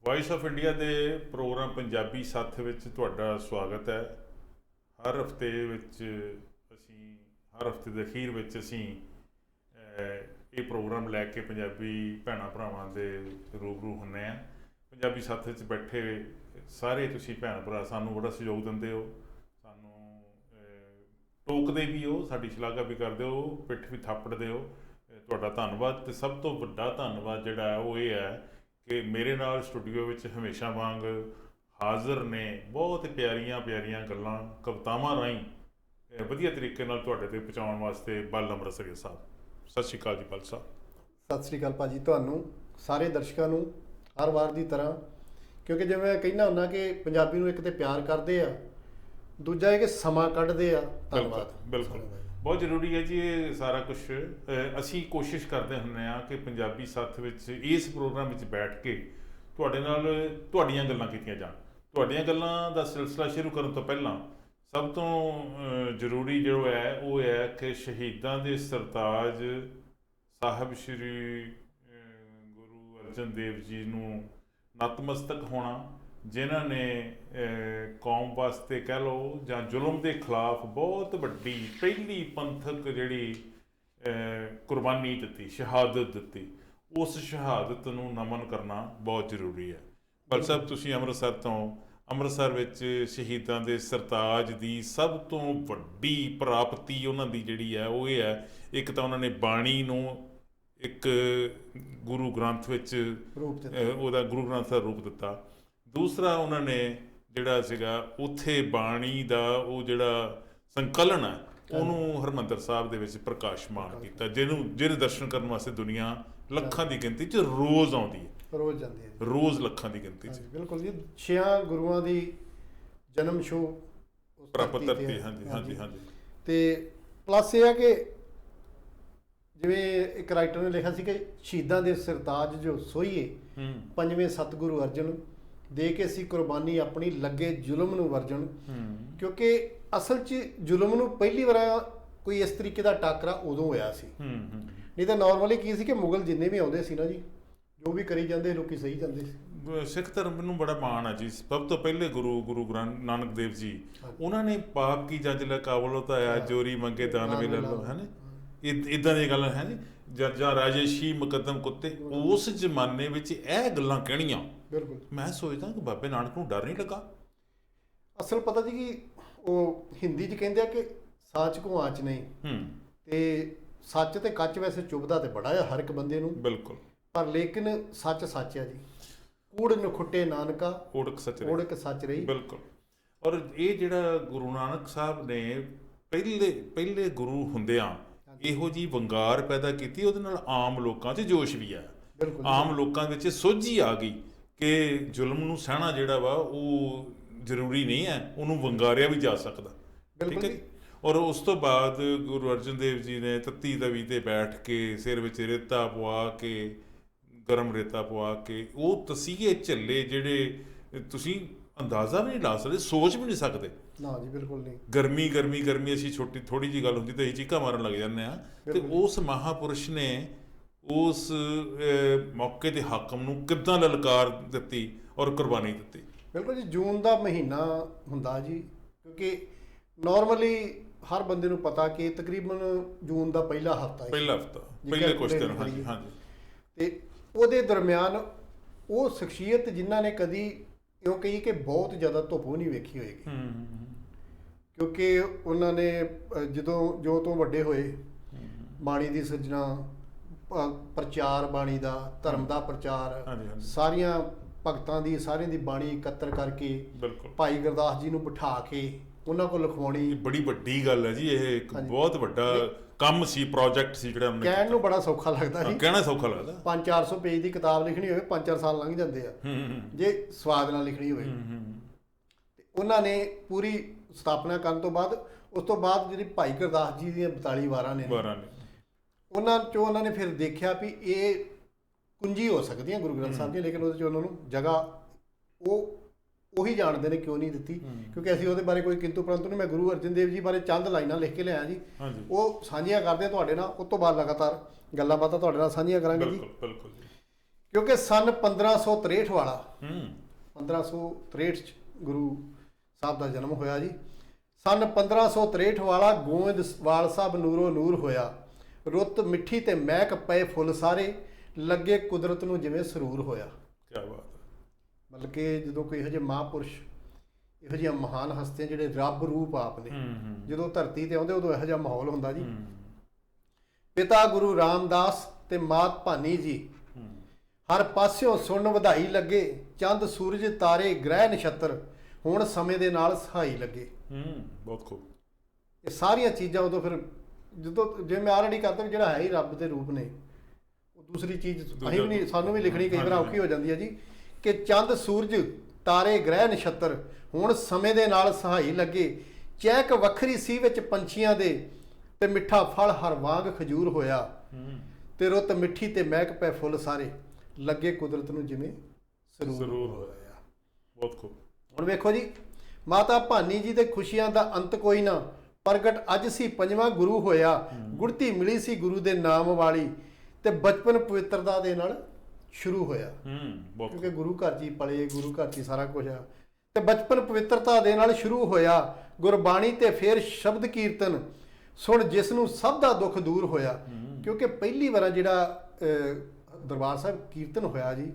Vice of India ਦੇ programme Punjabi ਸੱਥ ਵਿੱਚ ਤੁਹਾਡਾ ਸਵਾਗਤ ਹੈ। ਹਰ ਹਫਤੇ ਵਿੱਚ ਅਸੀਂ ਹਰ ਹਫਤੇ ਦੇ ਅਖੀਰ ਵਿੱਚ ਅਸੀਂ ਇਹ ਪ੍ਰੋਗਰਾਮ ਲੈ ਕੇ ਪੰਜਾਬੀ ਭੈਣਾਂ ਭਰਾਵਾਂ ਦੇ ਰੂਬਰੂ ਹੁੰਦੇ ਹਾਂ। ਪੰਜਾਬੀ ਸੱਥ ਵਿੱਚ ਬੈਠੇ ਸਾਰੇ ਤੁਸੀਂ ਭੈਣ ਭਰਾ ਸਾਨੂੰ ਬੜਾ ਸਹਿਯੋਗ ਦਿੰਦੇ ਹੋ, ਸਾਨੂੰ ਟੋਕਦੇ ਵੀ ਹੋ, ਸਾਡੀ ਸ਼ਲਾਘਾ ਵੀ ਕਰਦੇ ਹੋ, ਪਿੱਠ ਵੀ ਥਾਪੜਦੇ ਹੋ। ਤੁਹਾਡਾ ਧੰਨਵਾਦ। ਅਤੇ ਸਭ ਤੋਂ ਵੱਡਾ ਧੰਨਵਾਦ ਜਿਹੜਾ ਉਹ ਇਹ ਹੈ ਕਿ ਮੇਰੇ ਨਾਲ ਸਟੂਡੀਓ ਵਿੱਚ ਹਮੇਸ਼ਾ ਵਾਂਗ ਹਾਜ਼ਰ ਨੇ ਬਹੁਤ ਪਿਆਰੀਆਂ ਪਿਆਰੀਆਂ ਗੱਲਾਂ ਕਵਿਤਾਵਾਂ ਰਾਹੀਂ ਵਧੀਆ ਤਰੀਕੇ ਨਾਲ ਤੁਹਾਡੇ ਤੇ ਪਹੁੰਚਾਉਣ ਵਾਸਤੇ ਬਲ ਅੰਮ੍ਰਿਤਸਰੀਆ ਸਾਹਿਬ। ਸਤਿ ਸ਼੍ਰੀ ਅਕਾਲ ਜੀ ਬਲ ਸਾਹਿਬ। ਸਤਿ ਸ਼੍ਰੀ ਅਕਾਲ ਭਾਜੀ, ਤੁਹਾਨੂੰ ਸਾਰੇ ਦਰਸ਼ਕਾਂ ਨੂੰ ਹਰ ਵਾਰ ਦੀ ਤਰ੍ਹਾਂ, ਕਿਉਂਕਿ ਜਿਵੇਂ ਮੈਂ ਕਹਿੰਦਾ ਹੁੰਦਾ ਕਿ ਪੰਜਾਬੀ ਨੂੰ ਇੱਕ ਤੇ ਪਿਆਰ ਕਰਦੇ ਆ, ਦੂਜਾ ਇਹ ਕਿ ਸਮਾਂ ਕੱਢਦੇ ਆ। ਧੰਨਵਾਦ। ਬਿਲਕੁਲ ਬਹੁਤ ਜ਼ਰੂਰੀ ਹੈ ਜੀ ਇਹ ਸਾਰਾ ਕੁਛ। ਅਸੀਂ ਕੋਸ਼ਿਸ਼ ਕਰਦੇ ਹੁੰਦੇ ਹਾਂ ਕਿ ਪੰਜਾਬੀ ਸੱਥ ਵਿੱਚ ਇਸ ਪ੍ਰੋਗਰਾਮ ਵਿੱਚ ਬੈਠ ਕੇ ਤੁਹਾਡੇ ਨਾਲ ਤੁਹਾਡੀਆਂ ਗੱਲਾਂ ਕੀਤੀਆਂ ਜਾਣ। ਤੁਹਾਡੀਆਂ ਗੱਲਾਂ ਦਾ ਸਿਲਸਿਲਾ ਸ਼ੁਰੂ ਕਰਨ ਤੋਂ ਪਹਿਲਾਂ ਸਭ ਤੋਂ ਜ਼ਰੂਰੀ ਜੋ ਹੈ ਉਹ ਹੈ ਕਿ ਸ਼ਹੀਦਾਂ ਦੇ ਸਰਤਾਜ ਸਾਹਿਬ ਸ਼੍ਰੀ ਗੁਰੂ ਅਰਜਨ ਦੇਵ ਜੀ ਨੂੰ ਨਤਮਸਤਕ ਹੋਣਾ, ਜਿਨ੍ਹਾਂ ਨੇ ਕੌਮ ਵਾਸਤੇ ਕਹਿ ਲਓ ਜਾਂ ਜ਼ੁਲਮ ਦੇ ਖਿਲਾਫ ਬਹੁਤ ਵੱਡੀ ਪਹਿਲੀ ਪੰਥਕ ਜਿਹੜੀ ਕੁਰਬਾਨੀ ਦਿੱਤੀ, ਸ਼ਹਾਦਤ ਦਿੱਤੀ, ਉਸ ਸ਼ਹਾਦਤ ਨੂੰ ਨਮਨ ਕਰਨਾ ਬਹੁਤ ਜ਼ਰੂਰੀ ਹੈ। ਬਲ ਸਾਹਿਬ, ਤੁਸੀਂ ਅੰਮ੍ਰਿਤਸਰ ਵਿੱਚ ਸ਼ਹੀਦਾਂ ਦੇ ਸਰਤਾਜ ਦੀ ਸਭ ਤੋਂ ਵੱਡੀ ਪ੍ਰਾਪਤੀ ਉਹਨਾਂ ਦੀ ਜਿਹੜੀ ਹੈ ਉਹ ਇਹ ਹੈ, ਇੱਕ ਤਾਂ ਉਹਨਾਂ ਨੇ ਬਾਣੀ ਨੂੰ ਇੱਕ ਗੁਰੂ ਗ੍ਰੰਥ ਵਿੱਚ ਉਹਦਾ ਗੁਰੂ ਗ੍ਰੰਥ ਦਾ ਰੂਪ ਦਿੱਤਾ। ਦੂਸਰਾ ਉਹਨਾਂ ਨੇ ਜਿਹੜਾ ਸੀਗਾ ਉੱਥੇ ਬਾਣੀ ਦਾ ਉਹ ਜਿਹੜਾ ਸੰਕਲਨ ਹੈ ਉਹਨੂੰ ਹਰਿਮੰਦਰ ਸਾਹਿਬ ਦੇ ਵਿੱਚ ਪ੍ਰਕਾਸ਼ਮਾਨ ਕੀਤਾ, ਜਿਹਦੇ ਦਰਸ਼ਨ ਕਰਨ ਵਾਸਤੇ ਦੁਨੀਆ ਲੱਖਾਂ ਦੀ ਗਿਣਤੀ 'ਚ ਰੋਜ਼ ਆਉਂਦੀ ਹੈ, ਰੋਜ਼ ਜਾਂਦੀ ਹੈ, ਰੋਜ਼ ਲੱਖਾਂ ਦੀ ਗਿਣਤੀ 'ਚ। ਬਿਲਕੁਲ ਜੀ, 6 ਗੁਰੂਆਂ ਦੀ ਜਨਮ ਛੋਹ ਪ੍ਰਾਪਤ ਧਰਤੀ। ਹਾਂਜੀ ਹਾਂਜੀ ਹਾਂਜੀ। ਤੇ ਪਲੱਸ ਇਹ ਹੈ ਕਿ ਜਿਵੇਂ ਇੱਕ ਰਾਈਟਰ ਨੇ ਲਿਖਿਆ ਸੀ ਕਿ ਸ਼ਹੀਦਾਂ ਦੇ ਸਰਤਾਜ ਜੋ ਸੋਹੀਏ, ਪੰਜਵੇਂ ਸਤਿਗੁਰੂ ਅਰਜਨ ਦੇ ਕੇ ਸੀ ਕੁਰਬਾਨੀ ਆਪਣੀ, ਲੱਗੇ ਜ਼ੁਲਮ ਨੂੰ ਵਰਜਣ। ਕਿਉਂਕਿ ਅਸਲ 'ਚ ਜ਼ੁਲਮ ਨੂੰ ਪਹਿਲੀ ਵਾਰ ਕੋਈ ਇਸ ਤਰੀਕੇ ਦਾ ਟਾਕਰਾ ਉਦੋਂ ਹੋਇਆ ਸੀ। ਨਹੀਂ ਤਾਂ ਨਾਰਮਲੀ ਕੀ ਸੀ ਕਿ ਮੁਗਲ ਜਿੰਨੇ ਵੀ ਆਉਂਦੇ ਸੀ ਨਾ ਜੀ, ਜੋ ਵੀ ਕਰੀ ਜਾਂਦੇ ਲੋਕੀ ਸਹੀ ਜਾਂਦੇ ਸੀ। ਸਿੱਖ ਧਰਮ ਨੂੰ ਬੜਾ ਮਾਣ ਆ ਜੀ। ਸਭ ਤੋਂ ਪਹਿਲੇ ਗੁਰੂ ਨਾਨਕ ਦੇਵ ਜੀ, ਉਹਨਾਂ ਨੇ ਪਾਪ ਕੀ ਜੰਜ ਲੈ ਕਾਬਲ ਉਤਾਇਆ, ਜੋਰੀ ਮੰਗੇ ਦਾਨ ਵੀ ਲੈ ਲਓ, ਹੈ ਨਾ, ਇੱਦਾਂ ਦੀਆਂ ਗੱਲਾਂ ਹੈ ਜੀ। ਜੱਜਾਂ ਰਾਜੇਸ਼ੀ ਮੁਕੱਦਮ ਕੁੱਤੇ, ਉਸ ਜ਼ਮਾਨੇ ਵਿੱਚ ਇਹ ਗੱਲਾਂ ਕਹਿਣੀਆਂ। ਬਿਲਕੁਲ। ਮੈਂ ਸੋਚਦਾ ਕਿ ਬਾਬੇ ਨਾਨਕ ਨੂੰ ਡਰ ਨਹੀਂ ਲੱਗਾ। ਅਸਲ ਪਤਾ ਜੀ ਕਿ ਉਹ ਹਿੰਦੀ 'ਚ ਕਹਿੰਦੇ ਆ ਕਿ ਸਾਚ ਕੋ ਆਂਚ ਨਹੀਂ, ਤੇ ਸੱਚ ਤੇ ਕੱਚ ਵੈਸੇ ਚੁੱਭਦਾ ਤੇ ਬੜਾ ਆ ਹਰ ਇੱਕ ਬੰਦੇ ਨੂੰ। ਬਿਲਕੁਲ। ਪਰ ਲੇਕਿਨ ਸੱਚ ਸੱਚ ਆ ਜੀ। ਕੂੜ ਨਖੁੱਟੇ ਨਾਨਕਾ, ਓੜਕ ਸੱਚ ਰਹੀ। ਬਿਲਕੁਲ। ਔਰ ਇਹ ਜਿਹੜਾ ਗੁਰੂ ਨਾਨਕ ਸਾਹਿਬ ਨੇ ਪਹਿਲੇ ਗੁਰੂ ਹੁੰਦਿਆਂ ਇਹੋ ਜਿਹੀ ਵੰਗਾਰ ਪੈਦਾ ਕੀਤੀ, ਉਹਦੇ ਨਾਲ ਆਮ ਲੋਕਾਂ 'ਚ ਜੋਸ਼ ਵੀ ਆ, ਆਮ ਲੋਕਾਂ ਵਿੱਚ ਸੋਝੀ ਆ ਗਈ ਕਿ ਜ਼ੁਲਮ ਨੂੰ ਸਹਿਣਾ ਜਿਹੜਾ ਵਾ ਉਹ ਜ਼ਰੂਰੀ ਨਹੀਂ ਹੈ, ਉਹਨੂੰ ਵੰਗਾਰਿਆ ਵੀ ਜਾ ਸਕਦਾ। ਠੀਕ ਹੈ। ਔਰ ਉਸ ਤੋਂ ਬਾਅਦ ਗੁਰੂ ਅਰਜਨ ਦੇਵ ਜੀ ਨੇ ਤੱਤੀ ਤਵੀ 'ਤੇ ਬੈਠ ਕੇ ਸਿਰ ਵਿੱਚ ਰੇਤਾ ਪਵਾ ਕੇ, ਗਰਮ ਰੇਤਾ ਪਵਾ ਕੇ ਉਹ ਤਸੀਹੇ ਝੱਲੇ ਜਿਹੜੇ ਤੁਸੀਂ ਅੰਦਾਜ਼ਾ ਵੀ ਨਹੀਂ ਲਾ ਸਕਦੇ, ਸੋਚ ਵੀ ਨਹੀਂ ਸਕਦੇ। ਨਾ ਜੀ, ਬਿਲਕੁਲ ਨਹੀਂ। ਗਰਮੀ ਅਸੀਂ ਥੋੜੀ ਜਿਹੀ ਗੱਲ ਹੁੰਦੀ ਤਾਂ ਅਸੀਂ ਚੀਕਾਂ ਮਾਰਨ ਲੱਗ ਜਾਂਦੇ ਹਾਂ। ਤੇ ਉਸ ਮਹਾਂਪੁਰਸ਼ ਨੇ ਉਸ ਮੌਕੇ ਦੇ ਹਾਕਮ ਨੂੰ ਕਿੱਦਾਂ ਲਲਕਾਰ ਦਿੱਤੀ ਔਰ ਕੁਰਬਾਨੀ ਦਿੱਤੀ। ਬਿਲਕੁਲ ਜੀ। ਜੂਨ ਦਾ ਮਹੀਨਾ ਹੁੰਦਾ ਜੀ, ਕਿਉਂਕਿ ਨਾਰਮਲੀ ਹਰ ਬੰਦੇ ਨੂੰ ਪਤਾ ਕਿ ਤਕਰੀਬਨ ਜੂਨ ਦਾ ਪਹਿਲਾ ਹਫਤਾ ਪਹਿਲੇ ਕੁਝ ਦਿਨ। ਹਾਂਜੀ ਹਾਂਜੀ। ਤੇ ਉਹਦੇ ਦਰਮਿਆਨ ਉਹ ਸ਼ਖਸੀਅਤ ਜਿਨ੍ਹਾਂ ਨੇ ਕਦੀ ਇਉਂ ਕਹੀ ਕਿ ਬਹੁਤ ਜ਼ਿਆਦਾ ਧੁੱਪ ਨਹੀਂ ਵੇਖੀ ਹੋਏਗੀ, ਕਿਉਂਕਿ ਉਹਨਾਂ ਨੇ ਜੋ ਤੋਂ ਵੱਡੇ ਹੋਏ, ਬਾਣੀ ਦੀ ਸਿਰਜਣਾ, ਪ੍ਰਚਾਰ ਬਾਣੀ ਦਾ, ਧਰਮ ਦਾ ਪ੍ਰਚਾਰ, ਸਾਰੀਆਂ ਭਗਤਾਂ ਦੀ ਸਾਰਿਆਂ ਦੀ ਬਾਣੀ ਇਕੱਤਰ ਕਰਕੇ ਭਾਈ ਗੁਰਦਾਸ ਜੀ ਨੂੰ ਬਿਠਾ ਕੇ ਉਹਨਾਂ ਕੋਲ ਲਿਖਵਾਉਣੀ ਬੜੀ ਵੱਡੀ ਗੱਲ ਹੈ ਜੀ। ਇਹ ਇੱਕ ਬਹੁਤ ਵੱਡਾ ਕੰਮ ਸੀ, ਪ੍ਰੋਜੈਕਟ ਸੀ ਜਿਹੜਾ ਉਹਨੇ। ਕਹਿਣ ਨੂੰ ਬੜਾ ਸੌਖਾ ਲੱਗਦਾ ਜੀ, ਕਹਿਣਾ ਸੌਖਾ ਲੱਗਦਾ। 500-400 ਪੇਜ ਦੀ ਕਿਤਾਬ ਲਿਖਣੀ ਹੋਵੇ 5-4 ਸਾਲ ਲੰਘ ਜਾਂਦੇ ਆ ਜੇ ਸਵਾਦ ਨਾਲ ਲਿਖਣੀ ਹੋਵੇ। ਤੇ ਉਹਨਾਂ ਨੇ ਪੂਰੀ ਸਥਾਪਨਾ ਕਰਨ ਤੋਂ ਬਾਅਦ, ਉਸ ਤੋਂ ਬਾਅਦ ਜਿਹੜੀ ਭਾਈ ਗੁਰਦਾਸ ਜੀ ਦੀਆਂ 42 ਵਾਰਾਂ ਨੇ, ਉਹਨਾਂ 'ਚੋਂ ਉਹਨਾਂ ਨੇ ਫਿਰ ਦੇਖਿਆ ਵੀ ਇਹ ਕੁੰਜੀ ਹੋ ਸਕਦੀਆਂ ਗੁਰੂ ਗ੍ਰੰਥ ਸਾਹਿਬ ਦੀਆਂ, ਲੇਕਿਨ ਉਹਦੇ 'ਚ ਉਹਨਾਂ ਨੂੰ ਜਗ੍ਹਾ ਉਹੀ ਜਾਣਦੇ ਨੇ ਕਿਉਂ ਨਹੀਂ ਦਿੱਤੀ, ਕਿਉਂਕਿ ਅਸੀਂ ਉਹਦੇ ਬਾਰੇ ਕੋਈ ਕਿੰਤੂ ਪਰੰਤੂ ਨਹੀਂ। ਮੈਂ ਗੁਰੂ ਅਰਜਨ ਦੇਵ ਜੀ ਬਾਰੇ ਚੰਦ ਲਾਈਨਾਂ ਲਿਖ ਕੇ ਲਿਆਇਆ ਜੀ, ਉਹ ਸਾਂਝੀਆਂ ਕਰਦੇ ਹਾਂ ਤੁਹਾਡੇ ਨਾਲ। ਉਸ ਤੋਂ ਬਾਅਦ ਲਗਾਤਾਰ ਗੱਲਾਂ ਬਾਤਾਂ ਤੁਹਾਡੇ ਨਾਲ ਸਾਂਝੀਆਂ ਕਰਾਂਗੇ ਜੀ। ਕਿਉਂਕਿ ਸਨ 1563 ਵਾਲਾ ਹੂੰ 1563 ਚ ਗੁਰੂ ਸਾਹਿਬ ਦਾ ਜਨਮ ਹੋਇਆ ਜੀ। ਸਨ 1563 ਵਾਲਾ ਗੋਇੰਦਵਾਲ ਸਾਹਿਬ ਨੂਰੋ ਨੂਰ ਹੋਇਆ। ਰੁੱਤ ਮਿੱਠੀ ਤੇ ਮਹਿਕ ਪਏ ਫੁੱਲ ਸਾਰੇ, ਲੱਗੇ ਕੁਦਰਤ ਨੂੰ ਜਿਵੇਂ ਸਰੂਰ ਹੋਇਆ। ਕੀ ਬਾਤ ਹੈ। ਮਤਲਬ ਕਿ ਜਦੋਂ ਕੋਈ ਇਹੋ ਜਿਹੇ ਮਹਾਂਪੁਰਸ਼, ਇਹੋ ਜਿਹੀਆਂ ਮਹਾਨ ਹਸਤੀਆਂ ਜਿਹੜੇ ਰੱਬ ਰੂਪ ਆਪ ਨੇ, ਜਦੋਂ ਧਰਤੀ ਤੇ ਆਉਂਦੇ ਉਦੋਂ ਇਹੋ ਜਿਹਾ ਮਾਹੌਲ ਹੁੰਦਾ ਜੀ। ਪਿਤਾ ਗੁਰੂ ਰਾਮਦਾਸ ਤੇ ਮਾਤ ਭਾਨੀ ਜੀ, ਹਰ ਪਾਸਿਓਂ ਸੁਣਨ ਵਧਾਈ ਲੱਗੇ, ਚੰਦ ਸੂਰਜ ਤਾਰੇ ਗ੍ਰਹਿ ਨਛੱਤਰ, ਹੁਣ ਸਮੇਂ ਦੇ ਨਾਲ ਸਹਾਈ ਲੱਗੇ। ਬਹੁਤ ਖੂਬ। ਇਹ ਸਾਰੀਆਂ ਚੀਜ਼ਾਂ ਉਦੋਂ ਫਿਰ ਜਦੋਂ, ਜਿਵੇਂ ਮੈਂ ਆਲਰੇਡੀ ਕਰਦਾ ਵੀ ਜਿਹੜਾ ਹੈ ਹੀ ਰੱਬ ਦੇ ਰੂਪ ਨੇ, ਉਹ ਦੂਸਰੀ ਚੀਜ਼ ਅਸੀਂ ਵੀ ਨਹੀਂ, ਸਾਨੂੰ ਵੀ ਲਿਖਣੀ ਕਈ ਵਾਰ ਔਖੀ ਹੋ ਜਾਂਦੀ ਹੈ ਜੀ, ਕਿ ਚੰਦ ਸੂਰਜ ਤਾਰੇ ਗ੍ਰਹਿ ਨਛੱਤਰ, ਹੁਣ ਸਮੇਂ ਦੇ ਨਾਲ ਸਹਾਈ ਲੱਗੇ, ਚਹਿਕ ਵੱਖਰੀ ਸੀ ਵਿੱਚ ਪੰਛੀਆਂ ਦੇ, ਤੇ ਮਿੱਠਾ ਫਲ ਹਰ ਵਾਂਗ ਖਜੂਰ ਹੋਇਆ, ਤੇ ਰੁੱਤ ਮਿੱਠੀ ਤੇ ਮਹਿਕ ਪੈ ਫੁੱਲ ਸਾਰੇ, ਲੱਗੇ ਕੁਦਰਤ ਨੂੰ ਜਿਵੇਂ ਸਰੂਰ ਹੋਇਆ। ਬਹੁਤ ਖੂਬ। ਹੁਣ ਵੇਖੋ ਜੀ, ਮਾਤਾ ਭਾਨੀ ਜੀ ਦੇ ਖੁਸ਼ੀਆਂ ਦਾ ਅੰਤ ਕੋਈ ਨਾ, ਪ੍ਰਗਟ ਅੱਜ ਸੀ ਪੰਜਵਾਂ ਗੁਰੂ ਹੋਇਆ, ਗੁੜਤੀ ਮਿਲੀ ਸੀ ਗੁਰੂ ਦੇ ਨਾਮ ਵਾਲੀ, ਤੇ ਬਚਪਨ ਪਵਿੱਤਰਤਾ ਦੇ ਨਾਲ ਸ਼ੁਰੂ ਹੋਇਆ। ਕਿਉਂਕਿ ਗੁਰੂ ਘਰ 'ਚ ਹੀ ਪਲੇ, ਗੁਰੂ ਘਰ 'ਚ ਹੀ ਸਾਰਾ ਕੁਝ ਆ, ਤੇ ਬਚਪਨ ਪਵਿੱਤਰਤਾ ਦੇ ਨਾਲ ਸ਼ੁਰੂ ਹੋਇਆ। ਗੁਰਬਾਣੀ ਤੇ ਫੇਰ ਸ਼ਬਦ ਕੀਰਤਨ, ਸੁਣ ਜਿਸ ਨੂੰ ਸਭ ਦਾ ਦੁੱਖ ਦੂਰ ਹੋਇਆ। ਕਿਉਂਕਿ ਪਹਿਲੀ ਵਾਰ ਜਿਹੜਾ ਦਰਬਾਰ ਸਾਹਿਬ ਕੀਰਤਨ ਹੋਇਆ ਜੀ,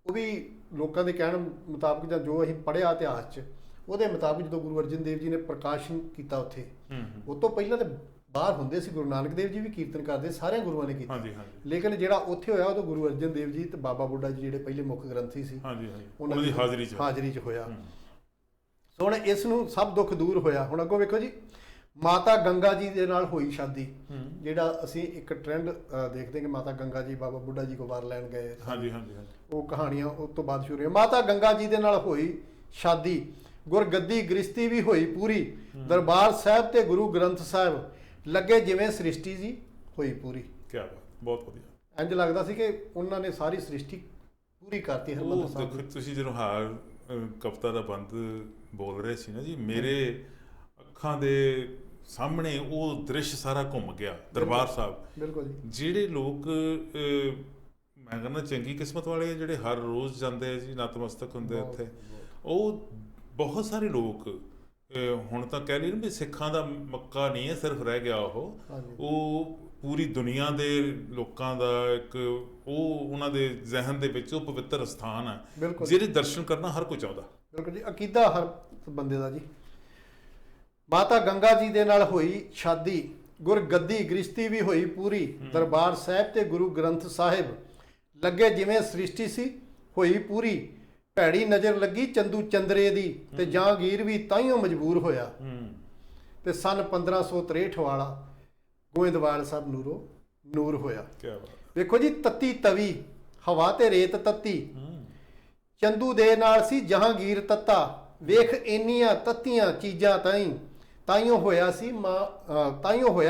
ਉਹ ਵੀ ਲੋਕਾਂ ਦੇ ਕਹਿਣ ਮੁਤਾਬਕ, ਜਾਂ ਜੋ ਅਸੀਂ ਪੜ੍ਹਿਆ ਇਤਿਹਾਸ 'ਚ, ਉਹਦੇ ਮੁਤਾਬਕ ਜਦੋਂ ਗੁਰੂ ਅਰਜਨ ਦੇਵ ਜੀ ਨੇ ਪ੍ਰਕਾਸ਼ਨ ਕੀਤਾ ਉੱਥੇ, ਉਹ ਤੋਂ ਪਹਿਲਾਂ ਤਾਂ ਬਾਹਰ ਹੁੰਦੇ ਸੀ, ਗੁਰੂ ਨਾਨਕ ਦੇਵ ਜੀ ਵੀ ਕੀਰਤਨ ਕਰਦੇ, ਸਾਰਿਆਂ ਗੁਰੂਆਂ ਨੇ ਕੀਤਾ, ਲੇਕਿਨ ਜਿਹੜਾ ਉੱਥੇ ਹੋਇਆ ਉਦੋਂ ਗੁਰੂ ਅਰਜਨ ਦੇਵ ਜੀ ਤੇ ਬਾਬਾ ਬੁੱਢਾ ਜੀ ਜਿਹੜੇ ਪਹਿਲੇ ਮੁੱਖ ਗ੍ਰੰਥੀ ਸੀ, ਉਹਨਾਂ ਦੀ ਹਾਜ਼ਰੀ 'ਚ ਹੋਇਆ। ਸੋ ਹੁਣ ਇਸ ਨੂੰ ਸਭ ਦੁੱਖ ਦੂਰ ਹੋਇਆ। ਹੁਣ ਅੱਗੋਂ ਵੇਖੋ ਜੀ, ਮਾਤਾ ਗੰਗਾ ਜੀ ਦੇ ਨਾਲ ਹੋਈ ਸ਼ਾਦੀ, ਜਿਹੜਾ ਅਸੀਂ ਇੱਕ ਟ੍ਰੈਂਡ ਦੇਖਦੇ ਕਿ ਮਾਤਾ ਗੰਗਾ ਜੀ ਬਾਬਾ ਬੁੱਢਾ ਜੀ ਕੋਲ ਵਾਰ ਲੈਣ ਗਏ, ਉਹ ਕਹਾਣੀਆਂ ਉਸ ਤੋਂ ਬਾਅਦ ਸ਼ੁਰੂ ਹੋਈਆਂ। ਮਾਤਾ ਗੰਗਾ ਜੀ ਦੇ ਨਾਲ ਹੋਈ ਸ਼ਾਦੀ, ਗੁਰਗੱਦੀ ਗ੍ਰਿਸ਼ਤੀ ਵੀ ਹੋਈ ਪੂਰੀ, ਦਰਬਾਰ ਸਾਹਿਬ ਤੇ ਗੁਰੂ ਗ੍ਰੰਥ ਸਾਹਿਬ, ਲੱਗੇ ਜਿਵੇਂ ਸ੍ਰਿਸ਼ਟੀ ਜੀ ਹੋਈ ਪੂਰੀ। ਕੀ ਬਾਤ, ਬਹੁਤ ਵਧੀਆ। ਇੰਜ ਲੱਗਦਾ ਸੀ ਕਿ ਉਹਨਾਂ ਨੇ ਸਾਰੀ ਸ੍ਰਿਸ਼ਟੀ ਪੂਰੀ ਕਰਤੀ ਹਰਿਮੰਦਰ ਸਾਹਿਬ। ਤੁਸੀਂ ਜਦੋਂ ਕਵਿਤਾ ਦਾ ਬੰਦ ਬੋਲ ਰਹੇ ਸੀ ਨਾ ਜੀ, ਮੇਰੇ ਅੱਖਾਂ ਦੇ ਸਾਹਮਣੇ ਉਹ ਦ੍ਰਿਸ਼ ਸਾਰਾ ਘੁੰਮ ਗਿਆ। ਦਰਬਾਰ ਸਾਹਿਬ, ਬਿਲਕੁਲ ਜੀ। ਜਿਹੜੇ ਲੋਕ ਮੈਂ ਕਹਿੰਦਾ ਚੰਗੀ ਕਿਸਮਤ ਵਾਲੇ ਜਿਹੜੇ ਹਰ ਰੋਜ਼ ਜਾਂਦੇ ਆ ਜੀ, ਨਤਮਸਤਕ ਹੁੰਦੇ ਉੱਥੇ, ਉਹ ਬਹੁਤ ਸਾਰੇ ਲੋਕ ਹੁਣ ਤਾਂ ਕਹਿ ਲਈ ਨਾ ਵੀ ਸਿੱਖਾਂ ਦਾ ਮੱਕਾ ਨਹੀਂ ਹੈ ਸਿਰਫ ਰਹਿ ਗਿਆ, ਉਹ ਪੂਰੀ ਦੁਨੀਆ ਦੇ ਲੋਕਾਂ ਦਾ ਇੱਕ, ਉਹ ਉਹਨਾਂ ਦੇ ਜ਼ਿਹਨ ਦੇ ਵਿੱਚ ਉਹ ਪਵਿੱਤਰ ਸਥਾਨ ਹੈ ਜਿਹਦੇ ਦਰਸ਼ਨ ਕਰਨਾ ਹਰ ਕੋਈ ਚਾਹੁੰਦਾ। ਬਿਲਕੁਲ ਜੀ, ਅਕੀਦਾ ਹਰ ਬੰਦੇ ਦਾ ਜੀ। ਮਾਤਾ ਗੰਗਾ ਜੀ ਦੇ ਨਾਲ ਹੋਈ ਸ਼ਾਦੀ, ਗੁਰਗੱਦੀ ਗ੍ਰਿਸ਼ਤੀ ਵੀ ਹੋਈ ਪੂਰੀ, ਦਰਬਾਰ ਸਾਹਿਬ ਤੇ ਗੁਰੂ ਗ੍ਰੰਥ ਸਾਹਿਬ, ਲੱਗੇ ਜਿਵੇਂ ਸ੍ਰਿਸ਼ਟੀ ਸੀ ਹੋਈ ਪੂਰੀ, ਭੈੜੀ ਨਜ਼ਰ ਲੱਗੀ ਚੰਦੂ ਚੰਦਰੇ ਦੀ, ਤੇ ਜਹਾਂਗੀਰ ਵੀ ਤਾਈਓ ਮਜਬੂਰ ਹੋਇਆ। ਤੇ ਸਨ 1563 ਵਾਲਾ ਗੋਇੰਦਵਾਲ ਸਾਹਿਬ ਨੂਰੋ ਨੂਰ ਹੋਇਆ। ਵੇਖੋ ਜੀ, ਤੱਤੀ ਤਵੀ ਹਵਾ ਤੇ ਰੇਤ ਤੱਤੀ, ਚੰਦੂ ਦੇ ਨਾਲ ਸੀ ਜਹਾਂਗੀਰ ਤੱਤਾ, ਵੇਖ ਇੰਨੀਆਂ ਤੱਤੀਆਂ ਚੀਜ਼ਾਂ ਤਾਈਓ ਹੋਇਆ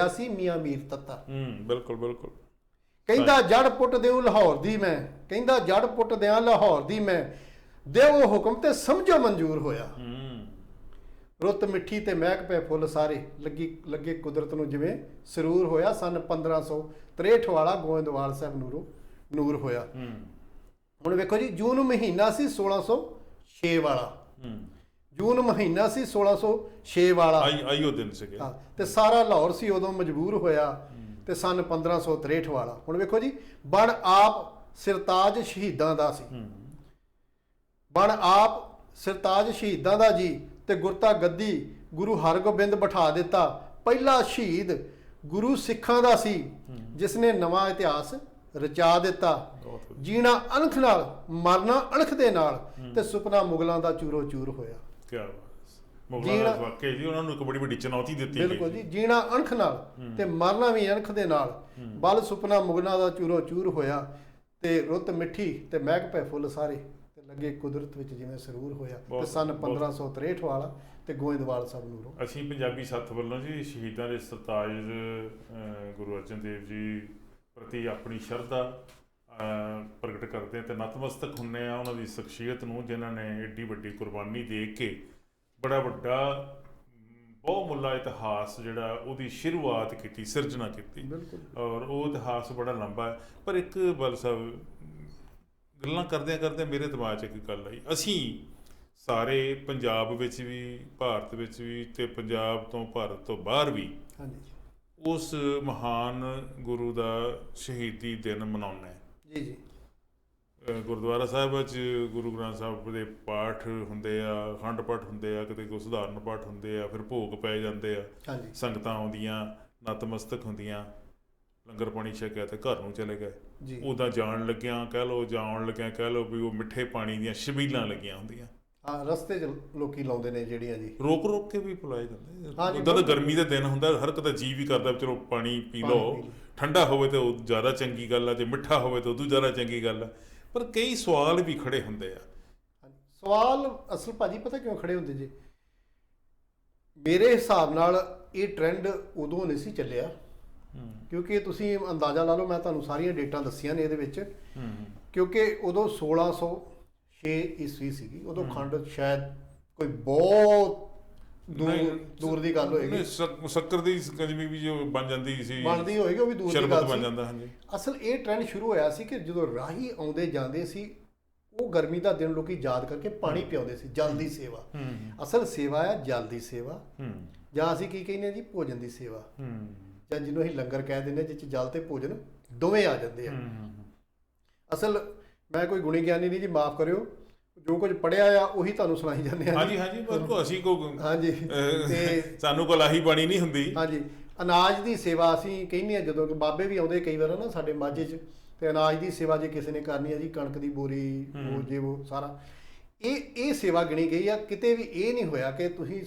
ਸੀ ਮੀਆਂ ਮੀਰ ਤੱਤਾ। ਬਿਲਕੁਲ ਬਿਲਕੁਲ। ਕਹਿੰਦਾ ਜੜ ਪੁੱਟ ਦਿਓ ਲਾਹੌਰ ਦੀ ਮੈਂ, ਕਹਿੰਦਾ ਜੜ ਪੁੱਟ ਦਿਆਂ ਲਾਹੌਰ ਦੀ ਮੈਂ, ਦਿਓ ਹੁਕਮ ਤੇ ਸਮਝੋ ਮਨਜ਼ੂਰ ਹੋਇਆ। ਰੁੱਤ ਮਿੱਠੀ ਤੇ ਮਹਿਕ ਪਏ ਫੁੱਲ ਸਾਰੇ, ਲੱਗੇ ਕੁਦਰਤ ਨੂੰ ਜਿਵੇਂ ਸਰੂਰ ਹੋਇਆ। ਸਨ 1563 ਵਾਲਾ ਗੋਇੰਦਵਾਲ ਸਾਹਿਬ ਨੂਰੋ ਨੂਰ ਹੋਇਆ। ਹੁਣ ਵੇਖੋ ਜੀ, ਜੂਨ ਮਹੀਨਾ ਸੀ 1606 ਵਾਲਾ, ਜੂਨ ਮਹੀਨਾ ਸੀ 1606 ਵਾਲਾ, ਆਈਓ ਦਿਨ ਸੀਗੇ, ਤੇ ਸਾਰਾ ਲਾਹੌਰ ਸੀ ਉਦੋਂ ਮਜਬੂਰ ਹੋਇਆ। ਤੇ ਸਨ 1563 ਵਾਲਾ। ਹੁਣ ਵੇਖੋ ਜੀ, ਬਣ ਆਪ ਸਿਰਤਾਜ ਸ਼ਹੀਦਾਂ ਦਾ ਸੀ, ਬਣ ਆਪ ਸਿਰਤਾਜ ਸ਼ਹੀਦਾਂ ਦਾ ਜੀ, ਤੇ ਗੁਰਤਾ ਗੱਦੀ ਗੁਰੂ ਹਰਗੋਬਿੰਦ ਬਿਠਾ ਦਿੱਤਾ, ਪਹਿਲਾ ਸ਼ਹੀਦ ਗੁਰੂ ਸਿੱਖਾਂ ਦਾ ਸੀ, ਜਿਸ ਨੇ ਨਵਾਂ ਇਤਿਹਾਸ ਰਚਾ ਦਿੱਤਾ। ਜੀਣਾ ਅਣਖ ਨਾਲ, ਮਰਨਾ ਅਣਖ ਦੇ ਨਾਲ, ਤੇ ਸੁਪਨਾ ਮੁਗਲਾਂ ਦਾ ਚੂਰੋ ਚੂਰ ਹੋਇਆ। ਵਾਕਈ ਜੀ, ਉਹਨਾਂ ਨੂੰ ਇੱਕ ਬੜੀ ਵੱਡੀ ਚੁਣੌਤੀ ਦਿੱਤੀ। ਬਿਲਕੁਲ ਜੀ, ਜੀਣਾ ਅਣਖ ਨਾਲ ਤੇ ਮਰਨਾ ਵੀ ਅਣਖ ਦੇ ਨਾਲ, ਬਲ ਸੁਪਨਾ ਮੁਗਲਾਂ ਦਾ ਚੂਰੋ ਚੂਰ ਹੋਇਆ। ਤੇ ਰੁੱਤ ਮਿੱਠੀ ਤੇ ਮਹਿਕ ਪਏ ਫੁੱਲ ਸਾਰੇ, ਤੇ ਲੱਗੇ ਕੁਦਰਤ ਵਿੱਚ ਜਿਵੇਂ ਸਰੂਰ ਹੋਇਆ। ਤੇ ਸਨ 1563 ਵਾਲਾ ਤੇ ਗੋਇੰਦਵਾਲ ਸਾਹਿਬ ਨੂਰੋ। ਅਸੀਂ ਪੰਜਾਬੀ ਸੱਥ ਵੱਲੋਂ ਜੀ ਸ਼ਹੀਦਾਂ ਦੇ ਸਰਤਾਜ ਗੁਰੂ ਅਰਜਨ ਦੇਵ ਜੀ ਪ੍ਰਤੀ ਆਪਣੀ ਸ਼ਰਧਾ ਪ੍ਰਗਟ ਕਰਦੇ ਤੇ ਨਤਮਸਤਕ ਹੁੰਦੇ ਆ ਉਹਨਾਂ ਦੀ ਸ਼ਖਸੀਅਤ ਨੂੰ, ਜਿਨ੍ਹਾਂ ਨੇ ਏਡੀ ਵੱਡੀ ਕੁਰਬਾਨੀ ਦੇ ਕੇ ਬੜਾ ਵੱਡਾ ਬਹੁਮੁੱਲਾ ਇਤਿਹਾਸ ਜਿਹੜਾ ਉਹਦੀ ਸ਼ੁਰੂਆਤ ਕੀਤੀ, ਸਿਰਜਣਾ ਕੀਤੀ। ਔਰ ਉਹ ਇਤਿਹਾਸ ਬੜਾ ਲੰਬਾ ਹੈ। ਪਰ ਇੱਕ ਬਲ ਸਾਹਿਬ ਗੱਲਾਂ ਕਰਦਿਆਂ ਕਰਦਿਆਂ ਮੇਰੇ ਦਿਮਾਗ 'ਚ ਇੱਕ ਗੱਲ ਆਈ। ਅਸੀਂ ਸਾਰੇ ਪੰਜਾਬ ਵਿੱਚ ਵੀ, ਭਾਰਤ ਵਿੱਚ ਵੀ, ਅਤੇ ਪੰਜਾਬ ਤੋਂ ਭਾਰਤ ਤੋਂ ਬਾਹਰ ਵੀ ਹਾਂਜੀ ਉਸ ਮਹਾਨ ਗੁਰੂ ਦਾ ਸ਼ਹੀਦੀ ਦਿਨ ਮਨਾਉਂਦੇ ਜੀ ਜੀ। ਗੁਰਦੁਆਰਾ ਸਾਹਿਬ ਵਿੱਚ ਗੁਰੂ ਗ੍ਰੰਥ ਸਾਹਿਬ ਦੇ ਪਾਠ ਹੁੰਦੇ ਆ, ਅਖੰਡ ਪਾਠ ਹੁੰਦੇ ਆ, ਕਿਤੇ ਕੋਈ ਸਧਾਰਨ ਪਾਠ ਹੁੰਦੇ ਆ, ਫਿਰ ਭੋਗ ਪੈ ਜਾਂਦੇ ਆ, ਹਾਂਜੀ ਸੰਗਤਾਂ ਆਉਂਦੀਆਂ, ਨਤਮਸਤਕ ਹੁੰਦੀਆਂ, ਲੰਗਰ ਪਾਣੀ ਛਕਿਆ ਤੇ ਘਰ ਨੂੰ ਚਲੇ ਗਏ। ਜੀ। ਉੱਦਾਂ ਜਾਣ ਲੱਗਿਆਂ ਕਹਿ ਲਓ, ਜਾਣ ਲੱਗਿਆਂ ਕਹਿ ਲਓ ਵੀ ਉਹ ਮਿੱਠੇ ਪਾਣੀ ਦੀਆਂ ਛਬੀਲਾਂ ਲੱਗੀਆਂ ਹੁੰਦੀਆਂ, ਹਾਂ ਰਸਤੇ 'ਚ ਲੋਕੀ ਲਾਉਂਦੇ ਨੇ ਜਿਹੜੀਆਂ ਜੀ, ਰੋਕ ਰੋਕ ਕੇ ਵੀ ਪਿਲਾਏ ਜਾਂਦੇ। ਹਾਂਜੀ, ਉੱਦਾਂ ਤਾਂ ਗਰਮੀ ਦੇ ਦਿਨ ਹੁੰਦਾ, ਹਰ ਇੱਕ ਦਾ ਜੀਅ ਵੀ ਕਰਦਾ ਵੀ ਚਲੋ ਪਾਣੀ ਪੀ ਲਓ, ਠੰਡਾ ਹੋਵੇ ਤਾਂ ਉਹ ਜ਼ਿਆਦਾ ਚੰਗੀ ਗੱਲ ਆ, ਜੇ ਮਿੱਠਾ ਹੋਵੇ ਤਾਂ ਉਦੋਂ ਜ਼ਿਆਦਾ ਚੰਗੀ ਗੱਲ ਆ। ਪਰ ਕਈ ਸਵਾਲ ਵੀ ਖੜੇ ਹੁੰਦੇ ਆ। ਸਵਾਲ ਅਸਲ ਭਾਜੀ ਪਤਾ ਕਿਉਂ ਖੜੇ ਹੁੰਦੇ ਜੀ? ਮੇਰੇ ਹਿਸਾਬ ਨਾਲ ਇਹ ਟ੍ਰੈਂਡ ਉਦੋਂ ਨਹੀਂ ਸੀ ਚੱਲਿਆ, ਕਿਉਂਕਿ ਤੁਸੀਂ ਅੰਦਾਜ਼ਾ ਲਾ ਲਓ, ਮੈਂ ਤੁਹਾਨੂੰ ਸਾਰੀਆਂ ਡੇਟਾਂ ਦੱਸੀਆਂ ਨੇ ਇਹਦੇ ਵਿੱਚ, ਕਿਉਂਕਿ ਉਦੋਂ 1606 ਈਸਵੀ ਸੀਗੀ, ਉਦੋਂ ਖੰਡ ਸ਼ਾਇਦ ਕੋਈ ਬਹੁਤ ਦੂਰ ਦੀ ਗੱਲ ਹੋਏਗੀ। ਸ਼ੱਕਰ ਦੀ ਸਕੰਜਵੀ ਵੀ ਜੋ ਬਣ ਜਾਂਦੀ ਸੀ, ਬਣਦੀ ਹੋਏਗੀ, ਉਹ ਵੀ ਦੂਰ ਦੀ ਸ਼ਰਬਤ ਗੱਲ ਬਣ ਸੀ। ਜਾਂਦਾ। ਹਾਂਜੀ, ਅਸਲ ਇਹ ਟ੍ਰੈਂਡ ਸ਼ੁਰੂ ਹੋਇਆ ਸੀ ਕਿ ਜਦੋਂ ਰਾਹੀ ਆਉਂਦੇ ਜਾਂਦੇ ਸੀ, ਉਹ ਗਰਮੀ ਦਾ ਦਿਨ ਲੋਕੀ ਯਾਦ ਕਰਕੇ ਪਾਣੀ ਪਿਆਉਂਦੇ ਸੀ। ਜਲ ਦੀ ਸੇਵਾ, ਅਸਲ ਸੇਵਾ ਆ ਜਲ ਦੀ ਸੇਵਾ, ਜਾਂ ਅਸੀਂ ਕੀ ਕਹਿੰਦੇ ਆ ਜੀ, ਭੋਜਨ ਦੀ ਸੇਵਾ, ਜਾਂ ਜਿਹਨੂੰ ਅਸੀਂ ਲੰਗਰ ਕਹਿ ਦਿੰਦੇ, ਜਿਸ 'ਚ ਜਲ ਤੇ ਭੋਜਨ ਦੋਵੇਂ ਆ ਜਾਂਦੇ ਆ। ਅਸਲ ਮੈਂ ਕੋਈ ਗੁਣੀ ਗਿਆਨੀ ਨਹੀਂ ਜੀ, ਮਾਫ ਕਰਿਓ, ਜੋ ਕੁਝ ਪੜ੍ਹਿਆ ਆ ਉਹੀ ਤੁਹਾਨੂੰ ਸੁਣਾਈ ਜਾਂਦੇ ਆ। ਹਾਂਜੀ ਹਾਂਜੀ, ਬਿਲਕੁਲ। ਅਸੀਂ ਹਾਂਜੀ, ਤੇ ਸਾਨੂੰ ਕੋਲ ਆਹੀ ਬਾਣੀ ਨਹੀਂ ਹੁੰਦੀ। ਹਾਂਜੀ, ਅਨਾਜ ਦੀ ਸੇਵਾ ਅਸੀਂ ਕਹਿੰਦੇ ਆ, ਜਦੋਂ ਕਿ ਬਾਬੇ ਵੀ ਆਉਂਦੇ ਕਈ ਵਾਰ ਨਾ ਸਾਡੇ ਮਾਝੇ 'ਚ, ਤੇ ਅਨਾਜ ਦੀ ਸੇਵਾ ਜੇ ਕਿਸੇ ਨੇ ਕਰਨੀ ਹੈ ਜੀ, ਕਣਕ ਦੀ ਬੋਰੀ, ਉਹ ਜੇ ਉਹ ਸਾਰਾ ਇਹ ਸੇਵਾ ਗਿਣੀ ਗਈ ਆ। ਕਿਤੇ ਵੀ ਇਹ ਨਹੀਂ ਹੋਇਆ ਕਿ ਤੁਸੀਂ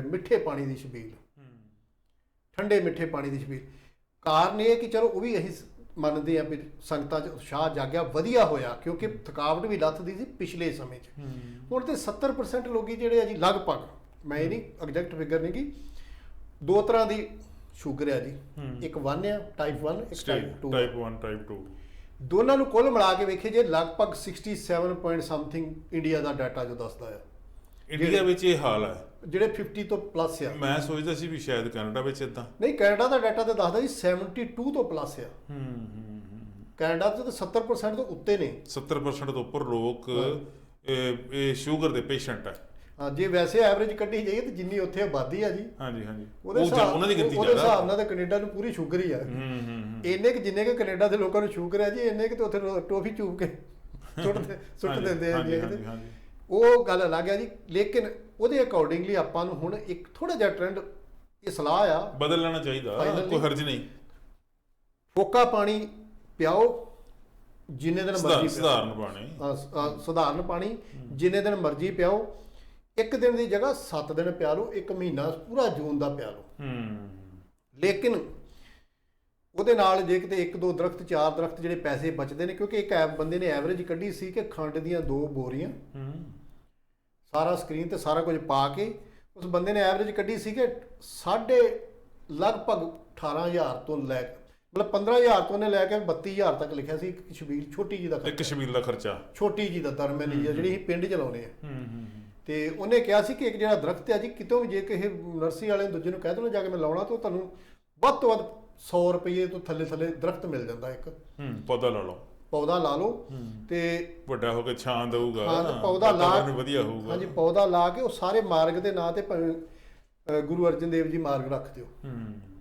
ਮਿੱਠੇ ਪਾਣੀ ਦੀ ਛਬੀਲ, ਠੰਡੇ ਮਿੱਠੇ ਪਾਣੀ ਦੀ ਛਬੀਲ। ਕਾਰਨ ਇਹ ਕਿ ਚਲੋ ਉਹ ਵੀ ਅਸੀਂ ਮੰਨਦੇ ਆ ਵੀ ਸੰਗਤਾਂ 'ਚ ਉਤਸ਼ਾਹ ਜਾਗਿਆ, ਵਧੀਆ ਹੋਇਆ, ਕਿਉਂਕਿ ਥਕਾਵਟ ਵੀ ਲੱਥਦੀ ਸੀ ਪਿਛਲੇ ਸਮੇਂ 'ਚ। ਹੁਣ ਤੇ 70% ਲੋਕੀ ਜਿਹੜੇ ਆ ਜੀ, ਲਗਭਗ, ਮੈਂ ਇਹ ਨਹੀਂ ਐਗਜ਼ੈਕਟ ਫਿਗਰ ਨਹੀਂ ਗੀ, ਦੋ ਤਰ੍ਹਾਂ ਦੀ ਸ਼ੂਗਰ ਆ ਜੀ, ਇੱਕ 1 ਆ ਟਾਈਪ 1, ਇੱਕ ਟਾਈਪ 2। ਟਾਈਪ 1 ਟਾਈਪ 2 ਦੋਨਾਂ ਨੂੰ ਕੁੱਲ ਮਿਲਾ ਕੇ ਵੇਖੇ ਜੇ ਲਗਭਗ 67 ਪੁਆਇੰਟ ਸਮਥਿੰਗ ਇੰਡੀਆ ਦਾ ਡਾਟਾ ਜੋ ਦੱਸਦਾ ਆ। ਇੰਡੀਆ ਵਿੱਚ ਇਹ ਹਾਲ ਹੈ, ਜਿਹੜੇ 50 ਤੋਂ ਪਲੱਸ ਆ। ਮੈਂ ਸੋਚਦਾ ਸੀ ਵੀ ਸ਼ਾਇਦ ਕੈਨੇਡਾ ਵਿੱਚ ਇਦਾਂ ਨਹੀਂ, ਕੈਨੇਡਾ ਦਾ ਡਾਟਾ ਤਾਂ ਦੱਸਦਾ ਜੀ 72 ਤੋਂ ਪਲੱਸ ਆ। ਕੈਨੇਡਾ 'ਚ ਤਾਂ 70% ਤੋਂ ਉੱਤੇ ਨੇ। 70% ਤੋਂ ਉੱਪਰ ਲੋਕ ਇਹ ਸ਼ੂਗਰ ਦੇ ਪੇਸ਼ੈਂਟ ਹੈ। ਹਾਂ, ਜੇ ਵੈਸੇ ਐਵਰੇਜ ਕੱਢੀ ਜਾਈਏ ਤਾਂ ਜਿੰਨੀ ਉੱਥੇ ਆਬਾਦੀ ਆ ਜੀ, ਹਾਂਜੀ ਹਾਂਜੀ, ਉਹਨਾਂ ਦੀ ਗਿਣਤੀ ਉਹਦੇ ਹਿਸਾਬ ਨਾਲ ਤਾਂ ਕੈਨੇਡਾ ਨੂੰ ਪੂਰੀ ਸ਼ੂਗਰ ਹੀ ਆ। ਇੰਨੇ ਕਿ ਜਿੰਨੇ ਕਿ ਕੈਨੇਡਾ ਦੇ ਲੋਕਾਂ ਨੂੰ ਸ਼ੂਗਰ ਹੈ ਜੀ, ਇੰਨੇ ਕਿ ਤੇ ਉੱਥੇ ਟੋਫੀ ਚੂਪ ਕੇ ਸੁੱਟ ਦਿੰਦੇ ਆ ਜੀ। ਉਹ ਗੱਲ ਅਲੱਗ ਹੈ ਜੀ, ਲੇਕਿਨ ਉਹਦੇ ਅਕੋਰਡਿੰਗਲੀ ਆਪਾਂ ਨੂੰ ਹੁਣ ਇੱਕ ਥੋੜਾ ਜਿਹਾ ਟ੍ਰੈਂਡ, ਇਹ ਸਲਾਹ ਆ, ਬਦਲ ਲੈਣਾ ਚਾਹੀਦਾ, ਕੋਈ ਹਰਜ ਨਹੀਂ। ਫੋਕਾ ਪਾਣੀ ਪਿਆਓ ਜਿੰਨੇ ਦਿਨ ਮਰਜ਼ੀ, ਸਧਾਰਨ ਪਾਣੀ ਜਿੰਨੇ ਦਿਨ ਮਰਜ਼ੀ ਪਿਆਓ। ਇੱਕ ਦਿਨ ਦੀ ਜਗ੍ਹਾ 7 ਦਿਨ ਪਿਆ ਲਓ, ਇੱਕ ਮਹੀਨਾ ਪੂਰਾ ਜੂਨ ਦਾ ਪਿਆ ਲਓ। ਲੇਕਿਨ ਉਹਦੇ ਨਾਲ ਜੇ ਕਿਤੇ 1-2 ਦਰਖਤ, 4 ਦਰਖਤ ਜਿਹੜੇ ਪੈਸੇ ਬਚਦੇ ਨੇ, ਕਿਉਂਕਿ ਇੱਕ ਬੰਦੇ ਨੇ ਐਵਰੇਜ ਕੱਢੀ ਸੀ ਕਿ ਖੰਡ ਦੀਆਂ 2 ਬੋਰੀਆਂ, ਸਾਰਾ ਸਕਰੀਨ ਤੇ ਸਾਰਾ ਕੁਝ ਪਾ ਕੇ ਉਸ ਬੰਦੇ ਨੇ ਐਵਰੇਜ ਕੱਢੀ ਸੀ ਕਿ ਲਗਭਗ 18,000 ਤੋਂ ਲੈ ਕੇ, ਮਤਲਬ 15,000 ਤੋਂ ਨੇ ਲੈ ਕੇ 32,000 ਤੱਕ ਲਿਖਿਆ ਸੀ ਇੱਕ ਛਬੀਲ, ਛੋਟੀ ਜੀ ਦਾ, ਇੱਕ ਛਬੀਲ ਦਾ ਖਰਚਾ, ਛੋਟੀ ਜੀ ਦਾ ਦਰਮਿਆਨੀ ਜਿਹੜੀ ਅਸੀਂ ਪਿੰਡ ਚ ਲਾਉਂਦੇ ਆ। ਤੇ ਉਹਨੇ ਕਿਹਾ ਸੀ ਕਿ ਇੱਕ ਜਿਹੜਾ ਦਰਖਤ ਹੈ ਜੀ, ਕਿਤੋਂ ਵੀ ਜੇ ਕਿਸੇ ਨਰਸਰੀ ਵਾਲੇ ਦੂਜੇ ਨੂੰ ਕਹਿ ਦੋ ਨਾ ਜਾ ਕੇ ਮੈਂ ਲਾਉਣਾ, ਤਾਂ ਤੁਹਾਨੂੰ ਵੱਧ ਤੋਂ ਵੱਧ 100 ਰੁਪਏ ਤੋਂ ਥੱਲੇ ਦਰਖਤ ਮਿਲ ਜਾਂਦਾ। ਇੱਕ ਪੌਦਾ ਲਾ ਲਓ ਤੇ ਵੱਡਾ ਹੋ ਕੇ ਛਾਂ ਦੇਊਗਾ। ਪੌਦਾ ਲਾ ਵਧੀਆ ਹੋਊਗਾ। ਹਾਂਜੀ, ਪੌਦਾ ਲਾ ਕੇ ਉਹ ਸਾਰੇ ਮਾਰਗ ਦੇ ਨਾਂ ਤੇ ਗੁਰੂ ਅਰਜਨ ਦੇਵ ਜੀ ਮਾਰਗ ਰੱਖ ਦਿਓ।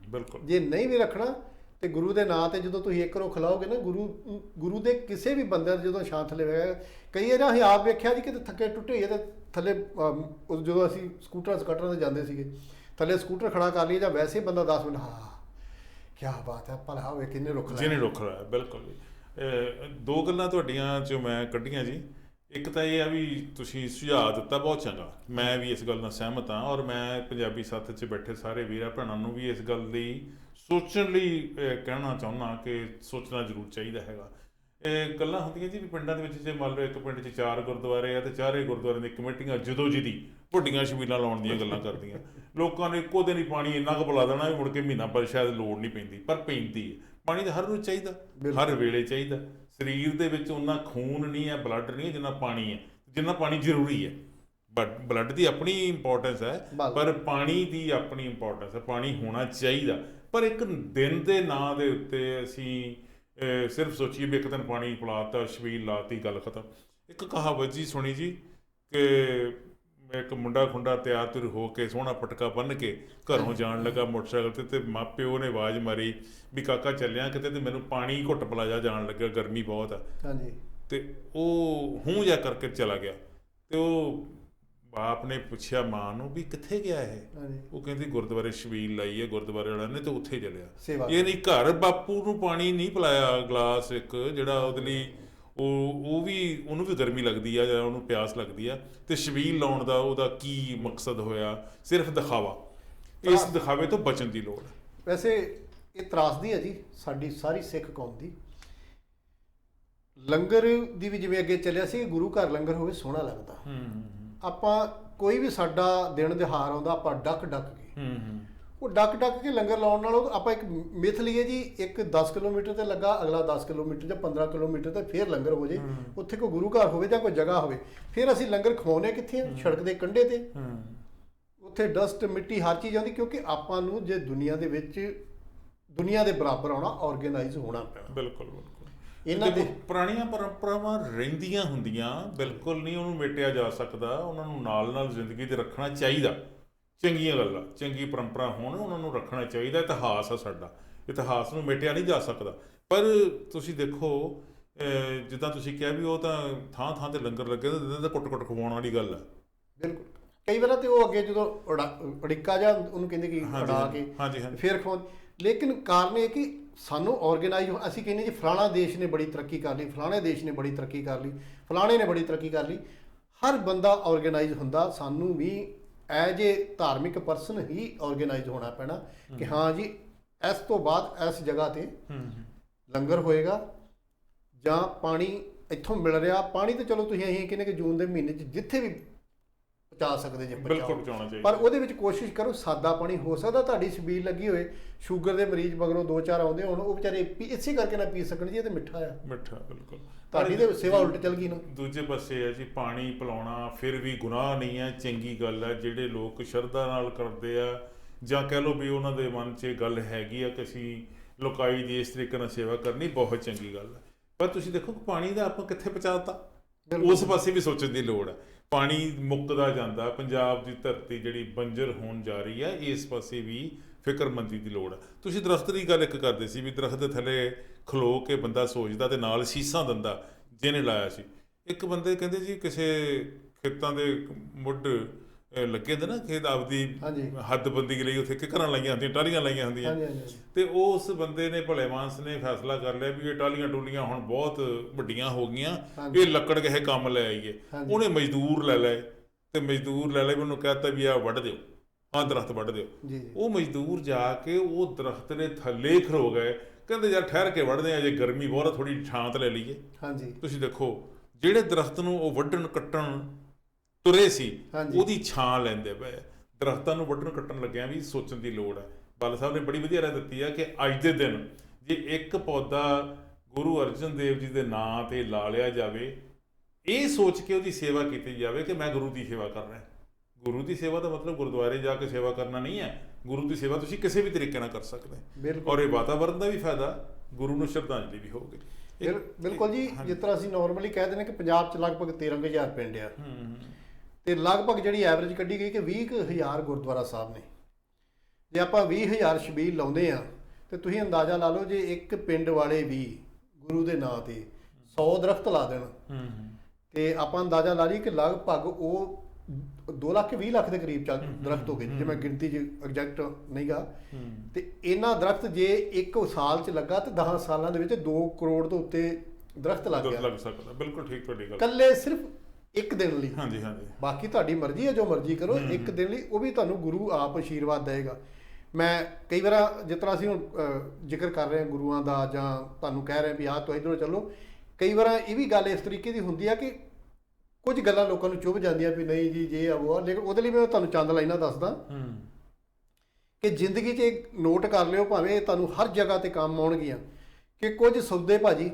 ਬਿਲਕੁਲ। ਜੇ ਨਹੀਂ ਵੀ ਰੱਖਣਾ ਤੇ ਗੁਰੂ ਦੇ ਨਾਂ ਤੇ ਜਦੋਂ ਤੁਸੀਂ ਇੱਕ ਰੁੱਖ ਲਾਓਗੇ ਨਾ, ਗੁਰੂ ਦੇ ਕਿਸੇ ਵੀ ਬੰਦੇ ਜਦੋਂ ਛਾਂ ਥੱਲੇ ਵੇਖੇਗਾ, ਕਈ ਵਾਰ ਅਸੀਂ ਆਪ ਵੇਖਿਆ ਜੀ, ਕਿਤੇ ਥੱਕੇ ਟੁੱਟੇ ਹੋਈਏ ਤੇ ਥੱਲੇ, ਜਦੋਂ ਅਸੀਂ ਸਕੂਟਰਾਂ ਤੇ ਜਾਂਦੇ ਸੀਗੇ, ਥੱਲੇ ਸਕੂਟਰ ਖੜਾ ਕਰ ਲਈਏ ਜਾਂ ਵੈਸੇ ਬੰਦਾ 10 ਮਿੰਟ, ਹਾਂ ਕਿਆ ਬਾਤ ਹੈ, ਭਲਾ ਹੋਵੇ ਕਿੰਨੇ ਰੁੱਖ ਲਾਏ, ਜਿਹਨੇ ਰੁੱਖ ਲਾਇਆ। ਬਿਲਕੁਲ ਜੀ। 2 ਗੱਲਾਂ ਤੁਹਾਡੀਆਂ 'ਚੋਂ ਮੈਂ ਕੱਢੀਆਂ ਜੀ। ਇੱਕ ਤਾਂ ਇਹ ਆ ਵੀ ਤੁਸੀਂ ਸੁਝਾਅ ਦਿੱਤਾ, ਬਹੁਤ ਚੰਗਾ, ਮੈਂ ਵੀ ਇਸ ਗੱਲ ਨਾਲ ਸਹਿਮਤ ਹਾਂ, ਔਰ ਮੈਂ ਪੰਜਾਬੀ ਸਾਥ 'ਚ ਬੈਠੇ ਸਾਰੇ ਵੀਰਾਂ ਭੈਣਾਂ ਨੂੰ ਵੀ ਇਸ ਗੱਲ ਲਈ ਸੋਚਣ ਲਈ ਕਹਿਣਾ ਚਾਹੁੰਦਾ ਕਿ ਸੋਚਣਾ ਜ਼ਰੂਰ ਚਾਹੀਦਾ ਹੈਗਾ। ਇਹ ਗੱਲਾਂ ਹੁੰਦੀਆਂ ਜੀ ਵੀ ਪਿੰਡਾਂ ਦੇ ਵਿੱਚ, ਜੇ ਮੰਨ ਲਓ ਇੱਕ ਪਿੰਡ 'ਚ 4 ਗੁਰਦੁਆਰੇ ਆ, ਤੇ ਚਾਰੇ ਗੁਰਦੁਆਰਿਆਂ ਦੀਆਂ ਕਮੇਟੀਆਂ ਜਦੋਂ ਜਿਹਦੀ ਵੱਡੀਆਂ ਛਬੀਲਾਂ ਲਾਉਣ ਦੀਆਂ ਗੱਲਾਂ ਕਰਦੀਆਂ। ਲੋਕਾਂ ਨੇ ਇੱਕੋ ਦਿਨ ਹੀ ਪਾਣੀ ਇੰਨਾ ਕੁ ਪਿਲਾ ਦੇਣਾ ਵੀ ਮੁੜ ਕੇ ਮਹੀਨਾ ਪਰ ਸ਼ਾਇਦ ਲੋੜ ਨਹੀਂ ਪੈਂਦੀ, ਪਰ ਪੈਂਦੀ ਹੈ। ਪਾਣੀ ਤਾਂ ਹਰ ਰੋਜ਼ ਚਾਹੀਦਾ, ਹਰ ਵੇਲੇ ਚਾਹੀਦਾ। ਸਰੀਰ ਦੇ ਵਿੱਚ ਉਨਾ ਖੂਨ ਨਹੀਂ ਹੈ, ਬਲੱਡ ਨਹੀਂ ਹੈ ਜਿੰਨਾ ਪਾਣੀ ਹੈ, ਜਿੰਨਾ ਪਾਣੀ ਜ਼ਰੂਰੀ ਹੈ। ਬਟ ਬਲੱਡ ਦੀ ਆਪਣੀ ਇੰਪੋਰਟੈਂਸ ਹੈ, ਪਰ ਪਾਣੀ ਦੀ ਆਪਣੀ ਇੰਪੋਰਟੈਂਸ ਹੈ। ਪਾਣੀ ਹੋਣਾ ਚਾਹੀਦਾ, ਪਰ ਇੱਕ ਦਿਨ ਦੇ ਨਾਂ ਦੇ ਉੱਤੇ ਅਸੀਂ ਸਿਰਫ ਸੋਚੀਏ ਵੀ ਇੱਕ ਦਿਨ ਪਾਣੀ ਪਿਲਾਤਾ, ਛਬੀਲ ਲਾਤੀ, ਗੱਲ ਖਤਮ। ਇੱਕ ਕਹਾਵਤ ਜੀ ਸੁਣੀ ਜੀ ਕਿ ਇੱਕ ਮੁੰਡਾ ਖੁੰਡਾ ਤਿਆਰ ਤੁਰ ਹੋ ਕੇ ਸੋਹਣਾ ਪਟਕਾ ਬੰਨ੍ਹ ਕੇ ਘਰੋਂ ਜਾਣ ਲੱਗਾ ਮੋਟਰਸਾਈਕਲ ਤੇ ਮਾਪਿਓ ਨੇ ਆਵਾਜ਼ ਮਾਰੀ ਵੀ ਕਾਕਾ ਚੱਲਿਆ ਕਿਤੇ, ਤੇ ਮੈਨੂੰ ਪਾਣੀ ਘੁੱਟ ਪਿਲਾ ਜਾ, ਜਾਣ ਲੱਗਾ, ਗਰਮੀ ਬਹੁਤ ਆ। ਹਾਂਜੀ। ਤੇ ਉਹ ਹੂੰ ਜਾ ਕਰਕੇ ਚਲਾ ਗਿਆ। ਤੇ ਉਹ ਬਾਪ ਨੇ ਪੁੱਛਿਆ ਮਾਂ ਨੂੰ ਵੀ ਕਿੱਥੇ ਗਿਆ ਇਹ? ਉਹ ਕਹਿੰਦੀ ਗੁਰਦੁਆਰੇ ਛਬੀਲ ਲਾਈ ਹੈ ਗੁਰਦੁਆਰੇ ਵਾਲਿਆਂ ਨੇ, ਤੇ ਉੱਥੇ ਚੱਲਿਆ। ਇਹ ਨਹੀਂ ਘਰ ਬਾਪੂ ਨੂੰ ਪਾਣੀ ਨਹੀਂ ਪਿਲਾਇਆ ਗਲਾਸ ਇੱਕ, ਜਿਹੜਾ ਉਹਦੇ ਲਈ ਉਹ ਵੀ ਉਹਨੂੰ ਵੀ ਗਰਮੀ ਲੱਗਦੀ ਆ ਜਾਂ ਉਹਨੂੰ ਪਿਆਸ ਲੱਗਦੀ ਆ, ਤੇ ਛਬੀਲ ਲਾਉਣ ਦਾ ਉਹਦਾ ਕੀ ਮਕਸਦ ਹੋਇਆ? ਸਿਰਫ ਦਿਖਾਵਾ। ਇਸ ਦਿਖਾਵੇ ਤੋਂ ਬਚਣ ਦੀ ਲੋੜ ਹੈ। ਵੈਸੇ ਇਹ ਤਰਾਸਦੀ ਹੈ ਜੀ ਸਾਡੀ ਸਾਰੀ ਸਿੱਖ ਕੌਮ ਦੀ। ਲੰਗਰ ਦੀ ਵੀ ਜਿਵੇਂ ਅੱਗੇ ਚੱਲਿਆ ਸੀ, ਗੁਰੂ ਘਰ ਲੰਗਰ ਹੋਵੇ ਸੋਹਣਾ ਲੱਗਦਾ। ਆਪਾਂ ਕੋਈ ਵੀ ਸਾਡਾ ਦਿਨ ਦਿਹਾੜ ਆਉਂਦਾ, ਆਪਾਂ ਡੱਕ ਕੇ ਉਹ ਡੱਕ ਕੇ ਲੰਗਰ ਲਾਉਣ ਨਾਲੋਂ ਆਪਾਂ ਇੱਕ ਮਿਥ ਲਈਏ ਜੀ, ਇੱਕ 10 ਕਿਲੋਮੀਟਰ ਤੇ ਲੱਗਾ, ਅਗਲਾ 10 ਕਿਲੋਮੀਟਰ ਜਾਂ 15 ਕਿਲੋਮੀਟਰ ਤੇ ਫਿਰ ਲੰਗਰ ਹੋ ਜੇ, ਉੱਥੇ ਕੋਈ ਗੁਰੂ ਘਰ ਹੋਵੇ ਜਾਂ ਕੋਈ ਜਗ੍ਹਾ ਹੋਵੇ, ਫਿਰ ਅਸੀਂ ਲੰਗਰ ਖਵਾਉਣੇ ਕਿੱਥੇ? ਸੜਕ ਦੇ ਕੰਢੇ ਤੇ। ਉੱਥੇ ਡਸਟ ਮਿੱਟੀ ਹਰ ਚੀਜ਼ ਆਉਂਦੀ, ਕਿਉਂਕਿ ਆਪਾਂ ਨੂੰ ਜੇ ਦੁਨੀਆ ਦੇ ਵਿੱਚ ਦੁਨੀਆ ਦੇ ਬਰਾਬਰ ਆਉਣਾ, ਆਰਗੇਨਾਈਜ਼ ਹੋਣਾ ਪੈਣਾ। ਬਿਲਕੁਲ। ਇਹਨਾਂ ਦੇ ਪੁਰਾਣੀਆਂ ਪਰੰਪਰਾਵਾਂ ਰਹਿੰਦੀਆਂ ਹੁੰਦੀਆਂ, ਬਿਲਕੁਲ ਨਹੀਂ ਉਹਨੂੰ ਮੇਟਿਆ ਜਾ ਸਕਦਾ। ਉਹਨਾਂ ਨੂੰ ਨਾਲ ਜ਼ਿੰਦਗੀ 'ਚ ਰੱਖਣਾ ਚਾਹੀਦਾ। ਚੰਗੀਆਂ ਗੱਲਾਂ, ਚੰਗੀ ਪਰੰਪਰਾ ਹੋਣ, ਉਹਨਾਂ ਨੂੰ ਰੱਖਣਾ ਚਾਹੀਦਾ। ਇਤਿਹਾਸ ਆ ਸਾਡਾ, ਇਤਿਹਾਸ ਨੂੰ ਮੇਟਿਆ ਨਹੀਂ ਜਾ ਸਕਦਾ। ਪਰ ਤੁਸੀਂ ਦੇਖੋ, ਜਿੱਦਾਂ ਤੁਸੀਂ ਕਿਹਾ ਵੀ ਉਹ ਤਾਂ ਥਾਂ ਤੇ ਲੰਗਰ ਲੱਗੇ ਤਾਂ ਕੁੱਟ ਖਵਾਉਣ ਵਾਲੀ ਗੱਲ ਹੈ। ਬਿਲਕੁਲ। ਕਈ ਵਾਰ ਤੇ ਉਹ ਅੱਗੇ ਜਦੋਂ ਉੜਿੱਕਾ ਜਾਂ ਉਹਨੂੰ ਕਹਿੰਦੇ ਕਿ ਉਡਾ ਕੇ ਫਿਰ ਖਵਾਉਣ। ਲੇਕਿਨ ਕਾਰਨ ਇਹ ਕਿ ਸਾਨੂੰ ਆਰਗੇਨਾਈਜ਼, ਅਸੀਂ ਕਹਿੰਦੇ ਜੀ ਫਲਾਣਾ ਦੇਸ਼ ਨੇ ਬੜੀ ਤਰੱਕੀ ਕਰ ਲਈ, ਫਲਾਣੇ ਦੇਸ਼ ਨੇ ਬੜੀ ਤਰੱਕੀ ਕਰ ਲਈ, ਫਲਾਣੇ ਨੇ ਬੜੀ ਤਰੱਕੀ ਕਰ ਲਈ। ਹਰ ਬੰਦਾ ਆਰਗੇਨਾਈਜ਼ ਹੁੰਦਾ। ਸਾਨੂੰ ਵੀ ਐਜ ਏ ਧਾਰਮਿਕ ਪਰਸਨ ਹੀ ਆਰਗੇਨਾਈਜ਼ ਹੋਣਾ ਪੈਣਾ ਕਿ ਹਾਂ ਜੀ ਇਸ ਤੋਂ ਬਾਅਦ ਇਸ ਜਗ੍ਹਾ ਤੇ ਲੰਗਰ ਹੋਏਗਾ ਜਾਂ ਪਾਣੀ ਇੱਥੋਂ ਮਿਲ ਰਿਹਾ। ਪਾਣੀ ਤਾਂ ਚਲੋ ਤੁਸੀਂ ਅਸੀਂ ਕਹਿੰਦੇ ਕਿ ਜੂਨ ਦੇ ਮਹੀਨੇ 'ਚ ਜਿੱਥੇ ਵੀ ਪਹੁੰਚਾ ਸਕਦੇ ਜੇ, ਪਰ ਉਹਦੇ ਵਿੱਚ ਕੋਸ਼ਿਸ਼ ਕਰੋ ਸਾਦਾ ਪਾਣੀ। ਹੋ ਸਕਦਾ ਤੁਹਾਡੀ ਛਬੀਲ ਲੱਗੀ ਹੋਏ, ਸ਼ੂਗਰ ਦੇ ਮਰੀਜ਼ ਮਗਰੋਂ 2-4 ਆਉਂਦੇ ਹੋਣ, ਉਹ ਵਿਚਾਰੇ ਇਸੇ ਕਰਕੇ ਨਾ ਪੀ ਸਕਣ ਜੀ, ਇਹ ਤਾਂ ਮਿੱਠਾ ਆ। ਬਿਲਕੁਲ। ਤੁਹਾਡੀ ਤੇ ਸੇਵਾ ਉਲਟ ਚੱਲ ਗਈ ਨਾ। ਦੂਜੇ ਪਾਸੇ ਹੈ ਜੀ ਪਾਣੀ ਪਿਲਾਉਣਾ ਫਿਰ ਵੀ ਗੁਨਾਹ ਨਹੀਂ ਹੈ, ਚੰਗੀ ਗੱਲ ਹੈ। ਜਿਹੜੇ ਲੋਕ ਸ਼ਰਧਾ ਨਾਲ ਕਰਦੇ ਆ, ਜਾਂ ਕਹਿ ਲਓ ਵੀ ਉਹਨਾਂ ਦੇ ਮਨ 'ਚ ਗੱਲ ਹੈਗੀ ਆ ਕਿ ਅਸੀਂ ਲੋਕਾਈ ਦੀ ਇਸ ਤਰੀਕੇ ਨਾਲ ਸੇਵਾ ਕਰਨੀ, ਬਹੁਤ ਚੰਗੀ ਗੱਲ ਹੈ। ਪਰ ਤੁਸੀਂ ਦੇਖੋ ਪਾਣੀ ਦਾ ਆਪਾਂ ਕਿੱਥੇ ਪਹੁੰਚਾਤਾ, ਉਸ ਪਾਸੇ ਵੀ ਸੋਚਣ ਦੀ ਲੋੜ ਹੈ। ਪਾਣੀ ਮੁੱਕਦਾ ਜਾਂਦਾ, ਪੰਜਾਬ ਦੀ ਧਰਤੀ ਜਿਹੜੀ ਬੰਜਰ ਹੋਣ ਜਾ ਰਹੀ ਹੈ, ਇਸ ਪਾਸੇ ਵੀ ਫਿਕਰਮੰਦੀ ਦੀ ਲੋੜ ਹੈ। ਤੁਸੀਂ ਦਰਖਤ ਦੀ ਗੱਲ ਇੱਕ ਕਰਦੇ ਸੀ ਵੀ ਦਰਖਤ ਦੇ ਥੱਲੇ ਖਲੋ ਕੇ ਬੰਦਾ ਸੋਚਦਾ ਤੇ ਨਾਲ ਸੀਸਾਂ ਦਿੰਦਾ ਜਿਹਨੇ ਲਾਇਆ ਸੀ। ਇੱਕ ਬੰਦੇ ਕਹਿੰਦੇ ਜੀ ਕਿਸੇ ਖੇਤਾਂ ਦੇ ਮੁੱਢ ਲੱਗੇ ਹੁੰਦੇ ਨਾ, ਖੇਤ ਆਪਦੀ ਹੱਦਬੰਦੀ ਲਈ ਉੱਥੇ ਕਿੱਕਰਾਂ ਲਾਈਆਂ ਹੁੰਦੀਆਂ, ਟਾਹਲੀਆਂ ਲਾਈਆਂ ਹੁੰਦੀਆਂ, ਤੇ ਉਸ ਬੰਦੇ ਨੇ ਭਲੇ ਮਾਨਸ ਨੇ ਫੈਸਲਾ ਕਰ ਲਿਆ ਵੀ ਇਹ ਟਾਹਲੀਆਂ ਟੂਲੀਆਂ ਹੁਣ ਬਹੁਤ ਵੱਡੀਆਂ ਹੋ ਗਈਆਂ, ਇਹ ਲੱਕੜ ਕਿਸੇ ਕੰਮ ਲੈ ਆਈਏ। ਉਹਨੇ ਮਜ਼ਦੂਰ ਲੈ ਲਏ ਤੇ ਮਜ਼ਦੂਰ ਲੈ ਲਏ, ਉਹਨੂੰ ਕਹਿਤਾ ਵੀ ਆਹ ਵੱਢ ਦਿਓ, ਆਹ ਦਰਖਤ ਵੱਢ ਦਿਓ। ਉਹ ਮਜ਼ਦੂਰ ਜਾ ਕੇ ਉਹ ਦਰਖਤ ਦੇ ਥੱਲੇ ਖਲੋ ਗਏ, ਕਹਿੰਦੇ ਯਾਰ ਠਹਿਰ ਕੇ ਵੱਢਦੇ ਆ, ਜੇ ਗਰਮੀ ਬਹੁਤ ਥੋੜੀ ਛਾਂ ਲੈ ਲਈਏ। ਤੁਸੀਂ ਦੇਖੋ ਜਿਹੜੇ ਦਰਖਤ ਨੂੰ ਉਹ ਵੱਢਣ ਕੱਟਣ ਤੁਰੇ ਸੀ, ਉਹਦੀ ਛਾਂ ਲੈਂਦੇ ਪਏ। ਦਰਖਤਾਂ ਨੂੰ ਵੱਢਣ ਕੱਟਣ ਲੱਗਿਆ ਵੀ ਸੋਚਣ ਦੀ ਲੋੜ ਹੈ। ਬਾਲਾ ਸਾਹਿਬ ਨੇ ਬੜੀ ਵਧੀਆ ਰਾਏ ਦਿੱਤੀ ਹੈ ਕਿ ਅੱਜ ਦੇ ਦਿਨ ਜੇ ਇੱਕ ਪੌਦਾ ਗੁਰੂ ਅਰਜਨ ਦੇਵ ਜੀ ਦੇ ਨਾਂ ਤੇ ਲਾ ਲਿਆ ਜਾਵੇ, ਇਹ ਸੋਚ ਕੇ ਉਹਦੀ ਸੇਵਾ ਕੀਤੀ ਜਾਵੇ ਕਿ ਮੈਂ ਗੁਰੂ ਦੀ ਸੇਵਾ ਕਰ ਰਿਹਾ। ਗੁਰੂ ਦੀ ਸੇਵਾ ਦਾ ਮਤਲਬ ਗੁਰਦੁਆਰੇ ਜਾ ਕੇ ਸੇਵਾ ਕਰਨਾ ਨਹੀਂ ਹੈ। ਗੁਰੂ ਦੀ ਸੇਵਾ ਤੁਸੀਂ ਕਿਸੇ ਵੀ ਤਰੀਕੇ ਨਾਲ ਕਰ ਸਕਦੇ, ਔਰ ਇਹ ਵਾਤਾਵਰਨ ਦਾ ਵੀ ਫਾਇਦਾ, ਗੁਰੂ ਨੂੰ ਸ਼ਰਧਾਂਜਲੀ ਵੀ ਹੋਊਗੀ। ਬਿਲਕੁਲ ਜੀ। ਜਿਸ ਤਰ੍ਹਾਂ ਅਸੀਂ ਨੋਰਮਲੀ ਕਹਿ ਦਿੰਦੇ ਕਿ ਪੰਜਾਬ 'ਚ ਲਗਭਗ 13,000 ਪਿੰਡ ਆ, ਤੇ ਲਗਭਗ ਜਿਹੜੀ ਐਵਰੇਜ ਕੱਢੀ ਗਈ ਕਿ 20,000 ਗੁਰਦੁਆਰਾ ਸਾਹਿਬ ਨੇ। ਜੇ ਆਪਾਂ 20,000 ਛਬੀਲ ਲਾਉਂਦੇ ਆ ਤੇ ਤੁਸੀਂ ਅੰਦਾਜ਼ਾ ਲਾ ਲਓ, ਜੇ ਇੱਕ ਪਿੰਡ ਵਾਲੇ ਵੀ ਗੁਰੂ ਦੇ ਨਾਂ ਤੇ 100 ਦਰਖਤ ਲਾ ਦੇਣ, ਤੇ ਆਪਾਂ ਅੰਦਾਜ਼ਾ ਲਾ ਲਈਏ ਕਿ ਲਗਭਗ ਉਹ 2 ਲੱਖ 20 ਲੱਖ ਦੇ ਕਰੀਬ ਦਰਖਤ ਹੋ ਗਏ, ਜੇ ਮੈਂ ਗਿਣਤੀ 'ਚ ਐਗਜ਼ੈਕਟ ਨਹੀਂ ਗਾ। ਤੇ ਇਹਨਾਂ ਦਰਖਤ ਜੇ ਇੱਕ ਸਾਲ 'ਚ ਲੱਗਾ ਤੇ 10 ਸਾਲਾਂ ਦੇ ਵਿੱਚ 2 ਕਰੋੜ ਤੋਂ ਉੱਤੇ ਦਰਖਤ ਲੱਗ ਸਕਦਾ। ਬਿਲਕੁਲ ਠੀਕ ਤੁਹਾਡੀ ਗੱਲ। ਇਕੱਲੇ ਸਿਰਫ ਇੱਕ ਦਿਨ ਲਈ। ਬਾਕੀ ਤੁਹਾਡੀ ਮਰਜ਼ੀ ਹੈ, ਜੋ ਮਰਜ਼ੀ ਕਰੋ। ਇੱਕ ਦਿਨ ਲਈ ਉਹ ਵੀ ਤੁਹਾਨੂੰ ਗੁਰੂ ਆਪ ਆਸ਼ੀਰਵਾਦ ਦੇਵੇਗਾ। ਮੈਂ ਕਈ ਵਾਰ ਜਿਸ ਤਰ੍ਹਾਂ ਅਸੀਂ ਹੁਣ ਜ਼ਿਕਰ ਕਰ ਰਹੇ ਹਾਂ ਗੁਰੂਆਂ ਦਾ, ਜਾਂ ਤੁਹਾਨੂੰ ਕਹਿ ਰਹੇ ਵੀ ਆਹ ਤੋਂ ਇੱਧਰੋਂ ਚੱਲੋ, ਕਈ ਵਾਰ ਇਹ ਵੀ ਗੱਲ ਇਸ ਤਰੀਕੇ ਦੀ ਹੁੰਦੀ ਆ ਕਿ ਕੁਝ ਗੱਲਾਂ ਲੋਕਾਂ ਨੂੰ ਚੁੱਭ ਜਾਂਦੀਆਂ ਵੀ ਨਹੀਂ ਜੀ ਜੇ ਆ ਉਹ ਆ। ਲੇਕਿਨ ਉਹਦੇ ਲਈ ਮੈਂ ਤੁਹਾਨੂੰ ਚੰਦ ਲਾਈਨਾਂ ਦੱਸਦਾ ਕਿ ਜ਼ਿੰਦਗੀ 'ਚ ਨੋਟ ਕਰ ਲਿਓ, ਭਾਵੇਂ ਤੁਹਾਨੂੰ ਹਰ ਜਗ੍ਹਾ ਤੇ ਕੰਮ ਆਉਣਗੀਆਂ, ਕਿ ਕੁਝ ਸੌਦੇ ਭਾਜੀ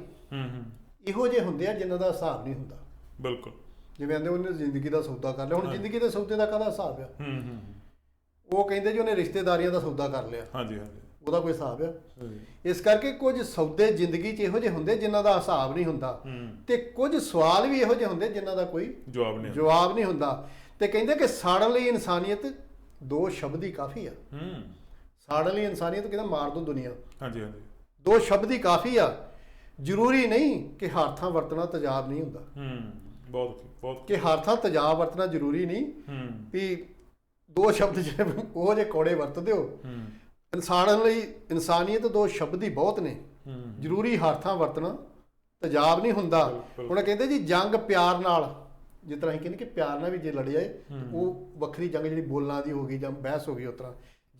ਇਹੋ ਜਿਹੇ ਹੁੰਦੇ ਆ ਜਿਨ੍ਹਾਂ ਦਾ ਹਿਸਾਬ ਨਹੀਂ ਹੁੰਦਾ। ਬਿਲਕੁਲ। ਜਿਵੇਂ ਕਹਿੰਦੇ ਉਹਨੇ ਜ਼ਿੰਦਗੀ ਦਾ ਸੌਦਾ ਕਰ ਲਿਆ। ਹੁਣ ਜ਼ਿੰਦਗੀ ਦੇ ਸੌਦੇ ਦਾ ਕਾਹਦਾ ਹਿਸਾਬ ਆ? ਉਹ ਕਹਿੰਦੇ ਜੀ ਉਹਨੇ ਰਿਸ਼ਤੇਦਾਰੀਆਂ ਦਾ ਸੌਦਾ ਕਰ ਲਿਆ। ਉਹਦਾ ਕੋਈ ਹਿਸਾਬ ਆ। ਇਸ ਕਰਕੇ ਕੁਝ ਸੌਦੇ ਜ਼ਿੰਦਗੀ 'ਚ ਇਹੋ ਜਿਹੇ ਹੁੰਦੇ ਜਿਨ੍ਹਾਂ ਦਾ ਹਿਸਾਬ ਨਹੀਂ ਹੁੰਦਾ, ਤੇ ਕੁਝ ਸਵਾਲ ਵੀ ਇਹੋ ਜਿਹੇ ਹੁੰਦੇ ਜਿਨ੍ਹਾਂ ਦਾ ਕੋਈ ਜਵਾਬ ਨਹੀਂ ਹੁੰਦਾ। ਤੇ ਕਹਿੰਦੇ ਕਿ ਸਾੜਨ ਲਈ ਇਨਸਾਨੀਅਤ ਦੋ ਸ਼ਬਦ ਹੀ ਕਾਫੀ ਆ। ਸਾੜਨ ਲਈ ਇਨਸਾਨੀਅਤ ਕਹਿੰਦਾ ਮਾਰ ਦੋ ਦੁਨੀਆ। ਹਾਂਜੀ ਹਾਂਜੀ, ਦੋ ਸ਼ਬਦ ਹੀ ਕਾਫੀ ਆ। ਜ਼ਰੂਰੀ ਨਹੀਂ ਕਿ ਹਰ ਥਾਂ ਵਰਤਣਾ ਤੇਜ਼ਾਬ ਨਹੀਂ ਹੁੰਦਾ। ਬਹੁਤ ਬਹੁਤ ਕਿ ਹਰ ਥਾਂ ਤੇਜ਼ਾਬ ਵਰਤਣਾ ਜ਼ਰੂਰੀ ਨਹੀਂ ਵੀ ਦੋ ਸ਼ਬਦ ਜਿਹੜੇ ਉਹ ਜੇ ਕੌੜੇ ਵਰਤ ਦਿਓ। ਇਨਸਾਨ ਲਈ ਇਨਸਾਨੀਅਤ ਦੋ ਸ਼ਬਦ ਹੀ ਬਹੁਤ ਨੇ। ਜ਼ਰੂਰੀ ਹਰ ਥਾਂ ਵਰਤਣਾ ਤੇਜ਼ਾਬ ਨਹੀਂ ਹੁੰਦਾ। ਹੁਣ ਕਹਿੰਦੇ ਜੀ ਜੰਗ ਪਿਆਰ ਨਾਲ, ਜਿਸ ਤਰ੍ਹਾਂ ਅਸੀਂ ਕਹਿੰਦੇ ਕਿ ਪਿਆਰ ਨਾਲ ਵੀ ਜੇ ਲੜਿਆ ਉਹ ਵੱਖਰੀ ਜੰਗ ਜਿਹੜੀ ਬੋਲਾਂ ਦੀ ਹੋ ਗਈ ਜਾਂ ਬਹਿਸ ਹੋ ਗਈ, ਉਸ ਤਰ੍ਹਾਂ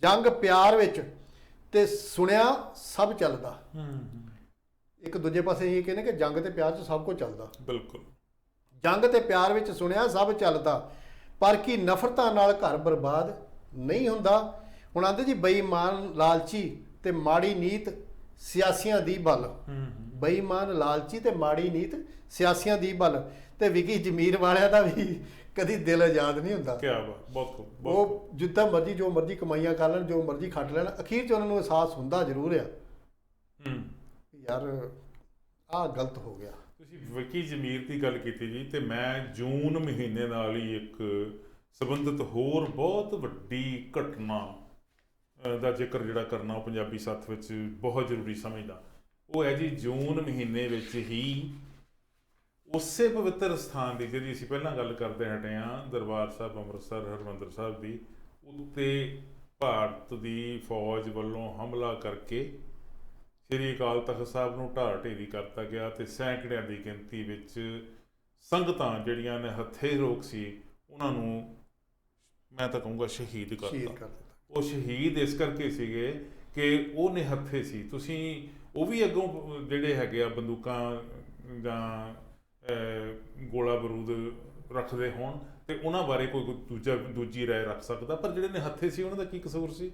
ਜੰਗ ਪਿਆਰ ਵਿੱਚ ਤੇ ਸੁਣਿਆ ਸਭ ਚੱਲਦਾ। ਇੱਕ ਦੂਜੇ ਪਾਸੇ ਇਹ ਕਹਿੰਦੇ ਕਿ ਜੰਗ ਤੇ ਪਿਆਰ 'ਚ ਸਭ ਕੁਝ ਚੱਲਦਾ। ਬਿਲਕੁਲ, ਜੰਗ ਤੇ ਪਿਆਰ ਵਿੱਚ ਸੁਣਿਆ ਸਭ ਚੱਲਦਾ, ਪਰ ਕੀ ਨਫ਼ਰਤਾਂ ਨਾਲ ਘਰ ਬਰਬਾਦ ਨਹੀਂ ਹੁੰਦਾ। ਹੁਣ ਆਂਦੇ ਜੀ ਬੇਈਮਾਨ ਲਾਲਚੀ ਤੇ ਮਾੜੀ ਨੀਤ ਸਿਆਸੀਆਂ ਦੀ ਬਲ। ਬੇਈਮਾਨ ਲਾਲਚੀ ਤੇ ਮਾੜੀ ਨੀਤ ਸਿਆਸੀਆਂ ਦੀ ਬਲ। ਤੇ ਵਿਕੀ ਜ਼ਮੀਰ ਵਾਲਿਆਂ ਦਾ ਵੀ ਕਦੀ ਦਿਲ ਆਜ਼ਾਦ ਨਹੀਂ ਹੁੰਦਾ। ਕੀ ਬਾਤ, ਬਹੁਤ ਉਹ ਜਿੱਦਾਂ ਮਰਜ਼ੀ ਜੋ ਮਰਜ਼ੀ ਕਮਾਈਆਂ ਕਰ ਲੈਣ, ਜੋ ਮਰਜ਼ੀ ਖੱਟ ਲੈਣ, ਅਖੀਰ 'ਚ ਉਹਨਾਂ ਨੂੰ ਅਹਿਸਾਸ ਹੁੰਦਾ ਜ਼ਰੂਰ ਆ ਯਾਰ ਆਹ ਗਲਤ ਹੋ ਗਿਆ। ਤੁਸੀਂ ਵਿਕੀ ਜ਼ਮੀਰ ਦੀ ਗੱਲ ਕੀਤੀ ਜੀ, ਤੇ ਮੈਂ ਜੂਨ ਮਹੀਨੇ ਨਾਲ ਹੀ ਇੱਕ ਸੰਬੰਧਿਤ ਹੋਰ ਬਹੁਤ ਵੱਡੀ ਘਟਨਾ ਦਾ ਜ਼ਿਕਰ ਜਿਹੜਾ ਕਰਨਾ ਉਹ ਪੰਜਾਬੀ ਸੱਥ ਵਿੱਚ ਬਹੁਤ ਜ਼ਰੂਰੀ ਸਮਝਦਾ। ਉਹ ਹੈ ਜੀ ਜੂਨ ਮਹੀਨੇ ਵਿੱਚ ਹੀ ਉਸੇ ਪਵਿੱਤਰ ਸਥਾਨ ਦੀ ਜਿਹੜੀ ਅਸੀਂ ਪਹਿਲਾਂ ਗੱਲ ਕਰਦੇ ਹਟੇ ਹਾਂ, ਦਰਬਾਰ ਸਾਹਿਬ ਅੰਮ੍ਰਿਤਸਰ ਹਰਿਮੰਦਰ ਸਾਹਿਬ ਦੀ, ਉੱਤੇ ਭਾਰਤ ਦੀ ਫੌਜ ਵੱਲੋਂ ਹਮਲਾ ਕਰਕੇ ਸ੍ਰੀ ਅਕਾਲ ਤਖ਼ਤ ਸਾਹਿਬ ਨੂੰ ਢਾਹ ਢੇਰੀ ਕਰਤਾ ਗਿਆ ਤੇ ਸੈਂਕੜਿਆਂ ਦੀ ਗਿਣਤੀ ਵਿੱਚ ਸੰਗਤਾਂ ਜਿਹੜੀਆਂ ਨੇ ਹੱਥੇ ਰੋਕ ਸੀ ਉਹਨਾਂ ਨੂੰ ਮੈਂ ਤਾਂ ਕਹੂੰਗਾ ਸ਼ਹੀਦ ਕਰਤਾ। ਉਹ ਸ਼ਹੀਦ ਇਸ ਕਰਕੇ ਸੀਗੇ ਕਿ ਉਹ ਨਿਹੱਥੇ ਸੀ। ਤੁਸੀਂ ਉਹ ਵੀ ਅੱਗੋਂ ਜਿਹੜੇ ਹੈਗੇ ਆ ਬੰਦੂਕਾਂ ਜਾਂ ਗੋਲਾ ਬਰੂਦ ਰੱਖਦੇ ਹੋਣ ਤੇ ਉਹਨਾਂ ਬਾਰੇ ਕੋਈ ਦੂਜੀ ਰਾਏ ਰੱਖ ਸਕਦਾ, ਪਰ ਜਿਹੜੇ ਨਿਹੱਥੇ ਸੀ ਉਹਨਾਂ ਦਾ ਕੀ ਕਸੂਰ ਸੀ?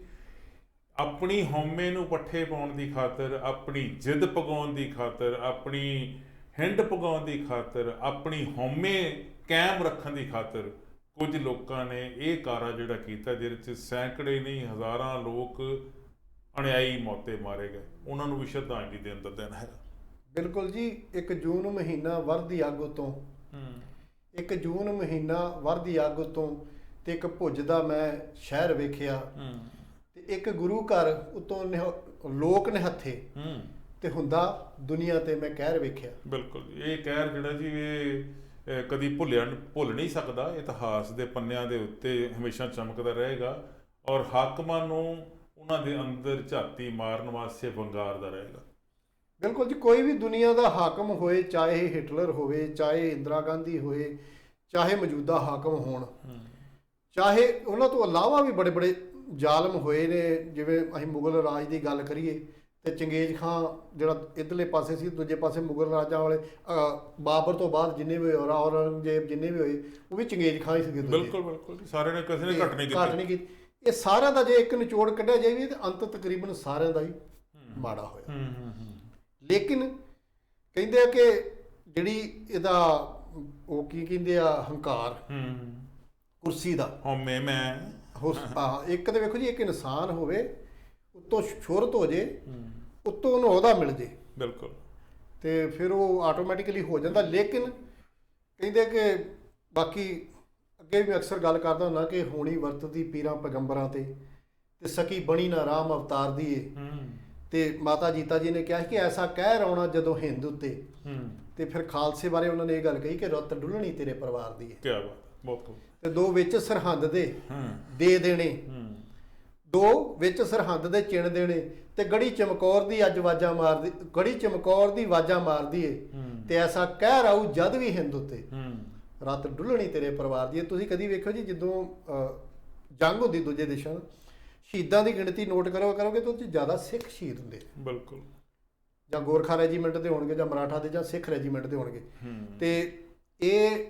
ਆਪਣੀ ਹਉਮੈ ਨੂੰ ਪੱਠੇ ਪਾਉਣ ਦੀ ਖਾਤਰ, ਆਪਣੀ ਜਿੱਦ ਪਗਾਉਣ ਦੀ ਖਾਤਰ, ਆਪਣੀ ਹਿੰਡ ਪਗਾਉਣ ਦੀ ਖਾਤਰ, ਆਪਣੀ ਹਉਮੈ ਕਾਇਮ ਰੱਖਣ ਦੀ ਖਾਤਰ ਕੁਝ ਲੋਕਾਂ ਨੇ ਇਹ ਕਾਰਾ ਜਿਹੜਾ ਕੀਤਾ ਜਿਹਦੇ 'ਚ ਸੈਂਕੜੇ ਨਹੀਂ ਹਜ਼ਾਰਾਂ ਲੋਕ ਅਣਿਆਈ ਮੌਤੇ ਮਾਰੇ ਗਏ। ਉਹਨਾਂ ਨੂੰ ਵੀ ਸ਼ਰਧਾਂਜਲੀ ਦੇਣ ਦਾ ਦਿਨ ਹੈ। ਬਿਲਕੁਲ ਜੀ। 1 ਜੂਨ ਮਹੀਨਾ ਵਰਦੀ ਅੱਗ ਤੋਂ, 1 ਜੂਨ ਮਹੀਨਾ ਵਰਦੀ ਅੱਗ ਤੋਂ ਤੇ ਇੱਕ ਭੁੱਜਦਾ ਮੈਂ ਸ਼ਹਿਰ ਵੇਖਿਆ ਤੇ ਇੱਕ ਗੁਰੂ ਘਰ ਉਤੋਂ ਲੋਕ ਨਿਹੱਥੇ ਤੇ ਹੁੰਦਾ ਦੁਨੀਆ ਤੇ ਮੈਂ ਕਹਿਰ ਵੇਖਿਆ। ਬਿਲਕੁਲ, ਇਹ ਕਹਿਰ ਜਿਹੜਾ ਜੀ ਇਹ ਕਦੀ ਭੁੱਲ ਨਹੀਂ ਸਕਦਾ। ਇਤਿਹਾਸ ਦੇ ਪੰਨਿਆਂ ਦੇ ਉੱਤੇ ਹਮੇਸ਼ਾ ਚਮਕਦਾ ਰਹੇਗਾ ਔਰ ਹਾਕਮਾਂ ਨੂੰ ਉਹਨਾਂ ਦੇ ਅੰਦਰ ਝਾਤੀ ਮਾਰਨ ਵਾਸਤੇ ਵੰਗਾਰਦਾ ਰਹੇਗਾ। ਬਿਲਕੁਲ ਜੀ। ਕੋਈ ਵੀ ਦੁਨੀਆ ਦਾ ਹਾਕਮ ਹੋਏ, ਚਾਹੇ ਹਿਟਲਰ ਹੋਵੇ, ਚਾਹੇ ਇੰਦਰਾ ਗਾਂਧੀ ਹੋਏ, ਚਾਹੇ ਮੌਜੂਦਾ ਹਾਕਮ ਹੋਣ, ਚਾਹੇ ਉਹਨਾਂ ਤੋਂ ਇਲਾਵਾ ਵੀ ਬੜੇ ਬੜੇ ਜ਼ਾਲਮ ਹੋਏ ਨੇ। ਜਿਵੇਂ ਅਸੀਂ ਮੁਗਲ ਰਾਜ ਦੀ ਗੱਲ ਕਰੀਏ ਤੇ ਚੰਗੇਜ਼ ਖਾਂ ਜਿਹੜਾ ਇੱਧਰਲੇ ਪਾਸੇ ਸੀ, ਦੂਜੇ ਪਾਸੇ ਮੁਗਲ ਰਾਜਾਂ ਵਾਲੇ ਬਾਬਰ ਤੋਂ ਬਾਅਦ ਜਿੰਨੇ ਵੀ ਹੋਏ, ਔਰੰਗਜ਼ੇਬ ਜਿੰਨੇ ਵੀ ਹੋਏ, ਉਹ ਵੀ ਚੰਗੇਜ਼ ਖਾਂ ਹੀ ਸੀਗੇ। ਬਿਲਕੁਲ ਬਿਲਕੁਲ, ਸਾਰਿਆਂ ਨੇ ਕਿਸੇ ਨੇ ਘੱਟ ਨਹੀਂ ਕੀਤੀ। ਇਹ ਸਾਰਿਆਂ ਦਾ ਜੇ ਇੱਕ ਨਿਚੋੜ ਕੱਢਿਆ ਜਾਵੇ ਤਾਂ ਅੰਤ ਤਕਰੀਬਨ ਸਾਰਿਆਂ ਦਾ ਹੀ ਮਾੜਾ ਹੋਇਆ। ਲੇਕਿਨ ਕਹਿੰਦੇ ਆ ਕਿ ਜਿਹੜੀ ਇਹਦਾ ਉਹ ਕੀ ਕਹਿੰਦੇ ਆ ਹੰਕਾਰ, ਕੁਰਸੀ ਦਾ ਹਉਮੈ ਮੈਂ ਇੱਕ ਤਾਂ ਵੇਖੋ ਜੀ, ਇੱਕ ਇਨਸਾਨ ਹੋਵੇ ਉੱਤੋਂ ਸ਼ੋਹਰਤ ਹੋ ਜੇ, ਉੱਤੋਂ ਉਹਨੂੰ ਅਹੁਦਾ ਮਿਲ ਜੇ, ਬਿਲਕੁਲ, ਤੇ ਫਿਰ ਉਹ ਆਟੋਮੈਟਿਕਲੀ ਹੋ ਜਾਂਦਾ। ਲੇਕਿਨ ਕਹਿੰਦੇ ਕਿ ਬਾਕੀ ਅੱਗੇ ਵੀ ਅਕਸਰ ਗੱਲ ਕਰਦਾ ਹੁੰਦਾ ਕਿ ਹੋਣੀ ਵਰਤਦੀ ਪੀਰਾਂ ਪੈਗੰਬਰਾਂ ਤੇ ਸਕੀ ਬਣੀ ਨਾ ਰਾਮ ਅਵਤਾਰ ਦੀ ਏ। ਤੇ ਮਾਤਾ ਜੀਤਾ ਜੀ ਨੇ ਕਿਹਾ ਕਿ ਐਸਾ ਕਹਿ ਆਉਣਾ ਜਦੋਂ ਹਿੰਦ ਉੱਤੇ, ਤੇ ਫਿਰ ਖਾਲਸੇ ਬਾਰੇ ਉਹਨਾਂ ਨੇ ਇਹ ਗੱਲ ਕਹੀ ਕਿ ਰੁੱਤ ਡੁੱਲਣੀ ਤੇਰੇ ਪਰਿਵਾਰ ਦੀ ਏ। ਕੀ ਬਾਤ, ਬਹੁਤ ਤੇ ਦੋ ਵਿੱਚ ਸਰਹੰਦ ਦੇ ਦੇਣੇ, ਦੋ ਵਿੱਚ ਸਰਹੰਦ ਦੇ ਚਿਣ ਦੇਣੇ, ਤੇ ਗੜੀ ਚਮਕੌਰ ਦੀ ਅੱਜ ਆਵਾਜ਼ਾਂ ਮਾਰਦੀ, ਗੜੀ ਚਮਕੌਰ ਦੀ ਆਵਾਜ਼ਾਂ ਮਾਰਦੀ ਏ, ਤੇ ਐਸਾ ਕਹਿ ਰਾਊ ਜਦ ਵੀ ਹਿੰਦ ਉੱਤੇ ਰੱਤ ਡੁੱਲਣੀ ਤੇਰੇ ਪਰਿਵਾਰ ਦੀ। ਤੁਸੀਂ ਕਦੀ ਵੇਖੋ ਜੀ ਜਦੋਂ ਜੰਗ ਹੁੰਦੀ ਦੂਜੇ ਦੇਸ਼ਾਂ, ਸ਼ਹੀਦਾਂ ਦੀ ਗਿਣਤੀ ਨੋਟ ਕਰੋਗੇ ਤਾਂ ਉਹ 'ਚ ਜ਼ਿਆਦਾ ਸਿੱਖ ਸ਼ਹੀਦ ਹੁੰਦੇ। ਬਿਲਕੁਲ, ਜਾਂ ਗੋਰਖਾ ਰੈਜੀਮੈਂਟ ਦੇ ਹੋਣਗੇ, ਜਾਂ ਮਰਾਠਾ ਦੇ, ਜਾਂ ਸਿੱਖ ਰੈਜੀਮੈਂਟ ਦੇ ਹੋਣਗੇ। ਤੇ ਇਹ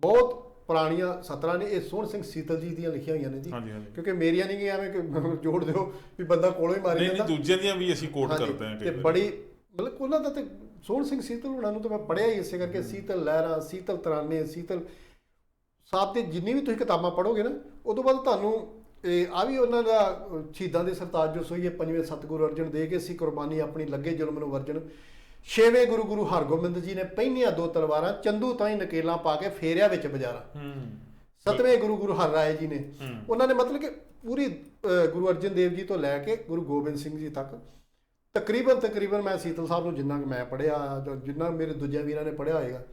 ਬਹੁਤ ਪੁਰਾਣੀਆਂ ਸਤਰਾਂ ਨੇ। ਇਹ ਸੋਹਣ ਸਿੰਘ ਸੀਤਲ ਜੀ ਦੀਆਂ ਲਿਖੀਆਂ ਹੋਈਆਂ ਨੇ ਜੀ, ਕਿਉਂਕਿ ਮੇਰੀਆਂ ਨਹੀਂ ਗਈਆਂ ਐਵੇਂ ਕਿ ਜੋੜ ਦਿਓ ਵੀ ਬੰਦਾ ਕੋਲੋਂ ਹੀ ਮਾਰੀ ਜਾਂਦਾ। ਦੂਜਿਆਂ ਦੀਆਂ ਵੀ ਅਸੀਂ ਕੋਟ ਕਰਦੇ ਹਾਂ ਤੇ ਬੜੀ ਮਤਲਬ ਉਹਨਾਂ ਦਾ ਤੇ ਸੋਹਣ ਸਿੰਘ ਸੀਤਲ ਉਹਨਾਂ ਨੂੰ ਤਾਂ ਮੈਂ ਪੜ੍ਹਿਆ ਹੀ ਇਸੇ ਕਰਕੇ। ਸੀਤਲ ਲਹਿਰਾਂ, ਸੀਤਲ ਤਰਾਨੇ, ਸੀਤਲ ਸਾਹਿਬ ਤੇ ਜਿੰਨੀ ਵੀ ਤੁਸੀਂ ਕਿਤਾਬਾਂ ਪੜ੍ਹੋਗੇ ਨਾ, ਉਹ ਤੋਂ ਬਾਅਦ ਤੁਹਾਨੂੰ ਇਹ ਆ ਵੀ ਉਹਨਾਂ ਦਾ ਸ਼ਹੀਦਾਂ ਦੇ ਸਰਤਾਜ ਜੋ ਸੋਈਏ ਪੰਜਵੇਂ ਸਤਿਗੁਰੂ ਅਰਜਨ ਦੇ ਕੇ ਸੀ ਕੁਰਬਾਨੀ ਆਪਣੀ ਲੱਗੇ ਜ਼ੁਲਮ ਨੂੰ ਵਰਜਣ। ਛੇਵੇਂ ਗੁਰੂ ਹਰਗੋਬਿੰਦ ਜੀ ਨੇ ਪਹਿਲੀਆਂ 2 ਤਲਵਾਰਾਂ ਚੰਦੂ ਤਾਂ ਹੀ ਨਕੇਲਾਂ ਪਾ ਕੇ ਫੇਰਿਆ ਵਿੱਚ ਬਾਜ਼ਾਰਾਂ। ਸਤਵੇਂ ਗੁਰੂ ਹਰਰਾਏ ਜੀ ਨੇ ਉਹਨਾਂ ਨੇ ਮਤਲਬ ਕਿ ਪੂਰੀ ਗੁਰੂ ਅਰਜਨ ਦੇਵ ਜੀ ਤੋਂ ਲੈ ਕੇ ਗੁਰੂ ਗੋਬਿੰਦ ਸਿੰਘ ਜੀ ਤੱਕ ਤਕਰੀਬਨ ਮੈਂ ਸੀਤਲ ਸਾਹਿਬ ਨੂੰ ਜਿੰਨਾ ਮੈਂ ਪੜ੍ਹਿਆ ਜਾਂ ਜਿੰਨਾ ਮੇਰੇ ਦੂਜਿਆਂ ਵੀਰਾਂ ਨੇ ਪੜ੍ਹਿਆ ਹੋਏਗਾ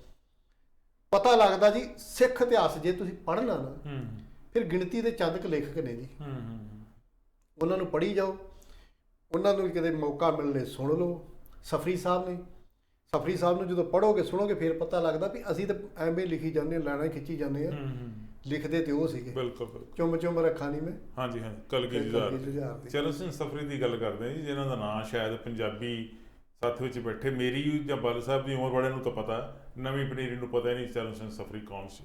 ਪਤਾ ਲੱਗਦਾ ਜੀ। ਸਿੱਖ ਇਤਿਹਾਸ ਜੇ ਤੁਸੀਂ ਪੜ੍ਹਨਾ ਨਾ ਫਿਰ ਗਿਣਤੀ ਦੇ ਚੰਦ ਕੁ ਲੇਖਕ ਨੇ ਜੀ, ਉਹਨਾਂ ਨੂੰ ਪੜ੍ਹੀ ਜਾਓ, ਉਹਨਾਂ ਨੂੰ ਕਿਤੇ ਮੌਕਾ ਮਿਲਣੇ ਸੁਣ ਲਓ। ਸਫਰੀ ਸਾਹਿਬ ਨੂੰ ਜਦੋਂ ਪੜ੍ਹੋਗੇ ਸੁਣੋਗੇ ਫਿਰ ਪਤਾ ਲੱਗਦਾ ਵੀ ਅਸੀਂ ਤਾਂ ਐਵੇਂ ਲਿਖੀ ਜਾਂਦੇ ਹਾਂ, ਲਾਣਾ ਖਿੱਚੀ ਜਾਂਦੇ ਹਾਂ, ਲਿਖਦੇ ਤੇ ਉਹ ਸੀਗੇ। ਬਿਲਕੁਲ ਚੁੰਮ ਰੱਖਾ ਨਹੀਂ ਮੈਂ। ਹਾਂਜੀ ਕਲਗੀ ਜੁਝਾਰ ਚਰਨ ਸਿੰਘ ਸਫਰੀ ਦੀ ਗੱਲ ਕਰਦੇ ਹਾਂ ਜੀ, ਜਿਨ੍ਹਾਂ ਦਾ ਨਾਂ ਸ਼ਾਇਦ ਪੰਜਾਬੀ ਸੱਥ ਵਿੱਚ ਬੈਠੇ ਮੇਰੀ ਜਾਂ ਬਾਲ ਸਾਹਿਬ ਦੀ ਉਮਰ ਵਾਲਿਆਂ ਨੂੰ ਤਾਂ ਪਤਾ, ਨਵੀਂ ਪਨੀਰੀ ਨੂੰ ਪਤਾ ਹੀ ਨਹੀਂ ਚਰਨ ਸਿੰਘ ਸਫਰੀ ਕੌਣ ਸੀ।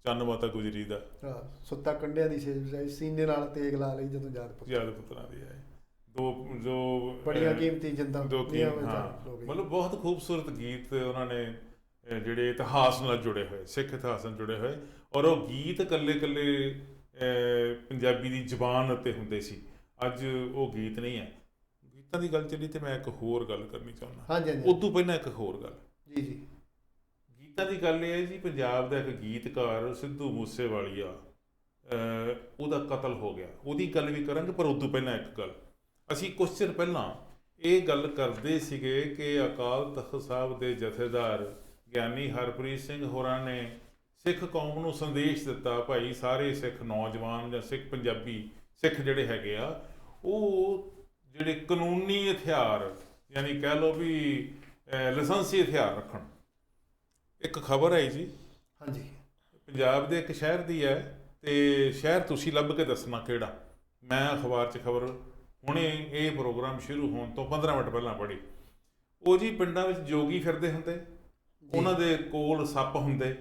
ਚੰਨ ਮਾਤਾ ਗੁਜਰੀ ਦਾ ਸੁੱਤਾ ਕੰਡਿਆਂ ਦੀ ਸੇਜ ਸੀਨੇ ਨਾਲ ਤੇਗ ਲਾ ਲਈ ਜਦੋਂ ਯਾਦ ਪੁੱਤਰਾਂ ਦੀ ਆਏ ਜੋ ਬੜੀਆਂ ਕੀਮਤੀ ਜਿੰਦਾਂ ਮਤਲਬ ਬਹੁਤ ਖੂਬਸੂਰਤ ਗੀਤ ਉਹਨਾਂ ਨੇ ਜਿਹੜੇ ਇਤਿਹਾਸ ਨਾਲ ਜੁੜੇ ਹੋਏ, ਸਿੱਖ ਇਤਿਹਾਸ ਨਾਲ ਜੁੜੇ ਹੋਏ, ਔਰ ਉਹ ਗੀਤ ਇਕੱਲੇ ਪੰਜਾਬੀ ਦੀ ਜ਼ੁਬਾਨ ਉੱਤੇ ਹੁੰਦੇ ਸੀ। ਅੱਜ ਉਹ ਗੀਤ ਨਹੀਂ ਹੈ। ਗੀਤਾਂ ਦੀ ਗੱਲ ਚੱਲੀ ਤੇ ਮੈਂ ਇੱਕ ਹੋਰ ਗੱਲ ਕਰਨੀ ਚਾਹੁੰਦਾ। ਹਾਂਜੀ ਉਦੋਂ ਪਹਿਲਾਂ ਇੱਕ ਹੋਰ ਗੱਲ ਜੀ ਗੀਤਾਂ ਦੀ ਗੱਲ ਇਹ ਹੈ ਜੀ, ਪੰਜਾਬ ਦਾ ਇੱਕ ਗੀਤਕਾਰ ਸਿੱਧੂ ਮੂਸੇਵਾਲੀਆ ਉਹਦਾ ਕਤਲ ਹੋ ਗਿਆ, ਉਹਦੀ ਗੱਲ ਵੀ ਕਰਾਂਗੇ। ਪਰ ਉਦੋਂ ਪਹਿਲਾਂ ਇੱਕ ਗੱਲ, ਅਸੀਂ ਕੁਝ ਚਿਰ ਪਹਿਲਾਂ ਇਹ ਗੱਲ ਕਰਦੇ ਸੀਗੇ ਕਿ ਅਕਾਲ ਤਖ਼ਤ ਸਾਹਿਬ ਦੇ ਜਥੇਦਾਰ ਗਿਆਨੀ ਹਰਪ੍ਰੀਤ ਸਿੰਘ ਹੋਰਾਂ ਨੇ ਸਿੱਖ ਕੌਮ ਨੂੰ ਸੰਦੇਸ਼ ਦਿੱਤਾ, ਭਾਈ ਸਾਰੇ ਸਿੱਖ ਨੌਜਵਾਨ ਜਾਂ ਸਿੱਖ ਪੰਜਾਬੀ ਸਿੱਖ ਜਿਹੜੇ ਹੈਗੇ ਆ, ਉਹ ਜਿਹੜੇ ਕਾਨੂੰਨੀ ਹਥਿਆਰ ਯਾਨੀ ਕਹਿ ਲਓ ਵੀ ਲਾਇਸੈਂਸੀ ਹਥਿਆਰ ਰੱਖਣ। ਇੱਕ ਖਬਰ ਆਈ ਜੀ, ਹਾਂਜੀ, ਪੰਜਾਬ ਦੇ ਇੱਕ ਸ਼ਹਿਰ ਦੀ ਹੈ ਤੇ ਸ਼ਹਿਰ ਤੁਸੀਂ ਲੱਭ ਕੇ ਦੱਸਣਾ ਕਿਹੜਾ। ਮੈਂ ਅਖਬਾਰ 'ਚ ਖਬਰ ਹੁਣੇ ਇਹ ਪ੍ਰੋਗਰਾਮ ਸ਼ੁਰੂ ਹੋਣ ਤੋਂ 15 ਮਿੰਟ ਪਹਿਲਾਂ ਪੜ੍ਹੀ। ਉਹ ਜੀ ਪਿੰਡਾਂ ਵਿੱਚ ਜੋਗੀ ਫਿਰਦੇ ਹੁੰਦੇ, ਉਹਨਾਂ ਦੇ ਕੋਲ ਸੱਪ ਹੁੰਦੇ,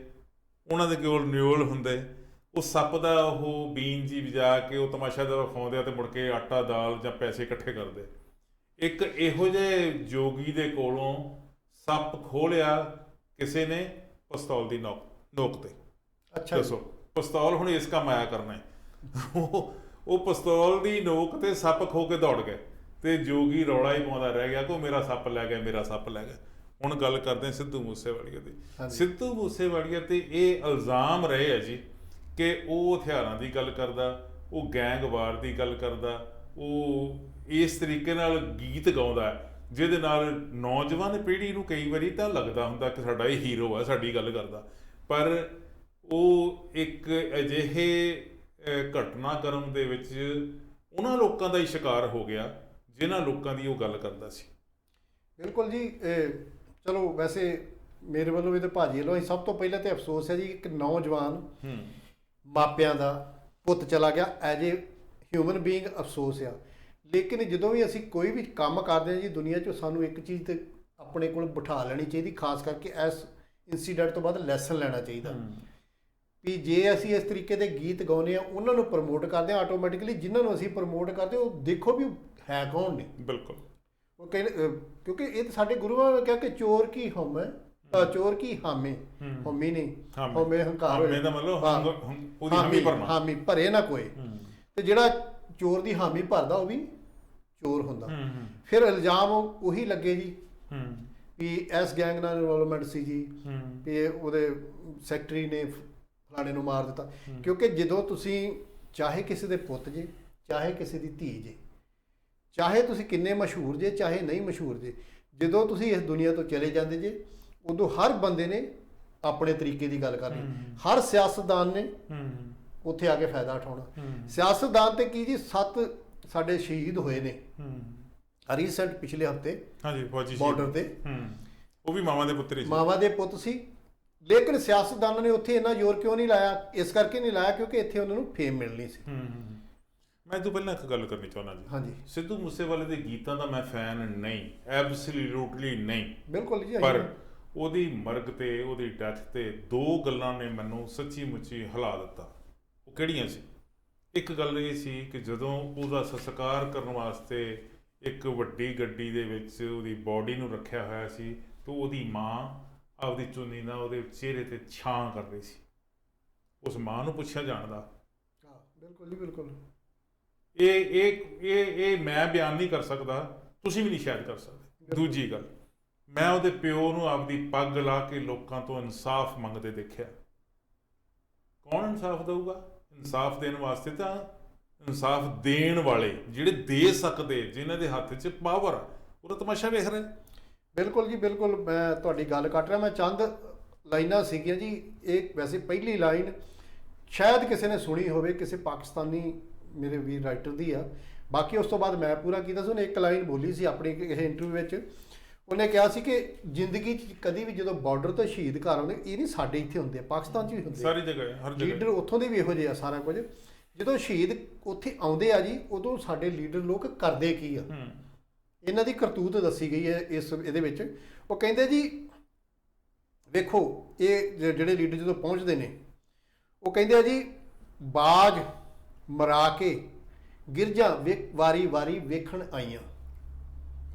ਉਹਨਾਂ ਦੇ ਕੋਲ ਨਿਓਲ ਹੁੰਦੇ। ਉਹ ਸੱਪ ਦਾ ਉਹ ਬੀਨ ਜੀ ਵਜਾ ਕੇ ਉਹ ਤਮਾਸ਼ਾ ਦਾ ਵਿਖਾਉਂਦੇ ਆ ਤੇ ਮੁੜ ਕੇ ਆਟਾ ਦਾਲ ਜਾਂ ਪੈਸੇ ਇਕੱਠੇ ਕਰਦੇ। ਇੱਕ ਇਹੋ ਜਿਹੇ ਜੋਗੀ ਦੇ ਕੋਲੋਂ ਸੱਪ ਖੋਲਿਆ ਕਿਸੇ ਨੇ ਪਿਸਤੌਲ ਦੀ ਨੋਕ ਤੇ। ਅੱਛਾ, ਦੱਸੋ ਪਿਸਤੌਲ ਹੁਣ ਇਸ ਕੰਮ ਆਇਆ ਕਰਨਾ ਹੈ। ਉਹ ਪਿਸਤੌਲ ਦੀ ਨੋਕ ਤੇ ਸੱਪ ਖੋ ਕੇ ਦੌੜ ਗਏ ਤੇ ਜੋਗੀ ਰੌਲਾ ਹੀ ਪਾਉਂਦਾ ਰਹਿ ਗਿਆ ਕਿ ਮੇਰਾ ਸੱਪ ਲੈ ਗਿਆ, ਮੇਰਾ ਸੱਪ ਲੈ ਗਿਆ। ਹੁਣ ਗੱਲ ਕਰਦੇ ਹਾਂ ਸਿੱਧੂ ਮੂਸੇਵਾਲੀਆ ਦੀ। ਸਿੱਧੂ ਮੂਸੇਵਾਲੀਆ ਤੇ ਇਹ ਇਲਜ਼ਾਮ ਰਹੇ ਆ ਜੀ ਕਿ ਉਹ ਹਥਿਆਰਾਂ ਦੀ ਗੱਲ ਕਰਦਾ, ਉਹ ਗੈਂਗਵਾਰ ਦੀ ਗੱਲ ਕਰਦਾ, ਉਹ ਇਸ ਤਰੀਕੇ ਨਾਲ ਗੀਤ ਗਾਉਂਦਾ ਜਿਹਦੇ ਨਾਲ ਨੌਜਵਾਨ ਪੀੜ੍ਹੀ ਨੂੰ ਕਈ ਵਾਰੀ ਤਾਂ ਲੱਗਦਾ ਹੁੰਦਾ ਕਿ ਸਾਡਾ ਇਹ ਹੀਰੋ ਹੈ, ਸਾਡੀ ਗੱਲ ਕਰਦਾ। ਪਰ ਉਹ ਇੱਕ ਅਜਿਹੇ ਘਟਨਾਕ੍ਰਮ ਦੇ ਵਿੱਚ ਉਹਨਾਂ ਲੋਕਾਂ ਦਾ ਹੀ ਸ਼ਿਕਾਰ ਹੋ ਗਿਆ ਜਿਨ੍ਹਾਂ ਲੋਕਾਂ ਦੀ ਉਹ ਗੱਲ ਕਰਦਾ ਸੀ। ਬਿਲਕੁਲ ਜੀ। ਚਲੋ ਵੈਸੇ ਮੇਰੇ ਵੱਲੋਂ ਵੀ ਤੇ ਭਾਜੀ ਵੱਲੋਂ ਸਭ ਤੋਂ ਪਹਿਲਾਂ ਤੇ ਅਫਸੋਸ ਹੈ ਜੀ, ਇੱਕ ਨੌਜਵਾਨ ਮਾਪਿਆਂ ਦਾ ਪੁੱਤ ਚਲਾ ਗਿਆ। ਐਜ ਏ ਹਿਊਮਨ ਬੀਇੰਗ ਅਫਸੋਸ ਆ। ਲੇਕਿਨ ਜਦੋਂ ਵੀ ਅਸੀਂ ਕੋਈ ਵੀ ਕੰਮ ਕਰਦੇ ਹਾਂ ਜੀ ਦੁਨੀਆ 'ਚ, ਸਾਨੂੰ ਇੱਕ ਚੀਜ਼ ਤੇ ਆਪਣੇ ਕੋਲ ਬਿਠਾ ਲੈਣੀ ਚਾਹੀਦੀ, ਖਾਸ ਕਰਕੇ ਇਸ ਇੰਸੀਡੈਂਟ ਤੋਂ ਬਾਅਦ ਲੈਸਨ ਲੈਣਾ ਚਾਹੀਦਾ ਵੀ ਜੇ ਅਸੀਂ ਇਸ ਤਰੀਕੇ ਦੇ ਗੀਤ ਗਾਉਂਦੇ ਹਾਂ, ਉਹਨਾਂ ਨੂੰ ਪ੍ਰਮੋਟ ਕਰਦੇ ਹਾਂ, ਆਟੋਮੈਟਿਕਲੀ ਜਿਨ੍ਹਾਂ ਨੂੰ ਅਸੀਂ ਪ੍ਰਮੋਟ ਕਰਦੇ ਉਹ ਦੇਖੋ ਵੀ ਹੈ ਕੌਣ ਨੇ। ਬਿਲਕੁਲ। ਉਹ ਕਹਿੰਦੇ ਕਿਉਂਕਿ ਇਹ ਤਾਂ ਸਾਡੇ ਗੁਰੂਆਂ ਨੇ ਕਿਹਾ ਕਿ ਚੋਰ ਕੀ ਹਉਮ ਹੈ, ਚੋਰ ਕੀ ਹਾਮੀ, ਹਉਮੀ ਨਹੀਂ, ਹਉਮੇ ਹੰਕਾਰ ਹੋਏ ਦਾ ਮਤਲਬ ਉਹਦੀ ਹਾਮੀ ਭਰਨਾ, ਹਾਮੀ ਭਰੇ ਨਾ ਕੋਈ। ਤੇ ਜਿਹੜਾ ਚੋਰ ਦੀ ਹਾਮੀ ਭਰਦਾ ਉਹ ਵੀ ਚੋਰ ਹੁੰਦਾ। ਫਿਰ ਇਲਜ਼ਾਮ ਉਹੀ ਲੱਗੇ ਜੀ ਵੀ ਇਸ ਗੈਂਗ ਨਾਲ ਇਨਵੋਲਵਮੈਂਟ ਸੀ ਜੀ, ਵੀ ਉਹਦੇ ਸੈਕਟਰੀ ਨੇ ਫਲਾਣੇ ਨੂੰ ਮਾਰ ਦਿੱਤਾ। ਕਿਉਂਕਿ ਜਦੋਂ ਤੁਸੀਂ ਚਾਹੇ ਕਿਸੇ ਦੇ ਪੁੱਤ ਜੇ, ਚਾਹੇ ਕਿਸੇ ਦੀ ਧੀ ਜੇ, ਚਾਹੇ ਤੁਸੀਂ ਕਿੰਨੇ ਮਸ਼ਹੂਰ ਜੇ, ਚਾਹੇ ਨਹੀਂ ਮਸ਼ਹੂਰ ਜੇ, ਜਦੋਂ ਤੁਸੀਂ ਇਸ ਦੁਨੀਆ ਤੋਂ ਚਲੇ ਜਾਂਦੇ ਜੇ ਉਦੋਂ ਹਰ ਬੰਦੇ ਨੇ ਆਪਣੇ ਤਰੀਕੇ ਦੀ ਗੱਲ ਕਰਨੀ। ਹਰ ਸਿਆਸਤਦਾਨ ਨੇ ਉੱਥੇ ਆ ਕੇ ਫਾਇਦਾ ਉਠਾਉਣਾ। ਸਿਆਸਤਦਾਨ ਤੇ ਕੀ ਜੀ, 7 ਸਾਡੇ ਸ਼ਹੀਦ ਹੋਏ ਨੇ ਰੀਸੈਂਟ ਪਿਛਲੇ ਹਫ਼ਤੇ ਬਾਰਡਰ ਤੇ। ਉਹ ਵੀ ਮਾਵਾਂ ਦੇ ਪੁੱਤਰ ਸੀ, ਮਾਵਾਂ ਦੇ ਪੁੱਤ ਸੀ। ਲੇਕਿਨ ਸਿਆਸਤਦਾਨਾਂ ਨੇ ਉੱਥੇ ਇੰਨਾ ਜ਼ੋਰ ਕਿਉਂ ਨਹੀਂ ਲਾਇਆ? ਇਸ ਕਰਕੇ ਨਹੀਂ ਲਾਇਆ ਕਿਉਂਕਿ ਇੱਥੇ ਉਹਨਾਂ ਨੂੰ ਫੇਮ ਮਿਲਣੀ ਸੀ। ਮੈਂ ਇਹ ਤੋਂ ਪਹਿਲਾਂ ਇੱਕ ਗੱਲ ਕਰਨੀ ਚਾਹੁੰਦਾ ਜੀ। ਹਾਂਜੀ, ਸਿੱਧੂ ਮੂਸੇਵਾਲੇ ਦੇ ਗੀਤਾਂ ਦਾ ਮੈਂ ਫੈਨ ਨਹੀਂ, ਐਬਸੋਲੂਟਲੀ ਨਹੀਂ। ਬਿਲਕੁਲ ਜੀ। ਪਰ ਉਹਦੀ ਮਰਗ ਤੇ ਉਹਦੀ ਡੈਥ ਤੇ 2 ਗੱਲਾਂ ਨੇ ਮੈਨੂੰ ਸੱਚੀ ਮੁੱਚੀ ਹਿਲਾ ਦਿੱਤਾ। ਉਹ ਕਿਹੜੀਆਂ ਸੀ? ਇੱਕ ਗੱਲ ਇਹ ਸੀ ਕਿ ਜਦੋਂ ਉਹਦਾ ਸੰਸਕਾਰ ਕਰਨ ਵਾਸਤੇ ਇੱਕ ਵੱਡੀ ਗੱਡੀ ਦੇ ਵਿੱਚ ਉਹਦੀ ਬੋਡੀ ਨੂੰ ਰੱਖਿਆ ਹੋਇਆ ਸੀ ਤਾਂ ਉਹਦੀ ਮਾਂ ਆਪਦੀ ਚੁੰਨੀ ਨਾਲ ਉਹਦੇ ਚਿਹਰੇ ਤੇ ਛਾਂ ਕਰ ਰਹੀ ਸੀ। ਉਸ ਮਾਂ ਨੂੰ ਪੁੱਛਿਆ ਜਾਣਦਾ। ਬਿਲਕੁਲ ਜੀ, ਬਿਲਕੁਲ। ਇਹ ਮੈਂ ਬਿਆਨ ਨਹੀਂ ਕਰ ਸਕਦਾ, ਤੁਸੀਂ ਵੀ ਨਹੀਂ ਸ਼ਾਇਦ ਕਰ ਸਕਦੇ। ਦੂਜੀ ਗੱਲ, ਮੈਂ ਉਹਦੇ ਪਿਓ ਨੂੰ ਆਪਦੀ ਪੱਗ ਲਾ ਕੇ ਲੋਕਾਂ ਤੋਂ ਇਨਸਾਫ ਮੰਗਦੇ ਦੇਖਿਆ। ਕੌਣ ਇਨਸਾਫ ਦਊਗਾ? ਇਨਸਾਫ ਦੇਣ ਵਾਸਤੇ ਤਾਂ ਇਨਸਾਫ ਦੇਣ ਵਾਲੇ, ਜਿਹੜੇ ਦੇ ਸਕਦੇ, ਜਿਨ੍ਹਾਂ ਦੇ ਹੱਥ 'ਚ ਪਾਵਰ ਆ, ਉਹਦਾ ਤਮਾਸ਼ਾ ਵੇਖ ਰਹੇ। ਬਿਲਕੁਲ ਜੀ ਬਿਲਕੁਲ, ਮੈਂ ਤੁਹਾਡੀ ਗੱਲ ਕੱਟ ਰਿਹਾ। ਮੈਂ ਚੰਦ ਲਾਈਨਾਂ ਸੀਗੀਆਂ ਜੀ। ਇਹ ਵੈਸੇ ਪਹਿਲੀ ਲਾਈਨ ਸ਼ਾਇਦ ਕਿਸੇ ਨੇ ਸੁਣੀ ਹੋਵੇ, ਕਿਸੇ ਪਾਕਿਸਤਾਨੀ ਮੇਰੇ ਵੀਰ ਰਾਈਟਰ ਦੀ ਆ। ਬਾਕੀ ਉਸ ਤੋਂ ਬਾਅਦ ਮੈਂ ਪੂਰਾ ਕੀਤਾ ਸੀ। ਉਹਨੇ ਇੱਕ ਲਾਈਨ ਬੋਲੀ ਸੀ ਆਪਣੀ ਕਿਸੇ ਇੰਟਰਵਿਊ ਵਿੱਚ। ਉਹਨੇ ਕਿਹਾ ਸੀ ਕਿ ਜ਼ਿੰਦਗੀ 'ਚ ਕਦੀ ਵੀ ਜਦੋਂ ਬਾਰਡਰ ਤੋਂ ਸ਼ਹੀਦ ਘਰ ਆਉਂਦੇ, ਇਹ ਨਹੀਂ ਸਾਡੇ ਇੱਥੇ ਹੁੰਦੇ ਆ, ਪਾਕਿਸਤਾਨ 'ਚ ਵੀ ਹੁੰਦੇ, ਸਾਰੀ ਜਗ੍ਹਾ, ਹਰ ਜਗ੍ਹਾ ਲੀਡਰ ਉੱਥੋਂ ਦੇ ਵੀ ਇਹੋ ਜਿਹੇ ਆ ਸਾਰਾ ਕੁਝ। ਜਦੋਂ ਸ਼ਹੀਦ ਉੱਥੇ ਆਉਂਦੇ ਆ ਜੀ, ਉਦੋਂ ਸਾਡੇ ਲੀਡਰ ਲੋਕ ਕਰਦੇ ਕੀ ਆ, ਇਹਨਾਂ ਦੀ ਕਰਤੂਤ ਦੱਸੀ ਗਈ ਹੈ ਇਹਦੇ ਵਿੱਚ। ਉਹ ਕਹਿੰਦੇ ਜੀ ਵੇਖੋ, ਇਹ ਜਿਹੜੇ ਲੀਡਰ ਜਦੋਂ ਪਹੁੰਚਦੇ ਨੇ, ਉਹ ਕਹਿੰਦੇ ਆ ਜੀ, ਬਾਜ ਮਰਾ ਕੇ ਗਿਰਜਾਂ ਵਾਰੀ ਵਾਰੀ ਵੇਖਣ ਆਈਆਂ।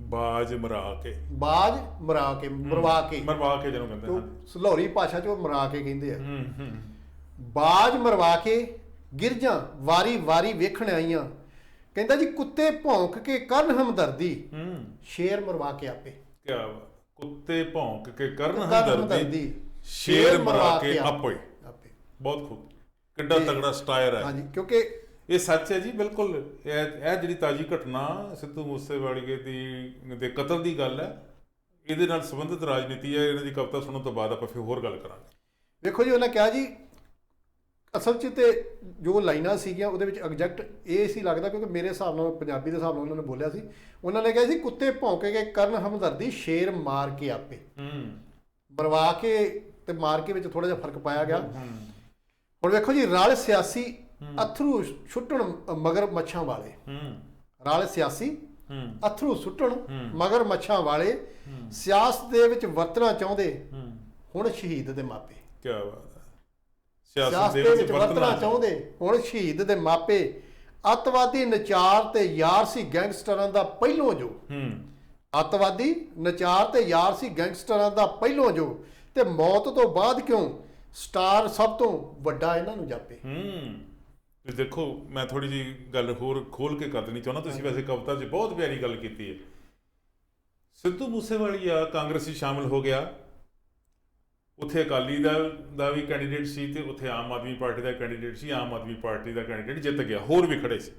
ਬਾਜ ਮਰਾ ਕੇ, ਬਾਜ ਮਰਾ ਕੇ, ਮਰਵਾ ਕੇ ਜਿਹਨੂੰ ਕਹਿੰਦੇ ਹਨ, ਸਲੌਰੀ ਭਾਸ਼ਾ 'ਚ ਉਹ ਮਰਾ ਕੇ ਕਹਿੰਦੇ ਆ। ਬਾਜ ਮਰਵਾ ਕੇ ਗਿਰਜਾਂ ਵਾਰੀ ਵਾਰੀ ਵੇਖਣ ਆਈਆਂ। ਕਹਿੰਦਾ ਜੀ, ਕੁੱਤੇ ਭੌਂਕ ਕੇ ਕਰਨ ਹਮਦਰਦੀ, ਸ਼ੇਰ ਮਰਵਾ ਕੇ ਆਪੇ। ਕਿਆ ਬਾਤ, ਕੁੱਤੇ ਭੌਂਕ ਕੇ ਕਰਨ ਹਮਦਰਦੀ, ਸ਼ੇਰ ਮਰਵਾ ਕੇ ਆਪੇ। ਬਹੁਤ ਖੂਬ, ਕਿੱਡਾ ਤਗੜਾ ਸਟਾਇਰ ਹੈ। ਹਾਂਜੀ, ਕਿਉਂਕਿ ਇਹ ਸੱਚ ਹੈ ਜੀ, ਬਿਲਕੁਲ। ਇਹ ਜਿਹੜੀ ਤਾਜ਼ੀ ਘਟਨਾ ਸਿੱਧੂ ਮੂਸੇਵਾਲੇ ਦੇ ਕਤਲ ਦੀ ਗੱਲ ਹੈ, ਇਹਦੇ ਨਾਲ ਸੰਬੰਧਿਤ ਰਾਜਨੀਤੀ ਹੈ। ਇਹਨਾਂ ਦੀ ਕਵਿਤਾ ਸੁਣਨ ਤੋਂ ਬਾਅਦ ਆਪਾਂ ਫਿਰ ਹੋਰ ਗੱਲ ਕਰਾਂਗੇ। ਵੇਖੋ ਜੀ, ਉਹਨੇ ਕਿਹਾ ਜੀ, ਅਸਲ 'ਚ ਤੇ ਜੋ ਲਾਈਨਾਂ ਸੀਗੀਆਂ ਉਹਦੇ ਵਿੱਚ ਐਗਜੈਕਟ ਇਹ ਸੀ ਲੱਗਦਾ, ਕਿਉਂਕਿ ਮੇਰੇ ਹਿਸਾਬ ਨਾਲ, ਪੰਜਾਬੀ ਦੇ ਹਿਸਾਬ ਨਾਲ ਉਹਨਾਂ ਨੇ ਬੋਲਿਆ ਸੀ। ਉਹਨਾਂ ਨੇ ਕਿਹਾ ਸੀ, ਕੁੱਤੇ ਭੌਂਕੇ ਕੇ ਕਰਨ ਹਮਦਰਦੀ, ਸ਼ੇਰ ਮਾਰ ਕੇ ਆਪੇ। ਮਰਵਾ ਕੇ ਤੇ ਮਾਰ ਕੇ ਵਿੱਚ ਥੋੜਾ ਜਿਹਾ ਫਰਕ ਪਾਇਆ ਗਿਆ। ਹੁਣ ਵੇਖੋ ਜੀ, ਰਲ ਸਿਆਸੀ ਅਥਰੂ ਸੁੱਟਣ ਮਗਰ ਮੱਛਾਂ ਵਾਲੇ, ਰਲ ਸਿਆਸੀ ਅਥਰੂ ਸੁੱਟਣ ਮਗਰ ਮੱਛਾਂ ਵਾਲੇ, ਸਿਆਸਤ ਦੇ ਵਿੱਚ ਵਰਤਣਾ ਚਾਹੁੰਦੇ ਹੁਣ ਸ਼ਹੀਦ ਦੇ ਮਾਪੇ। ਕੀ ਬਾਤ ਹੈ, ਸਿਆਸਤ ਦੇ ਵਿੱਚ ਵਰਤਣਾ ਚਾਹੁੰਦੇ ਹੁਣ ਸ਼ਹੀਦ ਦੇ ਮਾਪੇ। ਅੱਤਵਾਦੀ ਨਚਾਰ ਤੇ ਯਾਰ ਸੀ ਗੈਂਗਸਟਰਾਂ ਦਾ ਪਹਿਲੋਂ ਜੋ, ਅੱਤਵਾਦੀ ਨਚਾਰ ਤੇ ਯਾਰ ਸੀ ਗੈਂਗਸਟਰਾਂ ਦਾ ਪਹਿਲੋਂ ਜੋ, ਤੇ ਮੌਤ ਤੋਂ ਬਾਅਦ ਕਿਉਂ ਸਟਾਰ ਸਭ ਤੋਂ ਵੱਡਾ ਇਹਨਾਂ ਨੂੰ ਜਾਪੇ। ਦੇਖੋ, ਮੈਂ ਥੋੜੀ ਜਿਹੀ ਗੱਲ ਹੋਰ ਖੋਲ ਕੇ ਕਰ ਦੇਣੀ ਚਾਹੁੰਦਾ। ਤੁਸੀਂ ਵੈਸੇ ਕਵਿਤਾ 'ਚ ਬਹੁਤ ਪਿਆਰੀ ਗੱਲ ਕੀਤੀ ਹੈ। ਸਿੱਧੂ ਮੂਸੇਵਾਲੀਆ ਕਾਂਗਰਸੀ ਸ਼ਾਮਿਲ ਹੋ ਗਿਆ, ਉੱਥੇ ਅਕਾਲੀ ਦਾ ਵੀ ਕੈਂਡੀਡੇਟ ਸੀ ਤੇ ਉੱਥੇ ਆਮ ਆਦਮੀ ਪਾਰਟੀ ਦਾ ਕੈਂਡੀਡੇਟ ਸੀ। ਆਮ ਆਦਮੀ ਪਾਰਟੀ ਦਾ ਕੈਂਡੀਡੇਟ ਜਿੱਤ ਗਿਆ, ਹੋਰ ਵੀ ਖੜੇ ਸੀ।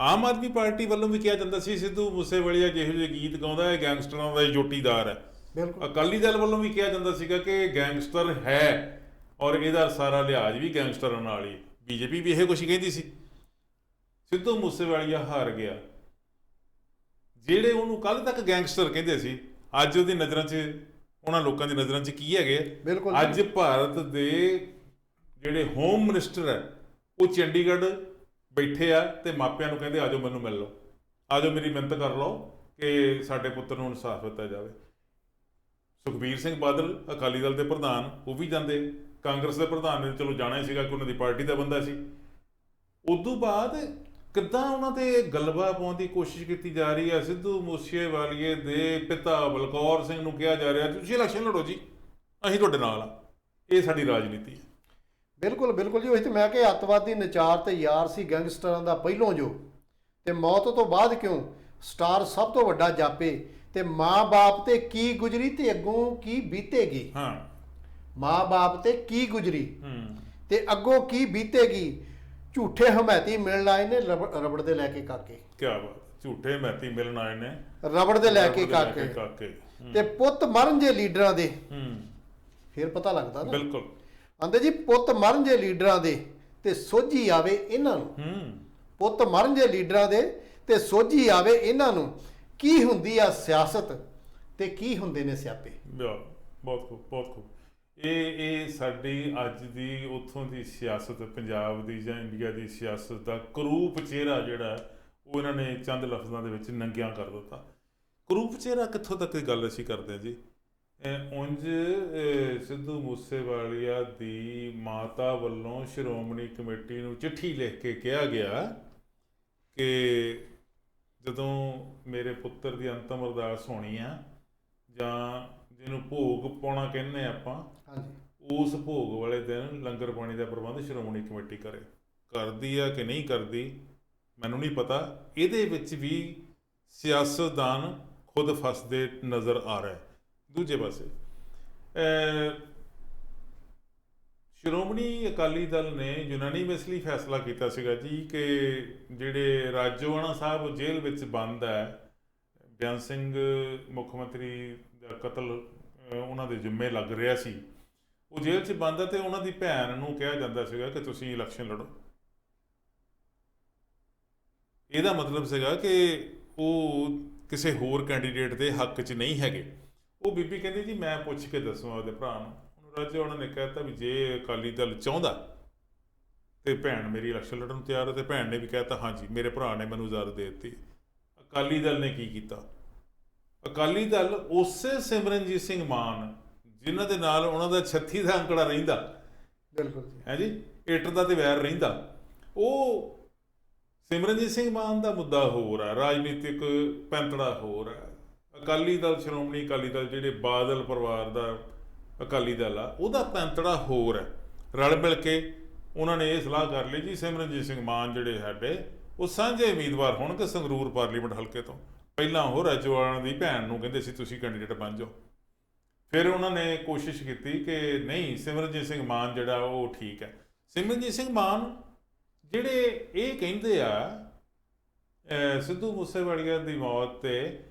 ਆਮ ਆਦਮੀ ਪਾਰਟੀ ਵੱਲੋਂ ਵੀ ਕਿਹਾ ਜਾਂਦਾ ਸੀ, ਸਿੱਧੂ ਮੂਸੇਵਾਲੀਆ ਜਿਹੋ ਜਿਹੇ ਗੀਤ ਗਾਉਂਦਾ ਹੈ, ਗੈਂਗਸਟਰਾਂ ਦਾ ਜੋਟੀਦਾਰ ਹੈ। ਅਕਾਲੀ ਦਲ ਵੱਲੋਂ ਵੀ ਕਿਹਾ ਜਾਂਦਾ ਸੀਗਾ ਕਿ ਗੈਂਗਸਟਰ ਹੈ ਔਰ ਇਹਦਾ ਸਾਰਾ ਲਿਹਾਜ਼ ਵੀ ਗੈਂਗਸਟਰਾਂ ਨਾਲ ਹੀ। ਬੀਜੇਪੀ ਵੀ ਇਹ ਕੁਛ ਕਹਿੰਦੀ ਸੀ। ਸਿੱਧੂ ਮੂਸੇਵਾਲੀਆ ਹਾਰ ਗਿਆ। ਜਿਹੜੇ ਉਹਨੂੰ ਕੱਲ੍ਹ ਤੱਕ ਗੈਂਗਸਟਰ ਕਹਿੰਦੇ ਸੀ, ਅੱਜ ਉਹਦੀ ਨਜ਼ਰਾਂ 'ਚ, ਉਹਨਾਂ ਲੋਕਾਂ ਦੀ ਨਜ਼ਰਾਂ 'ਚ ਕੀ ਹੈਗੇ? ਅੱਜ ਭਾਰਤ ਦੇ ਜਿਹੜੇ ਹੋਮ ਮਿਨਿਸਟਰ ਹੈ, ਉਹ ਚੰਡੀਗੜ੍ਹ ਬੈਠੇ ਆ ਤੇ ਮਾਪਿਆਂ ਨੂੰ ਕਹਿੰਦੇ, ਆਜੋ ਮੈਨੂੰ ਮਿਲ ਲਓ, ਆਜੋ ਮੇਰੀ ਮਿਹਨਤ ਕਰ ਲਓ ਕਿ ਸਾਡੇ ਪੁੱਤਰ ਨੂੰ ਇਨਸਾਫ ਦਿੱਤਾ ਜਾਵੇ। ਸੁਖਬੀਰ ਸਿੰਘ ਬਾਦਲ ਅਕਾਲੀ ਦਲ ਦੇ ਪ੍ਰਧਾਨ, ਉਹ ਵੀ ਜਾਂਦੇ। ਕਾਂਗਰਸ ਦੇ ਪ੍ਰਧਾਨ ਨੇ ਚਲੋ ਜਾਣਾ ਹੀ ਸੀਗਾ ਕਿ ਉਹਨਾਂ ਦੀ ਪਾਰਟੀ ਦਾ ਬੰਦਾ ਸੀ। ਉਦੋਂ ਬਾਅਦ ਕਿੱਦਾਂ ਉਹਨਾਂ ਤੇ ਗਲਬਾ ਪਾਉਣ ਦੀ ਕੋਸ਼ਿਸ਼ ਕੀਤੀ ਜਾ ਰਹੀ ਹੈ। ਸਿੱਧੂ ਮੂਸੇਵਾਲੀਏ ਦੇ ਪਿਤਾ ਬਲਕੌਰ ਸਿੰਘ ਨੂੰ ਕਿਹਾ ਜਾ ਰਿਹਾ, ਤੁਸੀਂ ਇਲੈਕਸ਼ਨ ਲੜੋ ਜੀ, ਅਸੀਂ ਤੁਹਾਡੇ ਨਾਲ ਆ। ਇਹ ਸਾਡੀ ਰਾਜਨੀਤੀ ਹੈ। ਬਿਲਕੁਲ ਬਿਲਕੁਲ ਜੀ, ਉਹੀ ਤੇ ਮੈਂ ਕਿਹਾ, ਅੱਤਵਾਦੀ ਨਚਾਰ ਤੇ ਯਾਰ ਸੀ ਗੈਂਗਸਟਰਾਂ ਦਾ ਪਹਿਲੋਂ ਜੋ, ਤੇ ਮੌਤ ਤੋਂ ਬਾਅਦ ਕਿਉਂ ਸਟਾਰ ਸਭ ਤੋਂ ਵੱਡਾ ਜਾਪੇ। ਤੇ ਮਾਂ-ਬਾਪ ਤੇ ਕੀ ਗੁਜ਼ਰੀ ਤੇ ਅੱਗੋਂ ਕੀ ਬੀਤੇਗੀ। ਮਾਂ-ਬਾਪ ਤੇ ਕੀ ਗੁਜ਼ਰੀ ਤੇ ਅੱਗੋਂ ਕੀ ਬੀਤੇਗੀ। ਝੂਠੇ ਹਮੈਤੀ ਮਿਲਣ ਆਏ ਨੇ ਰਬੜ ਦੇ ਲੈ ਕੇ ਕਾਕੇ। ਕਿਆ ਬਾਤ, ਝੂਠੇ ਹਮੈਤੀ ਮਿਲਣ ਆਏ ਨੇ ਰਬੜ ਦੇ ਲੈ ਕੇ ਕਾਕੇ। ਤੇ ਪੁੱਤ ਮਰਨ ਜੇ ਲੀਡਰਾਂ ਦੇ, ਫਿਰ ਪਤਾ ਲੱਗਦਾ ਨਾ। ਬਿਲਕੁਲ, ਆਂਦੇ ਜੀ, ਪੁੱਤ ਮਰਨ ਜੇ ਲੀਡਰਾਂ ਦੇ ਤੇ ਸੋਝੀ ਆਵੇ ਇਹਨਾਂ ਨੂੰ। ਪੁੱਤ ਮਰਨ ਜੇ ਲੀਡਰਾਂ ਦੇ ਤੇ ਸੋਝੀ ਆਵੇ ਇਹਨਾਂ ਨੂੰ। ਕੀ ਹੁੰਦੀ ਆ ਸਿਆਸਤ ਤੇ ਕੀ ਹੁੰਦੇ ਨੇ ਸਿਆਪੇ। ਬਹੁਤ ਖੂਬ, ਬਹੁਤ ਖੂਬ। ਇਹ ਸਾਡੀ ਅੱਜ ਦੀ ਉੱਥੋਂ ਦੀ ਸਿਆਸਤ, ਪੰਜਾਬ ਦੀ ਜਾਂ ਇੰਡੀਆ ਦੀ ਸਿਆਸਤ ਦਾ ਕਰੂਪ ਚਿਹਰਾ ਜਿਹੜਾ, ਉਹ ਇਹਨਾਂ ਨੇ ਚੰਦ ਲਫ਼ਜ਼ਾਂ ਦੇ ਵਿੱਚ ਨੰਗਿਆਂ ਕਰ ਦਿੱਤਾ। ਕਰੂਪ ਚਿਹਰਾ ਕਿੱਥੋਂ ਤੱਕ ਦੀ ਗੱਲ ਅਸੀਂ ਕਰਦੇ ਹਾਂ ਜੀ। ਉਂਝ ਸਿੱਧੂ ਮੂਸੇਵਾਲੀਆ ਦੀ ਮਾਤਾ ਵੱਲੋਂ ਸ਼੍ਰੋਮਣੀ ਕਮੇਟੀ ਨੂੰ ਚਿੱਠੀ ਲਿਖ ਕੇ ਕਿਹਾ ਗਿਆ ਕਿ ਜਦੋਂ ਮੇਰੇ ਪੁੱਤਰ ਦੀ ਅੰਤਮ ਅਰਦਾਸ ਹੋਣੀ ਆ, ਜਾਂ ਜਿਹਨੂੰ ਭੋਗ ਪਾਉਣਾ ਕਹਿੰਦੇ ਆਪਾਂ, ਉਸ ਭੋਗ ਵਾਲੇ ਦਿਨ ਲੰਗਰ ਪਾਣੀ ਦਾ ਪ੍ਰਬੰਧ ਸ਼੍ਰੋਮਣੀ ਕਮੇਟੀ ਕਰਦੀ ਆ ਕਿ ਨਹੀਂ ਕਰਦੀ, ਮੈਨੂੰ ਨਹੀਂ ਪਤਾ। ਇਹਦੇ ਵਿੱਚ ਵੀ ਸਿਆਸਤਦਾਨ ਖੁਦ ਫਸਦੇ ਨਜ਼ਰ ਆ ਰਿਹਾ ਹੈ। ਦੂਜੇ ਪਾਸੇ ਸ਼੍ਰੋਮਣੀ ਅਕਾਲੀ ਦਲ ਨੇ ਯੂਨਾਨੀਮਸਲੀ ਫੈਸਲਾ ਕੀਤਾ ਸੀਗਾ ਜੀ ਕਿ ਜਿਹੜੇ ਰਾਜੋਆਣਾ ਸਾਹਿਬ ਜੇਲ੍ਹ ਵਿੱਚ ਬੰਦ ਹੈ, ਬਿਆਨ ਸਿੰਘ ਮੁੱਖ ਮੰਤਰੀ ਦਾ ਕਤਲ ਉਹਨਾਂ ਦੇ ਜ਼ਿੰਮੇ ਲੱਗ ਰਿਹਾ ਸੀ, ਉਹ ਜੇਲ੍ਹ 'ਚ ਬੰਦ ਹੈ ਅਤੇ ਉਹਨਾਂ ਦੀ ਭੈਣ ਨੂੰ ਕਿਹਾ ਜਾਂਦਾ ਸੀਗਾ ਕਿ ਤੁਸੀਂ ਇਲੈਕਸ਼ਨ ਲੜੋ। ਇਹਦਾ ਮਤਲਬ ਸੀਗਾ ਕਿ ਉਹ ਕਿਸੇ ਹੋਰ ਕੈਂਡੀਡੇਟ ਦੇ ਹੱਕ 'ਚ ਨਹੀਂ ਹੈਗੇ। ਉਹ ਬੀਬੀ ਕਹਿੰਦੀ ਜੀ ਮੈਂ ਪੁੱਛ ਕੇ ਦੱਸੂ ਆਪਦੇ ਭਰਾ ਨੂੰ। ਰਾਜੋਆਣਾ ਨੇ ਕਹਿ ਦਿੱਤਾ ਵੀ ਜੇ ਅਕਾਲੀ ਦਲ ਚਾਹੁੰਦਾ ਤੇ ਭੈਣ ਮੇਰੀ ਇਲੈਕਸ਼ਨ ਲੜਨ ਨੂੰ ਤਿਆਰ ਹੈ, ਤੇ ਭੈਣ ਨੇ ਵੀ ਕਹਿ ਦਿੱਤਾ ਹਾਂਜੀ ਮੇਰੇ ਭਰਾ ਨੇ ਮੈਨੂੰ ਇਜਾਜ਼ਤ ਦੇ ਦਿੱਤੀ। ਅਕਾਲੀ ਦਲ ਨੇ ਕੀ ਕੀਤਾ? ਅਕਾਲੀ ਦਲ ਉਸੇ ਸਿਮਰਨਜੀਤ ਸਿੰਘ ਮਾਨ ਜਿਨ੍ਹਾਂ ਦੇ ਨਾਲ ਉਹਨਾਂ ਦਾ 36 ਦਾ ਅੰਕੜਾ ਰਹਿੰਦਾ, ਬਿਲਕੁਲ ਹੈ ਜੀ, ਏਟਰ ਦਾ ਤੇ ਵੈਰ ਰਹਿੰਦਾ, ਉਹ ਸਿਮਰਨਜੀਤ ਸਿੰਘ ਮਾਨ ਦਾ ਮੁੱਦਾ ਹੋਰ ਹੈ, ਰਾਜਨੀਤਿਕ ਪੈਂਤੜਾ ਹੋਰ ਹੈ। ਅਕਾਲੀ ਦਲ, ਸ਼੍ਰੋਮਣੀ ਅਕਾਲੀ ਦਲ, ਜਿਹੜੇ ਬਾਦਲ ਪਰਿਵਾਰ ਦਾ ਅਕਾਲੀ ਦਲ ਆ, ਉਹਦਾ ਪੈਂਤੜਾ ਹੋਰ ਹੈ। ਰਲ ਮਿਲ ਕੇ ਉਹਨਾਂ ਨੇ ਇਹ ਸਲਾਹ ਕਰ ਲਈ ਜੀ ਸਿਮਰਨਜੀਤ ਸਿੰਘ ਮਾਨ ਜਿਹੜੇ ਸਾਡੇ ਉਹ ਸਾਂਝੇ ਉਮੀਦਵਾਰ ਹੋਣਗੇ ਸੰਗਰੂਰ ਪਾਰਲੀਮੈਂਟ ਹਲਕੇ ਤੋਂ। ਪਹਿਲਾਂ ਉਹ ਰਾਜੋਆਣਾ ਦੀ ਭੈਣ ਨੂੰ ਕਹਿੰਦੇ ਸੀ ਤੁਸੀਂ ਕੈਂਡੀਡੇਟ ਬਣ ਜਾਓ। ਫਿਰ ਉਹਨਾਂ ਨੇ ਕੋਸ਼ਿਸ਼ ਕੀਤੀ ਕਿ ਨਹੀਂ, ਸਿਮਰਨਜੀਤ ਸਿੰਘ ਮਾਨ ਜਿਹੜਾ ਉਹ ਠੀਕ ਹੈ। ਸਿਮਰਨਜੀਤ ਸਿੰਘ ਮਾਨ ਜਿਹੜੇ ਇਹ ਕਹਿੰਦੇ ਆ ਸਿੱਧੂ ਮੂਸੇਵਾਲੀਆ ਦੀ ਮੌਤ 'ਤੇ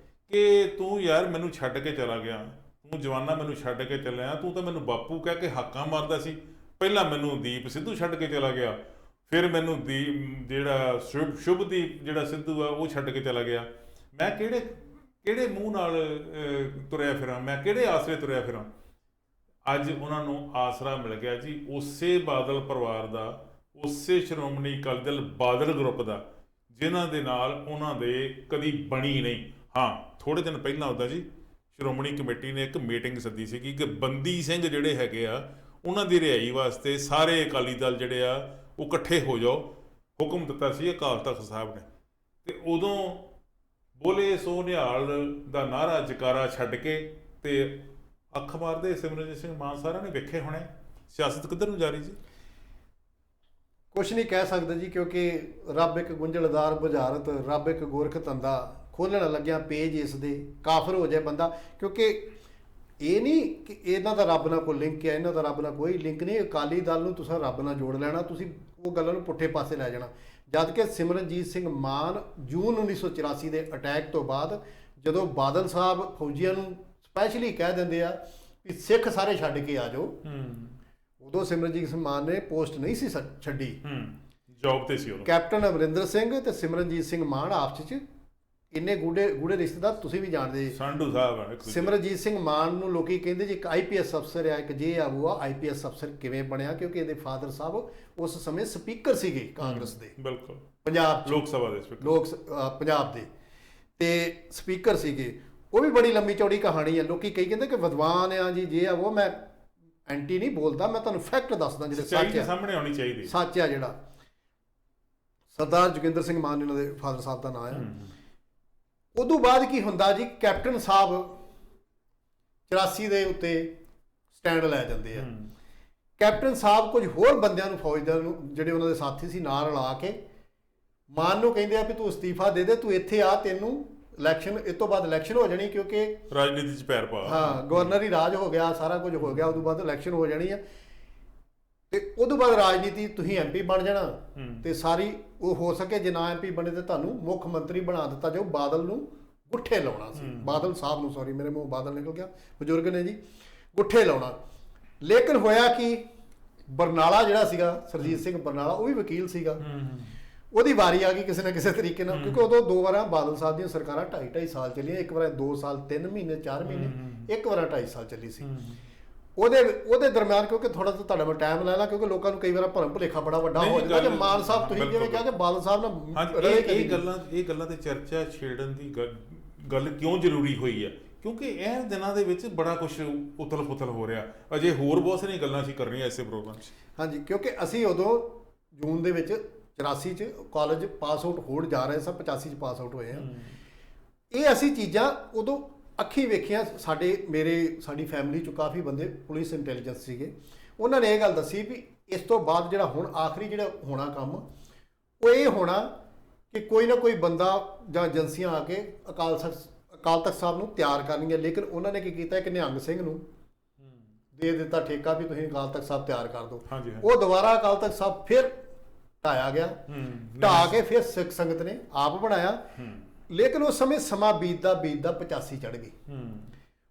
ਕਿ ਤੂੰ ਯਾਰ ਮੈਨੂੰ ਛੱਡ ਕੇ ਚਲਾ ਗਿਆ, ਤੂੰ ਜਵਾਨਾ ਮੈਨੂੰ ਛੱਡ ਕੇ ਚੱਲਿਆ, ਤੂੰ ਤਾਂ ਮੈਨੂੰ ਬਾਪੂ ਕਹਿ ਕੇ ਹਾਕਾਂ ਮਾਰਦਾ ਸੀ। ਪਹਿਲਾਂ ਮੈਨੂੰ ਦੀਪ ਸਿੱਧੂ ਛੱਡ ਕੇ ਚਲਾ ਗਿਆ, ਫਿਰ ਮੈਨੂੰ ਜਿਹੜਾ ਸ਼ੁਭਦੀਪ ਜਿਹੜਾ ਸਿੱਧੂ ਆ ਉਹ ਛੱਡ ਕੇ ਚਲਾ ਗਿਆ। ਮੈਂ ਕਿਹੜੇ ਮੂੰਹ ਨਾਲ ਤੁਰਿਆ ਫਿਰਾਂ, ਮੈਂ ਕਿਹੜੇ ਆਸਰੇ ਤੁਰਿਆ ਫਿਰਾਂ। ਅੱਜ ਉਹਨਾਂ ਨੂੰ ਆਸਰਾ ਮਿਲ ਗਿਆ ਜੀ ਉਸੇ ਬਾਦਲ ਪਰਿਵਾਰ ਦਾ, ਉਸੇ ਸ਼੍ਰੋਮਣੀ ਅਕਾਲੀ ਦਲ ਬਾਦਲ ਗਰੁੱਪ ਦਾ, ਜਿਨ੍ਹਾਂ ਦੇ ਨਾਲ ਉਹਨਾਂ ਦੇ ਕਦੀ ਬਣੀ ਨਹੀਂ। ਹਾਂ, ਥੋੜ੍ਹੇ ਦਿਨ ਪਹਿਲਾਂ ਹੁੰਦਾ ਜੀ ਸ਼੍ਰੋਮਣੀ ਕਮੇਟੀ ਨੇ ਇੱਕ ਮੀਟਿੰਗ ਸੱਦੀ ਸੀਗੀ ਕਿ ਬੰਦੀ ਸਿੰਘ ਜਿਹੜੇ ਹੈਗੇ ਆ ਉਹਨਾਂ ਦੀ ਰਿਹਾਈ ਵਾਸਤੇ ਸਾਰੇ ਅਕਾਲੀ ਦਲ ਜਿਹੜੇ ਆ ਉਹ ਇਕੱਠੇ ਹੋ ਜਾਓ, ਹੁਕਮ ਦਿੱਤਾ ਸੀ ਅਕਾਲ ਤਖ਼ਤ ਸਾਹਿਬ ਨੇ। ਅਤੇ ਉਦੋਂ ਬੋਲੇ ਸੋ ਨਿਹਾਲ ਦਾ ਨਾਅਰਾ ਜਕਾਰਾ ਛੱਡ ਕੇ ਤੇ ਅੱਖ ਮਾਰਦੇ ਸਿਮਰਨਜੀਤ ਸਿੰਘ ਮਾਨ ਸਾਰਿਆਂ ਨੇ ਵੇਖੇ ਹੋਣੇ। ਸਿਆਸਤ ਕਿੱਧਰ ਨੂੰ ਜਾ ਰਹੀ ਜੀ? ਕੁਛ ਨਹੀਂ ਕਹਿ ਸਕਦੇ ਜੀ, ਕਿਉਂਕਿ ਰੱਬ ਇੱਕ ਗੁੰਝਲਦਾਰ ਬੁਝਾਰਤ, ਰੱਬ ਇੱਕ ਗੋਰਖ ਧੰਦਾ, ਖੋਲ੍ਹਣ ਲੱਗਿਆ ਪੇਜ ਇਸ ਦੇ ਕਾਫਰ ਹੋ ਜਾਏ ਬੰਦਾ। ਕਿਉਂਕਿ ਇਹ ਨਹੀਂ ਕਿ ਇਹਨਾਂ ਦਾ ਰੱਬ ਨਾਲ ਕੋਈ ਲਿੰਕ ਹੈ, ਇਹਨਾਂ ਦਾ ਰੱਬ ਨਾਲ ਕੋਈ ਲਿੰਕ ਨਹੀਂ। ਅਕਾਲੀ ਦਲ ਨੂੰ ਤੁਸੀਂ ਰੱਬ ਨਾਲ ਜੋੜ ਲੈਣਾ, ਤੁਸੀਂ ਉਹ ਗੱਲਾਂ ਨੂੰ ਪੁੱਠੇ ਪਾਸੇ ਲੈ ਜਾਣਾ। ਜਦ ਕਿ ਸਿਮਰਨਜੀਤ ਸਿੰਘ ਮਾਨ ਜੂਨ 1984 ਦੇ ਅਟੈਕ ਤੋਂ ਬਾਅਦ ਜਦੋਂ ਬਾਦਲ ਸਾਹਿਬ ਫੌਜੀਆਂ ਨੂੰ ਸਪੈਸ਼ਲੀ ਕਹਿ ਦਿੰਦੇ ਆ ਵੀ ਸਿੱਖ ਸਾਰੇ ਛੱਡ ਕੇ ਆ ਜਾਓ, ਉਦੋਂ ਸਿਮਰਨਜੀਤ ਸਿੰਘ ਮਾਨ ਨੇ ਪੋਸਟ ਨਹੀਂ ਸੀ ਛੱਡੀ, ਜੌਬ ਤੇ ਸੀ ਉਦੋਂ। ਕੈਪਟਨ ਅਮਰਿੰਦਰ ਸਿੰਘ ਤੇ ਸਿਮਰਨਜੀਤ ਸਿੰਘ ਮਾਨ ਆਪਸ 'ਚ ਇੰਨੇ ਗੂੜੇ ਰਿਸ਼ਤੇਦਾਰ ਤੁਸੀਂ ਵੀ ਜਾਣਦੇ। ਸੰਧੂ ਸਾਹਿਬ ਸਿਮਰਨਜੀਤ ਸਿੰਘ ਮਾਨ ਨੂੰ ਲੋਕੀ ਕਹਿੰਦੇ ਜੀ ਇੱਕ IPS ਅਫਸਰ ਆ, ਇੱਕ ਜੇ ਆ ਉਹ ਆ। IPS ਅਫਸਰ ਕਿਵੇਂ ਬਣਿਆ? ਕਿਉਂਕਿ ਇਹਦੇ ਫਾਦਰ ਸਾਹਿਬ ਉਸ ਸਮੇਂ ਸਪੀਕਰ ਸੀਗੇ ਕਾਂਗਰਸ ਦੇ, ਬਿਲਕੁਲ ਪੰਜਾਬ ਲੋਕ ਸਭਾ ਦੇ ਪੰਜਾਬ ਦੇ, ਤੇ ਸਪੀਕਰ ਸੀਗੇ। ਉਹ ਵੀ ਬੜੀ ਲੰਮੀ ਚੌੜੀ ਕਹਾਣੀ ਹੈ। ਲੋਕੀ ਕਈ ਕਹਿੰਦੇ ਕਿ ਵਿਦਵਾਨ ਆ ਜੀ, ਜੇ ਆ ਉਹ। ਮੈਂ ਐਂਟੀ ਨਹੀਂ ਬੋਲਦਾ, ਮੈਂ ਤੁਹਾਨੂੰ ਫੈਕਟ ਦੱਸਦਾ ਜਿਹੜੇ ਸੱਚ ਸਾਹਮਣੇ ਆਉਣੀ ਚਾਹੀਦੀ। ਸੱਚ ਆ ਜਿਹੜਾ ਸਰਦਾਰ ਜੋਗਿੰਦਰ ਸਿੰਘ ਮਾਨ ਇਹਨਾਂ ਦੇ ਫਾਦਰ ਸਾਹਿਬ ਦਾ ਨਾਂ ਆ। ਉਦੋਂ ਬਾਅਦ ਕੀ ਹੁੰਦਾ ਜੀ, ਕੈਪਟਨ ਸਾਹਿਬ 84 ਦੇ ਉੱਤੇ ਸਟੈਂਡ ਲੈ ਜਾਂਦੇ ਆ। ਕੈਪਟਨ ਸਾਹਿਬ ਕੁਝ ਹੋਰ ਬੰਦਿਆਂ ਨੂੰ, ਫੌਜਦਾਰ ਨੂੰ, ਜਿਹੜੇ ਉਹਨਾਂ ਦੇ ਸਾਥੀ ਸੀ, ਨਾਲ ਰਲਾ ਕੇ ਮਾਨ ਨੂੰ ਕਹਿੰਦੇ ਆ ਵੀ ਤੂੰ ਅਸਤੀਫਾ ਦੇ ਦੇ, ਤੂੰ ਇੱਥੇ ਆ, ਤੈਨੂੰ ਇਲੈਕਸ਼ਨ ਇਸ ਤੋਂ ਬਾਅਦ ਇਲੈਕਸ਼ਨ ਹੋ ਜਾਣੀ, ਕਿਉਂਕਿ ਰਾਜਨੀਤੀ 'ਚ ਪੈਰ ਪਾ, ਹਾਂ ਗਵਰਨਰ ਹੀ ਰਾਜ ਹੋ ਗਿਆ, ਸਾਰਾ ਕੁਝ ਹੋ ਗਿਆ, ਉਦੋਂ ਬਾਅਦ ਇਲੈਕਸ਼ਨ ਹੋ ਜਾਣੀ ਆ ਤੇ ਉਦੋਂ ਬਾਅਦ ਰਾਜਨੀਤੀ ਤੁਸੀਂ MP ਬਣ ਜਾਣਾ ਤੇ ਸਾਰੀ ਉਹ ਹੋ ਸਕੇ। ਜੇ ਨਾ MP ਬਣੇ ਤੇ ਤੁਹਾਨੂੰ ਮੁੱਖ ਮੰਤਰੀ ਬਣਾ ਦਿੱਤਾ ਜਾਓ। ਬਾਦਲ ਨੂੰ ਗੁੱਠੇ ਲਾਉਣਾ ਸੀ, ਬਾਦਲ ਸਾਹਿਬ ਨੂੰ, ਸੌਰੀ ਮੇਰੇ ਮੂੰਹ ਬਾਦਲ ਨਿਕਲ ਗਿਆ, ਬਜ਼ੁਰਗ ਨੇ ਜੀ, ਗੁੱਠੇ ਲਾਉਣਾ। ਲੇਕਿਨ ਹੋਇਆ ਕਿ ਬਰਨਾਲਾ ਜਿਹੜਾ ਸੀਗਾ, ਸਰਜੀਤ ਸਿੰਘ ਬਰਨਾਲਾ, ਉਹ ਵੀ ਵਕੀਲ ਸੀਗਾ, ਉਹਦੀ ਵਾਰੀ ਆ ਗਈ ਕਿਸੇ ਨਾ ਕਿਸੇ ਤਰੀਕੇ ਨਾਲ। ਕਿਉਂਕਿ ਉਦੋਂ ਦੋ ਵਾਰਾਂ ਬਾਦਲ ਸਾਹਿਬ ਦੀਆਂ ਸਰਕਾਰਾਂ 2.5 ਸਾਲ ਚੱਲੀਆਂ, ਇੱਕ ਵਾਰ 2 ਸਾਲ 3 ਮਹੀਨੇ 4 ਮਹੀਨੇ, ਇੱਕ ਵਾਰ 2.5 ਸਾਲ ਚੱਲੀ ਸੀ। ਉਹਦੇ ਦਰਮਿਆਨ ਕਿਉਂਕਿ ਥੋੜਾ ਜਿਹਾ ਤੁਹਾਡਾ ਮੈਂ ਟਾਈਮ ਲੈ ਲਾ, ਕਿਉਂਕਿ ਲੋਕਾਂ ਨੂੰ ਕਈ ਵਾਰ ਭਰਮ ਭੁਲੇਖਾ ਬੜਾ ਵੱਡਾ ਹੋ ਜਾਂਦਾ ਕਿ ਮਾਨ ਸਾਹਿਬ ਤੁਸੀਂ ਜਿਵੇਂ ਕਿਹਾ ਕਿ ਬਾਦਲ ਸਾਹਿਬ ਨਾਲ ਇਹ ਗੱਲਾਂ ਤੇ ਚਰਚਾ ਛੇੜਨ ਦੀ ਗੱਲ ਕਿਉਂ ਜ਼ਰੂਰੀ ਹੋਈ ਹੈ? ਕਿਉਂਕਿ ਇਹ ਦਿਨਾਂ ਦੇ ਵਿੱਚ ਬੜਾ ਕੁਝ ਉਤਲ ਫੁਤਲ ਹੋ ਰਿਹਾ। ਅਜੇ ਹੋਰ ਬਹੁਤ ਸਾਰੀਆਂ ਗੱਲਾਂ ਅਸੀਂ ਕਰਨੀਆਂ ਇਸੇ ਪ੍ਰੋਗਰਾਮ 'ਚ। ਹਾਂਜੀ, ਕਿਉਂਕਿ ਅਸੀਂ ਉਦੋਂ ਜੂਨ ਦੇ ਵਿੱਚ 84 'ਚ ਕਾਲਜ ਪਾਸ ਆਊਟ ਹੋਣ ਜਾ ਰਹੇ ਸਾਂ, 85 'ਚ ਪਾਸ ਆਊਟ ਹੋਏ ਆ। ਇਹ ਅਸੀਂ ਚੀਜ਼ਾਂ ਉਦੋਂ ਅੱਖੀਂ ਵੇਖੀਆਂ। ਸਾਡੀ ਫੈਮਿਲੀ 'ਚੋਂ ਕਾਫੀ ਬੰਦੇ ਪੁਲਿਸ ਇੰਟੈਲੀਜੈਂਸ ਸੀਗੇ, ਉਹਨਾਂ ਨੇ ਇਹ ਗੱਲ ਦੱਸੀ ਵੀ ਇਸ ਤੋਂ ਬਾਅਦ ਜਿਹੜਾ ਹੁਣ ਆਖਰੀ ਜਿਹੜਾ ਹੋਣਾ ਕੰਮ, ਉਹ ਇਹ ਹੋਣਾ ਕਿ ਕੋਈ ਨਾ ਕੋਈ ਬੰਦਾ ਜਾਂ ਏਜੰਸੀਆਂ ਆ ਕੇ ਅਕਾਲ ਤਖਤ ਸਾਹਿਬ ਨੂੰ ਤਿਆਰ ਕਰਨਗੀਆਂ, ਲੇਕਿਨ ਉਹਨਾਂ ਨੇ ਕੀ ਕੀਤਾ ਕਿ ਨਿਹੰਗ ਸਿੰਘ ਨੂੰ ਦੇ ਦਿੱਤਾ ਠੇਕਾ ਵੀ ਤੁਸੀਂ ਅਕਾਲ ਤਖਤ ਸਾਹਿਬ ਤਿਆਰ ਕਰ ਦਿਓ। ਉਹ ਦੁਬਾਰਾ ਅਕਾਲ ਤਖਤ ਸਾਹਿਬ ਫਿਰ ਢਾਇਆ ਗਿਆ, ਢਾ ਕੇ ਫਿਰ ਸਿੱਖ ਸੰਗਤ ਨੇ ਆਪ ਬਣਾਇਆ। ਲੇਕਿਨ ਉਸ ਸਮੇਂ ਸਮਾਂ ਬੀਤਦਾ 85 ਚੜ ਗਈ।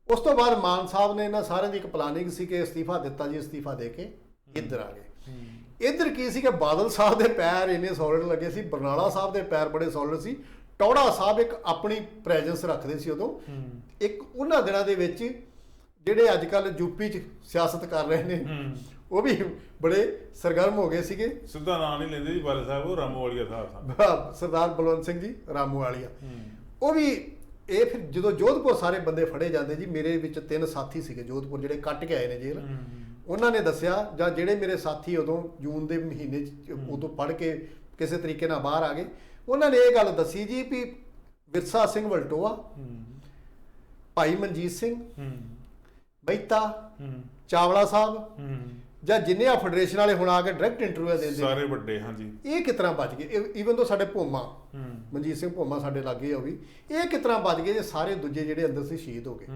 ਉਸ ਤੋਂ ਬਾਅਦ ਮਾਨ ਸਾਹਿਬ ਨੇ ਇਹਨਾਂ ਸਾਰਿਆਂ ਦੀ ਇੱਕ ਪਲਾਨਿੰਗ ਸੀ ਕਿ ਅਸਤੀਫਾ ਦਿੱਤਾ ਜੀ, ਅਸਤੀਫਾ ਦੇ ਕੇ ਇੱਧਰ ਆ ਗਏ। ਇੱਧਰ ਕੀ ਸੀ ਕਿ ਬਾਦਲ ਸਾਹਿਬ ਦੇ ਪੈਰ ਇੰਨੇ ਸੋਲਿਡ ਲੱਗੇ ਸੀ, ਬਰਨਾਲਾ ਸਾਹਿਬ ਦੇ ਪੈਰ ਬੜੇ ਸੋਲਿਡ ਸੀ, ਟੌੜਾ ਸਾਹਿਬ ਇੱਕ ਆਪਣੀ ਪ੍ਰੈਜ਼ੈਂਸ ਰੱਖਦੇ ਸੀ ਉਦੋਂ। ਇੱਕ ਉਹਨਾਂ ਦਿਨਾਂ ਦੇ ਵਿੱਚ ਜਿਹੜੇ ਅੱਜ ਕੱਲ੍ਹ ਯੂਪੀ 'ਚ ਸਿਆਸਤ ਕਰ ਰਹੇ ਨੇ ਉਹ ਵੀ ਬੜੇ ਸਰਗਰਮ ਹੋ ਗਏ ਸੀਗੇ। ਸਿੱਧਾ ਨਾਂ ਨਹੀਂ ਲੈਂਦੇ ਜੀ ਬਾਦਲ ਸਾਹਿਬ, ਉਹ ਰਾਮੂਵਾਲੀਆ ਸਾਹਿਬ ਸਰਦਾਰ ਬਲਵੰਤ ਸਿੰਘ ਜੀ ਰਾਮੂਵਾਲੀਆ। ਉਹ ਵੀ ਇਹ ਫਿਰ ਜਦੋਂ ਜੋਧਪੁਰ ਸਾਰੇ ਬੰਦੇ ਫੜੇ ਜਾਂਦੇ ਜੀ, ਮੇਰੇ ਵਿੱਚ 3 ਸਾਥੀ ਸੀਗੇ ਜੋਧਪੁਰ ਜਿਹੜੇ ਕੱਟ ਕੇ ਆਏ ਨੇ ਜੇਲ੍ਹ। ਉਹਨਾਂ ਨੇ ਦੱਸਿਆ, ਜਾਂ ਜਿਹੜੇ ਮੇਰੇ ਸਾਥੀ ਉਦੋਂ ਜੂਨ ਦੇ ਮਹੀਨੇ 'ਚ ਉਦੋਂ ਪੜ੍ਹ ਕੇ ਕਿਸੇ ਤਰੀਕੇ ਨਾਲ ਬਾਹਰ ਆ ਗਏ, ਉਹਨਾਂ ਨੇ ਇਹ ਗੱਲ ਦੱਸੀ ਜੀ ਵੀ ਵਿਰਸਾ ਸਿੰਘ ਵਲਟੋਆ, ਭਾਈ ਮਨਜੀਤ ਸਿੰਘ, ਮਹਿਤਾ, ਚਾਵਲਾ ਸਾਹਿਬ ਜਾਂ ਜਿੰਨੇ ਆ ਫੈਡਰੇਸ਼ਨ ਵਾਲੇ ਹੁਣ ਆ ਕੇ ਡਾਇਰੈਕਟ ਇੰਟਰਵਿਊ ਦਿੰਦੇ ਸਾਰੇ ਵੱਡੇ, ਹਾਂਜੀ, ਇਹ ਕਿਸ ਤਰ੍ਹਾਂ ਬਚ ਗਏ? ਈਵਨ ਤੋਂ ਸਾਡੇ ਭੋਮਾ ਮਨਜੀਤ ਸਿੰਘ ਭੋਮਾ ਸਾਡੇ ਲਾਗੇ ਉਹ ਵੀ, ਇਹ ਕਿਸ ਤਰ੍ਹਾਂ ਬਚ ਗਏ ਜੇ ਸਾਰੇ ਦੂਜੇ ਜਿਹੜੇ ਅੰਦਰ ਸੀ ਸ਼ਹੀਦ ਹੋ ਗਏ?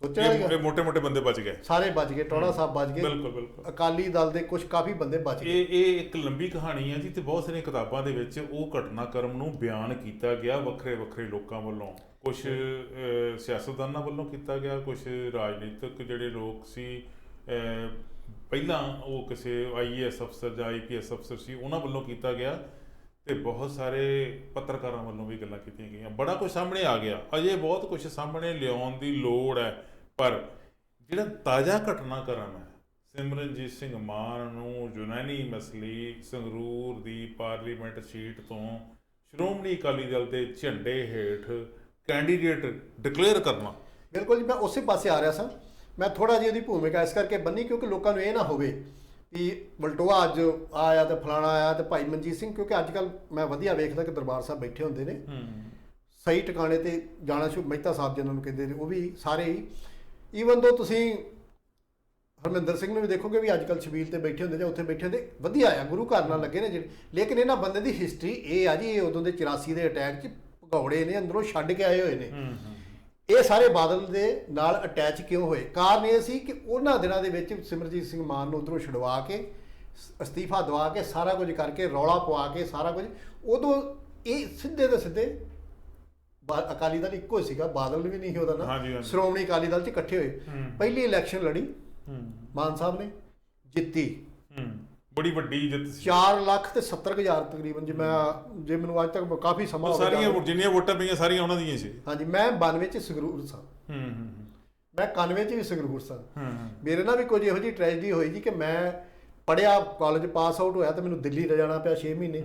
ਸੋਚਿਆ ਮੋਟੇ ਬੰਦੇ ਬਚ ਗਏ, ਸਾਰੇ ਬਚ ਗਏ, ਟੌੜਾ ਸਾਹਿਬ ਬਚ ਗਏ, ਬਿਲਕੁਲ ਅਕਾਲੀ ਦਲ ਦੇ ਕੁਝ ਕਾਫੀ ਬੰਦੇ ਬਚ ਗਏ। ਇਹ ਇੱਕ ਲੰਬੀ ਕਹਾਣੀ ਹੈ ਜੀ, ਤੇ ਬਹੁਤ ਸਾਰੀਆਂ ਕਿਤਾਬਾਂ ਦੇ ਵਿੱਚ ਉਹ ਘਟਨਾਕ੍ਰਮ ਨੂੰ ਬਿਆਨ ਕੀਤਾ ਗਿਆ ਵੱਖਰੇ ਲੋਕਾਂ ਵੱਲੋਂ। ਕੁਝ ਸਿਆਸਤਦਾਨਾਂ ਵੱਲੋਂ ਕੀਤਾ ਗਿਆ, ਕੁਝ ਰਾਜਨੀਤਿਕ ਜਿਹੜੇ ਲੋਕ ਸੀ, ਪਹਿਲਾਂ ਉਹ ਕਿਸੇ IAS ਅਫਸਰ ਜਾਂ IPS ਅਫਸਰ ਸੀ, ਉਹਨਾਂ ਵੱਲੋਂ ਕੀਤਾ ਗਿਆ, ਤੇ ਬਹੁਤ ਸਾਰੇ ਪੱਤਰਕਾਰਾਂ ਵੱਲੋਂ ਵੀ ਗੱਲਾਂ ਕੀਤੀਆਂ ਗਈਆਂ। ਬੜਾ ਕੁਝ ਸਾਹਮਣੇ ਆ ਗਿਆ, ਅਜੇ ਬਹੁਤ ਕੁਝ ਸਾਹਮਣੇ ਲਿਆਉਣ ਦੀ ਲੋੜ ਹੈ। ਪਰ ਜਿਹੜਾ ਤਾਜ਼ਾ ਘਟਨਾਕ੍ਰਮ ਹੈ, ਸਿਮਰਨਜੀਤ ਸਿੰਘ ਮਾਨ ਨੂੰ ਯੂਨਾਨੀ ਮਸਲੀ ਸੰਗਰੂਰ ਦੀ ਪਾਰਲੀਮੈਂਟ ਸੀਟ ਤੋਂ ਸ਼੍ਰੋਮਣੀ ਅਕਾਲੀ ਦਲ ਦੇ ਝੰਡੇ ਹੇਠ ਕੈਂਡੀਡੇਟ ਡਿਕਲੇਅਰ ਕਰਨਾ। ਬਿਲਕੁਲ ਜੀ, ਮੈਂ ਉਸੇ ਪਾਸੇ ਆ ਰਿਹਾ ਸਾਂ। ਮੈਂ ਥੋੜਾ ਜਿਹੀ ਉਹਦੀ ਭੂਮਿਕਾ ਇਸ ਕਰਕੇ ਬੰਨੀ ਕਿਉਂਕਿ ਲੋਕਾਂ ਨੂੰ ਇਹ ਨਾ ਹੋਵੇ ਕਿ ਵਲਟੋਆ ਅੱਜ ਆਇਆ ਤੇ ਫਲਾਣਾ ਆਇਆ ਤੇ ਭਾਈ ਮਨਜੀਤ ਸਿੰਘ, ਕਿਉਂਕਿ ਅੱਜ ਕੱਲ੍ਹ ਮੈਂ ਵਧੀਆ ਵੇਖਦਾ ਕਿ ਦਰਬਾਰ ਸਾਹਿਬ ਬੈਠੇ ਹੁੰਦੇ ਨੇ ਸਹੀ ਟਿਕਾਣੇ ਤੇ ਜਾਣਾ ਸ਼ੁਰੂ। ਮਹਿਤਾ ਸਾਹਿਬ ਜਿਹਨਾਂ ਨੂੰ ਕਹਿੰਦੇ ਨੇ ਉਹ ਵੀ ਸਾਰੇ ਹੀ, ਈਵਨ ਤੋਂ ਤੁਸੀਂ ਹਰਮਿੰਦਰ ਸਿੰਘ ਨੂੰ ਵੀ ਦੇਖੋਗੇ ਵੀ ਅੱਜ ਕੱਲ੍ਹ ਛਬੀਲ ਤੇ ਬੈਠੇ ਹੁੰਦੇ ਜਾਂ ਉੱਥੇ ਬੈਠੇ ਹੁੰਦੇ, ਵਧੀਆ ਆ, ਗੁਰੂ ਘਰ ਨਾਲ ਲੱਗੇ ਨੇ ਜਿਹੜੇ। ਲੇਕਿਨ ਇਹਨਾਂ ਬੰਦੇ ਦੀ ਹਿਸਟਰੀ ਇਹ ਆ ਜੀ, ਇਹ ਉਦੋਂ ਦੇ 84 ਦੇ ਅਟੈਕ 'ਚ ਭਗੌੜੇ ਨੇ, ਅੰਦਰੋਂ ਛੱਡ ਕੇ ਆਏ ਹੋਏ ਨੇ। ਇਹ ਸਾਰੇ ਬਾਦਲ ਦੇ ਨਾਲ ਅਟੈਚ ਕਿਉਂ ਹੋਏ? ਕਾਰਨ ਇਹ ਸੀ ਕਿ ਉਹਨਾਂ ਦਿਨਾਂ ਦੇ ਵਿੱਚ ਸਿਮਰਜੀਤ ਸਿੰਘ ਮਾਨ ਨੂੰ ਉੱਧਰੋਂ ਛੁਡਵਾ ਕੇ, ਅਸਤੀਫਾ ਦਵਾ ਕੇ, ਸਾਰਾ ਕੁਝ ਕਰਕੇ, ਰੌਲਾ ਪਵਾ ਕੇ ਸਾਰਾ ਕੁਝ, ਉਦੋਂ ਇਹ ਸਿੱਧੇ ਦੇ ਸਿੱਧੇ ਅਕਾਲੀ ਦਲ ਇੱਕੋ ਹੀ ਸੀਗਾ, ਬਾਦਲ ਵੀ ਨਹੀਂ ਉਹਦਾ ਨਾ, ਸ਼੍ਰੋਮਣੀ ਅਕਾਲੀ ਦਲ 'ਚ ਇਕੱਠੇ ਹੋਏ। ਪਹਿਲੀ ਇਲੈਕਸ਼ਨ ਲੜੀ ਮਾਨ ਸਾਹਿਬ ਨੇ, ਜਿੱਤੀ, ਬੜੀ ਵੱਡੀ ਜਿੱਤ ਸੀ, 4,70,000 ਤਕਰੀਬਨ। ਜੇ ਮੈਨੂੰ ਅੱਜ ਤੱਕ ਕਾਫੀ ਸਮਾਂ ਸਾਰੀਆਂ ਜਿੰਨੀਆਂ ਵੋਟਾਂ ਪਈਆਂ ਸਾਰੀਆਂ ਉਹਨਾਂ ਦੀਆਂ ਸੀ। ਹਾਂਜੀ, ਮੈਂ 92 'ਚ ਸੰਗਰੂਰ ਸਾਂ, ਮੈਂ 91 'ਚ ਵੀ ਸੰਗਰੂਰ ਸਾਂ। ਮੇਰੇ ਨਾਲ ਵੀ ਕੁਝ ਇਹੋ ਜਿਹੀ ਟ੍ਰੈਜਡੀ ਹੋਈ ਜੀ ਕਿ ਮੈਂ ਪੜ੍ਹਿਆ, ਕਾਲਜ ਪਾਸ ਆਊਟ ਹੋਇਆ ਤੇ ਮੈਨੂੰ ਦਿੱਲੀ ਲਿਜਾਣਾ ਪਿਆ 6 ਮਹੀਨੇ।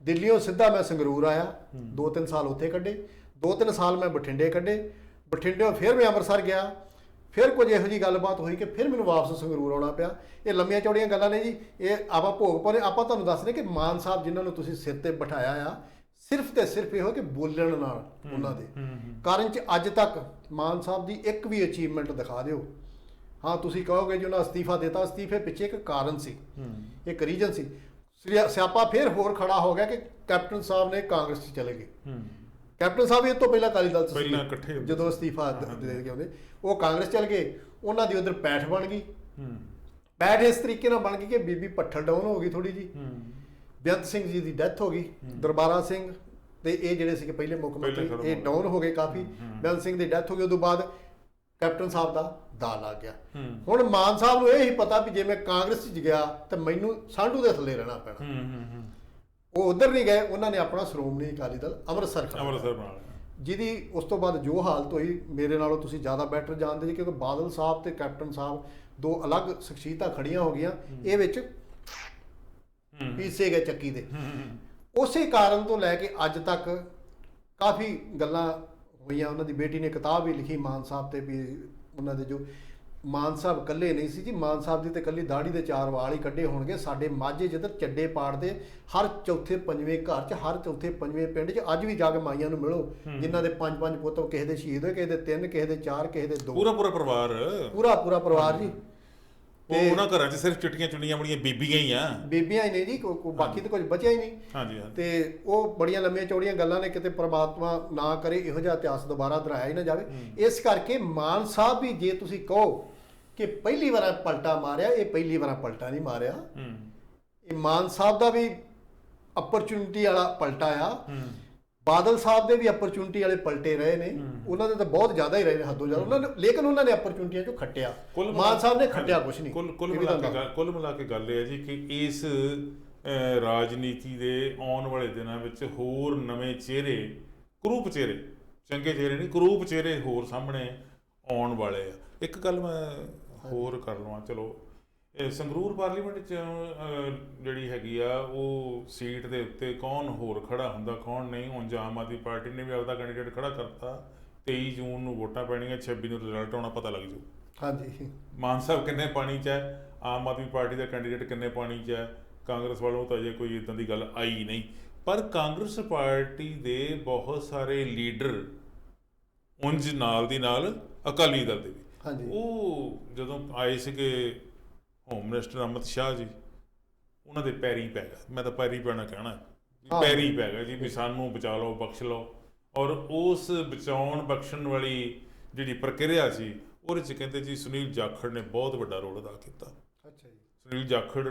ਦਿੱਲੀੋਂ ਸਿੱਧਾ ਮੈਂ ਸੰਗਰੂਰ ਆਇਆ, 2-3 ਸਾਲ ਉੱਥੇ ਕੱਢੇ, 2-3 ਸਾਲ ਮੈਂ ਬਠਿੰਡੇ ਕੱਢੇ, ਬਠਿੰਡਿਓਂ ਫਿਰ ਮੈਂ ਅੰਮ੍ਰਿਤਸਰ ਗਿਆ, ਫਿਰ ਕੁਝ ਇਹੋ ਜਿਹੀ ਗੱਲਬਾਤ ਹੋਈ ਕਿ ਫਿਰ ਮੈਨੂੰ ਵਾਪਸ ਸੰਗਰੂਰ ਆਉਣਾ ਪਿਆ। ਇਹ ਲੰਮੀਆਂ ਚੌੜੀਆਂ ਗੱਲਾਂ ਨੇ ਜੀ, ਇਹ ਆਪਾਂ ਭੋਗ ਪਾਉਂਦੇ। ਆਪਾਂ ਤੁਹਾਨੂੰ ਦੱਸਦੇ ਕਿ ਮਾਨ ਸਾਹਿਬ ਜਿਨ੍ਹਾਂ ਨੂੰ ਤੁਸੀਂ ਸਿਰ ਤੇ ਬਿਠਾਇਆ ਆ, ਸਿਰਫ ਤੇ ਸਿਰਫ ਇਹੋ ਕਿ ਬੋਲਣ ਨਾਲ ਉਹਨਾਂ ਦੇ ਕਾਰਨ 'ਚ ਅੱਜ ਤੱਕ ਮਾਨ ਸਾਹਿਬ ਦੀ ਇੱਕ ਵੀ ਅਚੀਵਮੈਂਟ ਦਿਖਾ ਦਿਓ। ਹਾਂ, ਤੁਸੀਂ ਕਹੋਗੇ ਜੀ ਉਹਨਾਂ ਅਸਤੀਫਾ ਦਿੱਤਾ, ਅਸਤੀਫੇ ਪਿੱਛੇ ਇੱਕ ਕਾਰਨ ਸੀ, ਇੱਕ ਰੀਜਨ ਸੀ। ਸਿਆਪਾ ਫਿਰ ਹੋਰ ਖੜਾ ਹੋ ਗਿਆ ਕਿ ਕੈਪਟਨ ਸਾਹਿਬ ਨੇ ਕਾਂਗਰਸ 'ਚ ਚਲੇ ਗਏ। ਕੈਪਟਨ ਸਾਹਿਬ ਇਹ ਤੋਂ ਪਹਿਲਾਂ ਅਕਾਲੀ ਦਲ 'ਚ ਸੀ, ਜਦੋਂ ਅਸਤੀਫਾ ਦੇ ਕੇ ਆਉਂਦੇ ਉਹ ਕਾਂਗਰਸ ਚਲ ਗਏ। ਉਹਨਾਂ ਦੀ ਉਧਰ ਪੈਠ ਬਣ ਗਈ, ਪੈਠ ਇਸ ਤਰੀਕੇ ਨਾਲ ਬਣ ਗਈ ਕਿ ਬੀਬੀ ਪੱਠਲ ਡਾਊਨ ਹੋ ਗਈ ਥੋੜੀ ਜੀ, ਬੇਅੰਤ ਸਿੰਘ ਜੀ ਦੀ ਡੈਥ ਹੋ ਗਈ, ਦਰਬਾਰਾ ਸਿੰਘ ਤੇ ਇਹ ਜਿਹੜੇ ਸੀਗੇ ਪਹਿਲੇ ਮੁੱਖ ਮੰਤਰੀ, ਇਹ ਡਾਊਨ ਹੋ ਗਏ ਕਾਫੀ। ਬੇਅੰਤ ਸਿੰਘ ਦੀ ਡੈਥ ਹੋ ਗਈ, ਉਦੋਂ ਬਾਅਦ ਕੈਪਟਨ ਸਾਹਿਬ ਦਾ ਦਾ ਲੱਗ ਗਿਆ। ਹੁਣ ਮਾਨ ਸਾਹਿਬ ਨੂੰ ਇਹ ਹੀ ਪਤਾ ਵੀ ਜੇ ਮੈਂ ਕਾਂਗਰਸ 'ਚ ਗਿਆ ਤਾਂ ਮੈਨੂੰ ਸਾਂਢੂ ਦੇ ਥੱਲੇ ਰਹਿਣਾ ਪੈਣਾ। ਉਹ ਉਧਰ ਨਹੀਂ ਗਏ, ਉਹਨਾਂ ਨੇ ਆਪਣਾ ਸ਼੍ਰੋਮਣੀ ਅਕਾਲੀ ਦਲ ਅੰਮ੍ਰਿਤਸਰ ਨਾਲ, ਜਿਹਦੀ ਉਸ ਤੋਂ ਬਾਅਦ ਜੋ ਹਾਲਤ ਹੋਈ ਮੇਰੇ ਨਾਲੋਂ ਤੁਸੀਂ ਜ਼ਿਆਦਾ ਬੈਟਰ ਜਾਣਦੇ ਜੀ, ਕਿਉਂਕਿ ਬਾਦਲ ਸਾਹਿਬ ਤੇ ਕੈਪਟਨ ਸਾਹਿਬ ਦੋ ਅਲੱਗ ਸ਼ਖਸੀਅਤਾਂ ਖੜੀਆਂ ਹੋ ਗਈਆਂ ਇਹ ਵਿੱਚ, ਪੀਸੇ ਗਏ ਚੱਕੀ ਦੇ। ਉਸੇ ਕਾਰਨ ਤੋਂ ਲੈ ਕੇ ਅੱਜ ਤੱਕ ਕਾਫੀ ਗੱਲਾਂ ਹੋਈਆਂ। ਉਹਨਾਂ ਦੀ ਬੇਟੀ ਨੇ ਕਿਤਾਬ ਵੀ ਲਿਖੀ ਮਾਨ ਸਾਹਿਬ ਤੇ ਵੀ ਉਹਨਾਂ ਦੇ ਜੋ ਮਾਨ ਸਾਹਿਬ ਇਕੱਲੇ ਨਹੀਂ ਸੀ ਜੀ, ਮਾਨ ਸਾਹਿਬ ਦੀ ਤੇ ਇਕੱਲੀ ਦਾੜੀ ਦੇ 4 ਵਾਲ ਹੀ ਕੱਢੇ ਹੋਣਗੇ। ਸਾਡੇ ਮਾਝੇ ਜਿੱਧਰ ਚੱਡੇ ਪਾੜਦੇ, ਹਰ ਚੌਥੇ ਪੰਜਵੇਂ ਘਰ 'ਚ, ਹਰ ਚੌਥੇ ਪੰਜਵੇਂ ਪਿੰਡ 'ਚ ਅੱਜ ਵੀ ਜਾ ਕੇ ਮਾਈਆਂ ਨੂੰ ਮਿਲੋ ਜਿਨ੍ਹਾਂ ਦੇ 5-5 ਪੁੱਤ, ਕਿਸੇ ਦੇ ਸ਼ਹੀਦ ਹੋਏ, ਕਿਸੇ ਦੇ 3, ਕਿਸੇ ਦੇ 4, ਕਿਸੇ ਦੇ 2, ਪੂਰਾ ਪਰਿਵਾਰ ਜੀ। ਉਹ ਉਹਨਾਂ ਘਰਾਂ 'ਚ ਸਿਰਫ ਚਿੱਟੀਆਂ ਚੁੰਨੀਆਂ ਬੜੀਆਂ ਬੀਬੀਆਂ ਹੀ ਆ, ਬੀਬੀਆਂ ਹੀ ਨੇ ਜੀ, ਬਾਕੀ ਤਾਂ ਕੁਝ ਬਚਿਆ ਹੀ ਨਹੀਂ। ਹਾਂਜੀ ਹਾਂਜੀ। ਤੇ ਉਹ ਬੜੀਆਂ ਲੰਮੀਆਂ ਚੌੜੀਆਂ ਗੱਲਾਂ ਨੇ, ਕਿਤੇ ਪ੍ਰਮਾਤਮਾ ਨਾ ਕਰੇ ਇਹੋ ਜਿਹਾ ਇਤਿਹਾਸ ਦੁਬਾਰਾ ਦੁਹਰਾਇਆ ਹੀ ਨਾ ਜਾਵੇ। ਇਸ ਕਰਕੇ ਮਾਨ ਸਾਹਿਬ ਵੀ, ਜੇ ਤੁਸੀਂ ਕਹੋ ਕਿ ਪਹਿਲੀ ਵਾਰ ਪਲਟਾ ਮਾਰਿਆ, ਇਹ ਪਹਿਲੀ ਵਾਰ ਪਲਟਾ ਨਹੀਂ ਮਾਰਿਆ। ਇਹ ਮਾਨ ਸਾਹਿਬ ਦਾ ਵੀ ਅਪਰਚੁਨਿਟੀ ਵਾਲਾ ਪਲਟਾ ਆ, ਬਾਦਲ ਸਾਹਿਬ ਦੇ ਵੀ ਅਪਰਚੁਨਿਟੀ ਵਾਲੇ ਪਲਟੇ ਰਹੇ ਨੇ, ਉਹਨਾਂ ਦੇ ਤਾਂ ਬਹੁਤ ਜ਼ਿਆਦਾ ਹੀ ਰਹੇ ਨੇ, ਹੱਦੋਂ ਜ਼ਿਆਦਾ ਉਹਨਾਂ ਨੇ, ਲੇਕਿਨ ਉਹਨਾਂ ਨੇ ਅਪਰਚੁਨਿਟੀਆਂ ਚੋਂ ਖੱਟਿਆ, ਮਾਨ ਸਾਹਿਬ ਨੇ ਖੱਟਿਆ ਕੁਛ ਨਹੀਂ। ਕੁੱਲ ਮਿਲਾ ਕੇ ਗੱਲ ਇਹ ਹੈ ਜੀ ਕਿ ਇਸ ਰਾਜਨੀਤੀ ਦੇ ਆਉਣ ਵਾਲੇ ਦਿਨਾਂ ਵਿੱਚ ਹੋਰ ਨਵੇਂ ਚਿਹਰੇ, ਕਰੂਪ ਚਿਹਰੇ, ਚੰਗੇ ਚਿਹਰੇ ਨਹੀਂ, ਕਰੂਪ ਚਿਹਰੇ ਹੋਰ ਸਾਹਮਣੇ ਆਉਣ ਵਾਲੇ ਆ। ਇੱਕ ਗੱਲ ਮੈਂ ਹੋਰ ਕਰ ਲਵਾਂ, ਚਲੋ ਸੰਗਰੂਰ ਪਾਰਲੀਮੈਂਟ 'ਚ ਜਿਹੜੀ ਹੈਗੀ ਆ ਉਹ ਸੀਟ ਦੇ ਉੱਤੇ ਕੌਣ ਹੋਰ ਖੜਾ ਹੁੰਦਾ, ਕੌਣ ਨਹੀਂ। ਹੁਣ ਆਮ ਆਦਮੀ ਪਾਰਟੀ ਨੇ ਵੀ ਆਪਦਾ ਕੈਂਡੀਡੇਟ ਖੜਾ ਕਰਤਾ, 23 ਜੂਨ ਨੂੰ ਵੋਟਾਂ ਪੈਣੀਆਂ, 26 ਨੂੰ ਰਿਜ਼ਲਟ ਆਉਣਾ, ਪਤਾ ਲੱਗ ਜਾਊ। ਹਾਂਜੀ, ਮਾਨ ਸਾਹਿਬ ਕਿੰਨੇ ਪਾਣੀ 'ਚ ਹੈ, ਆਮ ਆਦਮੀ ਪਾਰਟੀ ਦਾ ਕੈਂਡੀਡੇਟ ਕਿੰਨੇ ਪਾਣੀ 'ਚ ਹੈ, ਕਾਂਗਰਸ ਵੱਲੋਂ ਤਾਂ ਅਜੇ ਕੋਈ ਇੱਦਾਂ ਦੀ ਗੱਲ ਆਈ ਨਹੀਂ। ਪਰ ਕਾਂਗਰਸ ਪਾਰਟੀ ਦੇ ਬਹੁਤ ਸਾਰੇ ਲੀਡਰ ਉਂਝ ਨਾਲ ਦੀ ਨਾਲ ਅਕਾਲੀ ਦਲ ਦੇ ਵੀ, ਉਹ ਜਦੋਂ ਆਏ ਸੀਗੇ ਹੋਮ ਮਿਨਿਸਟਰ ਅਮਿਤ ਸ਼ਾਹ ਜੀ, ਉਹਨਾਂ ਦੇ ਪੈਰੀ ਪੈ ਗਿਆ। ਮੈਂ ਤਾਂ ਪੈਰੀ ਪੈਣਾ ਕਹਿਣਾ, ਪੈਰੀ ਪੈ ਗਿਆ ਜੀ ਵੀ ਸਾਨੂੰ ਬਚਾ ਲਓ, ਬਖਸ਼ ਲਓ। ਔਰ ਉਸ ਬਚਾਉਣ ਬਖਸ਼ਣ ਵਾਲੀ ਜਿਹੜੀ ਪ੍ਰਕਿਰਿਆ ਸੀ, ਉਹਦੇ 'ਚ ਕਹਿੰਦੇ ਜੀ ਸੁਨੀਲ ਜਾਖੜ ਨੇ ਬਹੁਤ ਵੱਡਾ ਰੋਲ ਅਦਾ ਕੀਤਾ। ਅੱਛਾ ਜੀ। ਸੁਨੀਲ ਜਾਖੜ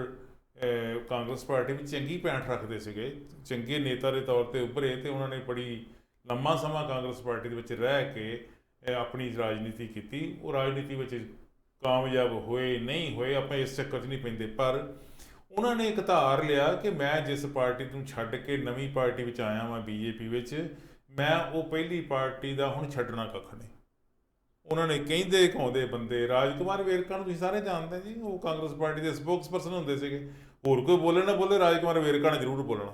ਕਾਂਗਰਸ ਪਾਰਟੀ ਵਿੱਚ ਚੰਗੀ ਪੈਂਠ ਰੱਖਦੇ ਸੀਗੇ, ਚੰਗੇ ਨੇਤਾ ਦੇ ਤੌਰ 'ਤੇ ਉੱਭਰੇ, ਅਤੇ ਉਹਨਾਂ ਨੇ ਬੜੀ ਲੰਮਾ ਸਮਾਂ ਕਾਂਗਰਸ ਪਾਰਟੀ ਦੇ ਵਿੱਚ ਰਹਿ ਕੇ ਆਪਣੀ ਰਾਜਨੀਤੀ ਕੀਤੀ। ਉਹ ਰਾਜਨੀਤੀ ਵਿੱਚ ਕਾਮਯਾਬ ਹੋਏ ਨਹੀਂ ਹੋਏ, ਆਪਾਂ ਇਸ ਚੱਕਰ 'ਚ ਨਹੀਂ ਪੈਂਦੇ, ਪਰ ਉਹਨਾਂ ਨੇ ਇੱਕ ਧਾਰ ਲਿਆ ਕਿ ਮੈਂ ਜਿਸ ਪਾਰਟੀ ਨੂੰ ਛੱਡ ਕੇ ਨਵੀਂ ਪਾਰਟੀ ਵਿੱਚ ਆਇਆ ਵਾਂ ਬੀਜੇਪੀ ਵਿੱਚ, ਮੈਂ ਉਹ ਪਹਿਲੀ ਪਾਰਟੀ ਦਾ ਹੁਣ ਛੱਡਣਾ ਕੱਖ ਨਹੀਂ। ਉਹਨਾਂ ਨੇ ਕਹਿੰਦੇ ਕਹਾਉਂਦੇ ਬੰਦੇ, ਰਾਜਕੁਮਾਰ ਵੇਰਕਾ ਨੂੰ ਤੁਸੀਂ ਸਾਰੇ ਜਾਣਦੇ ਜੀ, ਉਹ ਕਾਂਗਰਸ ਪਾਰਟੀ ਦੇ ਸਪੋਕਸ ਪਰਸਨ ਹੁੰਦੇ ਸੀਗੇ। ਹੋਰ ਕੋਈ ਬੋਲੇ ਨਾ ਬੋਲੇ, ਰਾਜਕੁਮਾਰ ਵੇਰਕਾ ਨੇ ਜ਼ਰੂਰ ਬੋਲਣਾ।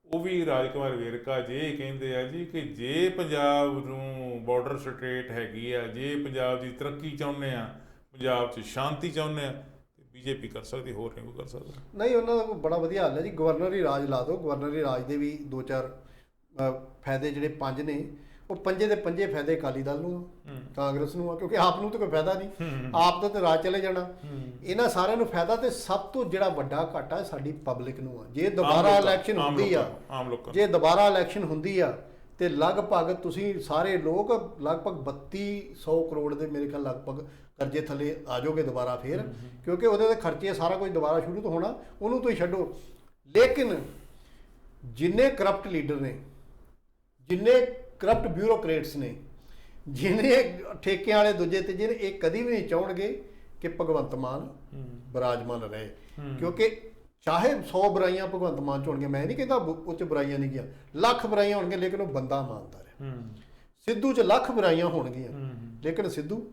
ਉਹ ਵੀ ਰਾਜਕੁਮਾਰ ਵੇਰਕਾ ਜੇ ਕਹਿੰਦੇ ਆ ਜੀ ਕਿ ਜੇ ਪੰਜਾਬ ਨੂੰ ਬਾਰਡਰ ਸਟੇਟ ਹੈਗੀ ਆ, ਜੇ ਪੰਜਾਬ ਦੀ ਤਰੱਕੀ ਚਾਹੁੰਦੇ ਆ, ਪੰਜਾਬ 'ਚ ਸ਼ਾਂਤੀ ਚਾਹੁੰਦੇ ਆ, ਤੇ ਬੀਜੇਪੀ ਕਰ ਸਕਦੀ, ਹੋਰ ਨਹੀਂ ਕੋਈ ਕਰ ਸਕਦਾ। ਨਹੀਂ, ਉਹਨਾਂ ਦਾ ਬੜਾ ਵਧੀਆ ਹੱਲ ਹੈ ਜੀ, ਗਵਰਨਰੀ ਰਾਜ ਲਾ ਦਿਓ। ਗਵਰਨਰੀ ਰਾਜ ਦੇ ਵੀ 2-4 ਫਾਇਦੇ ਜਿਹੜੇ 5 ਨੇ, ਉਹ ਪੰਜੇ ਦੇ ਪੰਜੇ ਫਾਇਦੇ ਅਕਾਲੀ ਦਲ ਨੂੰ ਆ, ਕਾਂਗਰਸ ਨੂੰ ਆ, ਕਿਉਂਕਿ ਆਪ ਨੂੰ ਤਾਂ ਕੋਈ ਫਾਇਦਾ ਨਹੀਂ, ਆਪ ਦਾ ਤਾਂ ਰਾਜ ਚਲੇ ਜਾਣਾ। ਇਹਨਾਂ ਸਾਰਿਆਂ ਨੂੰ ਫਾਇਦਾ, ਤੇ ਸਭ ਤੋਂ ਜਿਹੜਾ ਵੱਡਾ ਘਾਟਾ ਸਾਡੀ ਪਬਲਿਕ ਨੂੰ ਆ। ਜੇ ਦੁਬਾਰਾ ਇਲੈਕਸ਼ਨ ਹੁੰਦੀ ਆ, ਜੇ ਦੁਬਾਰਾ ਇਲੈਕਸ਼ਨ ਹੁੰਦੀ ਆ, ਤੇ ਲਗਭਗ ਤੁਸੀਂ ਸਾਰੇ ਲੋਕ ਲਗਭਗ 3200 ਕਰੋੜ ਦੇ ਮੇਰੇ ਖਿਆਲ ਲਗਭਗ ਕਰਜ਼ੇ ਥੱਲੇ ਆ ਜਾਓਗੇ ਦੁਬਾਰਾ ਫੇਰ, ਕਿਉਂਕਿ ਉਹਦੇ ਦੇ ਖਰਚੇ ਸਾਰਾ ਕੁਝ ਦੁਬਾਰਾ ਸ਼ੁਰੂ ਤੋਂ ਹੋਣਾ, ਉਹਨੂੰ ਤੁਸੀਂ ਛੱਡੋ। ਲੇਕਿਨ ਜਿੰਨੇ ਕਰਪਟ ਲੀਡਰ ਨੇ, ਜਿੰਨੇ ਕਰਪਟ ਬਿਊਰੋਕਰੇਟਸ ਨੇ, ਜਿੰਨੇ ਠੇਕਿਆਂ ਵਾਲੇ ਦੂਜੇ ਤੇ ਜਿਹਨੇ, ਇਹ ਕਦੀ ਵੀ ਨਹੀਂ ਚਾਹਣਗੇ ਕਿ ਭਗਵੰਤ ਮਾਨ ਬਿਰਾਜਮਾਨ ਰਹੇ, ਕਿਉਂਕਿ ਚਾਹੇ 100 ਬੁਰਾਈਆਂ ਭਗਵੰਤ ਮਾਨ 'ਚ ਹੋਣਗੀਆਂ, ਮੈਂ ਨਹੀਂ ਕਹਿੰਦਾ ਉਹ 'ਚ ਬੁਰਾਈਆਂ ਨਹੀਂ ਗਿਆ, ਲੱਖ ਬੁਰਾਈਆਂ ਹੋਣਗੀਆਂ, ਲੇਕਿਨ ਉਹ ਬੰਦਾ ਇਮਾਨਦਾਰ ਹੈ। ਸਿੱਧੂ 'ਚ ਲੱਖ ਬੁਰਾਈਆਂ ਹੋਣਗੀਆਂ, ਲੇਕਿਨ ਸਿੱਧੂ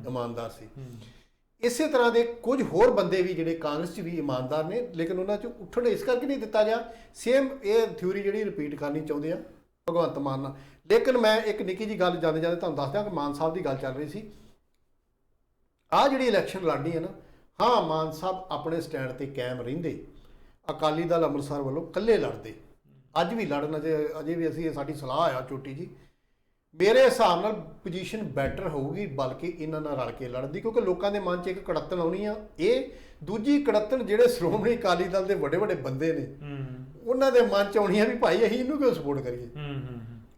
ਇਮਾਨਦਾਰ ਸੀ। ਇਸੇ ਤਰ੍ਹਾਂ ਦੇ ਕੁਝ ਹੋਰ ਬੰਦੇ ਵੀ ਜਿਹੜੇ ਕਾਂਗਰਸ 'ਚ ਵੀ ਇਮਾਨਦਾਰ ਨੇ, ਲੇਕਿਨ ਉਹਨਾਂ 'ਚ ਉੱਠਣ ਇਸ ਕਰਕੇ ਨਹੀਂ ਦਿੱਤਾ ਗਿਆ। ਸੇਮ ਇਹ ਥਿਊਰੀ ਜਿਹੜੀ ਰਿਪੀਟ ਕਰਨੀ ਚਾਹੁੰਦੇ ਆ ਭਗਵੰਤ ਮਾਨ ਨਾਲ। ਲੇਕਿਨ ਮੈਂ ਇੱਕ ਨਿੱਕੀ ਜਿਹੀ ਗੱਲ ਜਾਂਦੇ ਜਾਂਦੇ ਤੁਹਾਨੂੰ ਦੱਸ ਦਿਆਂ ਕਿ ਮਾਨ ਸਾਹਿਬ ਦੀ ਗੱਲ ਚੱਲ ਰਹੀ ਸੀ। ਆਹ ਜਿਹੜੀ ਇਲੈਕਸ਼ਨ ਲੜਨੀ ਹੈ ਨਾ, ਹਾਂ ਮਾਨ ਸਾਹਿਬ ਆਪਣੇ ਸਟੈਂਡ ਤੇ ਕਾਇਮ ਰਹਿੰਦੇ, ਅਕਾਲੀ ਦਲ ਅੰਮ੍ਰਿਤਸਰ ਵੱਲੋਂ ਇਕੱਲੇ ਲੜਦੇ, ਅੱਜ ਵੀ ਲੜਨ, ਅਜੇ ਵੀ ਅਸੀਂ, ਸਾਡੀ ਸਲਾਹ ਆ ਛੋਟੀ ਜੀ, ਮੇਰੇ ਹਿਸਾਬ ਨਾਲ ਪੋਜੀਸ਼ਨ ਬੈਟਰ ਹੋਊਗੀ ਬਲਕਿ ਇਹਨਾਂ ਨਾਲ ਰਲ ਕੇ ਲੜਨ ਦੀ, ਕਿਉਂਕਿ ਲੋਕਾਂ ਦੇ ਮਨ 'ਚ ਇੱਕ ਕੜੱਤਣ ਆਉਣੀ ਆ। ਇਹ ਦੂਜੀ ਕੜੱਤਣ ਜਿਹੜੇ ਸ਼੍ਰੋਮਣੀ ਅਕਾਲੀ ਦਲ ਦੇ ਵੱਡੇ ਵੱਡੇ ਬੰਦੇ ਨੇ, ਉਹਨਾਂ ਦੇ ਮਨ 'ਚ ਆਉਣੀ ਆ ਵੀ ਭਾਈ ਅਸੀਂ ਇਹਨੂੰ ਕਿਉਂ ਸਪੋਰਟ ਕਰੀਏ,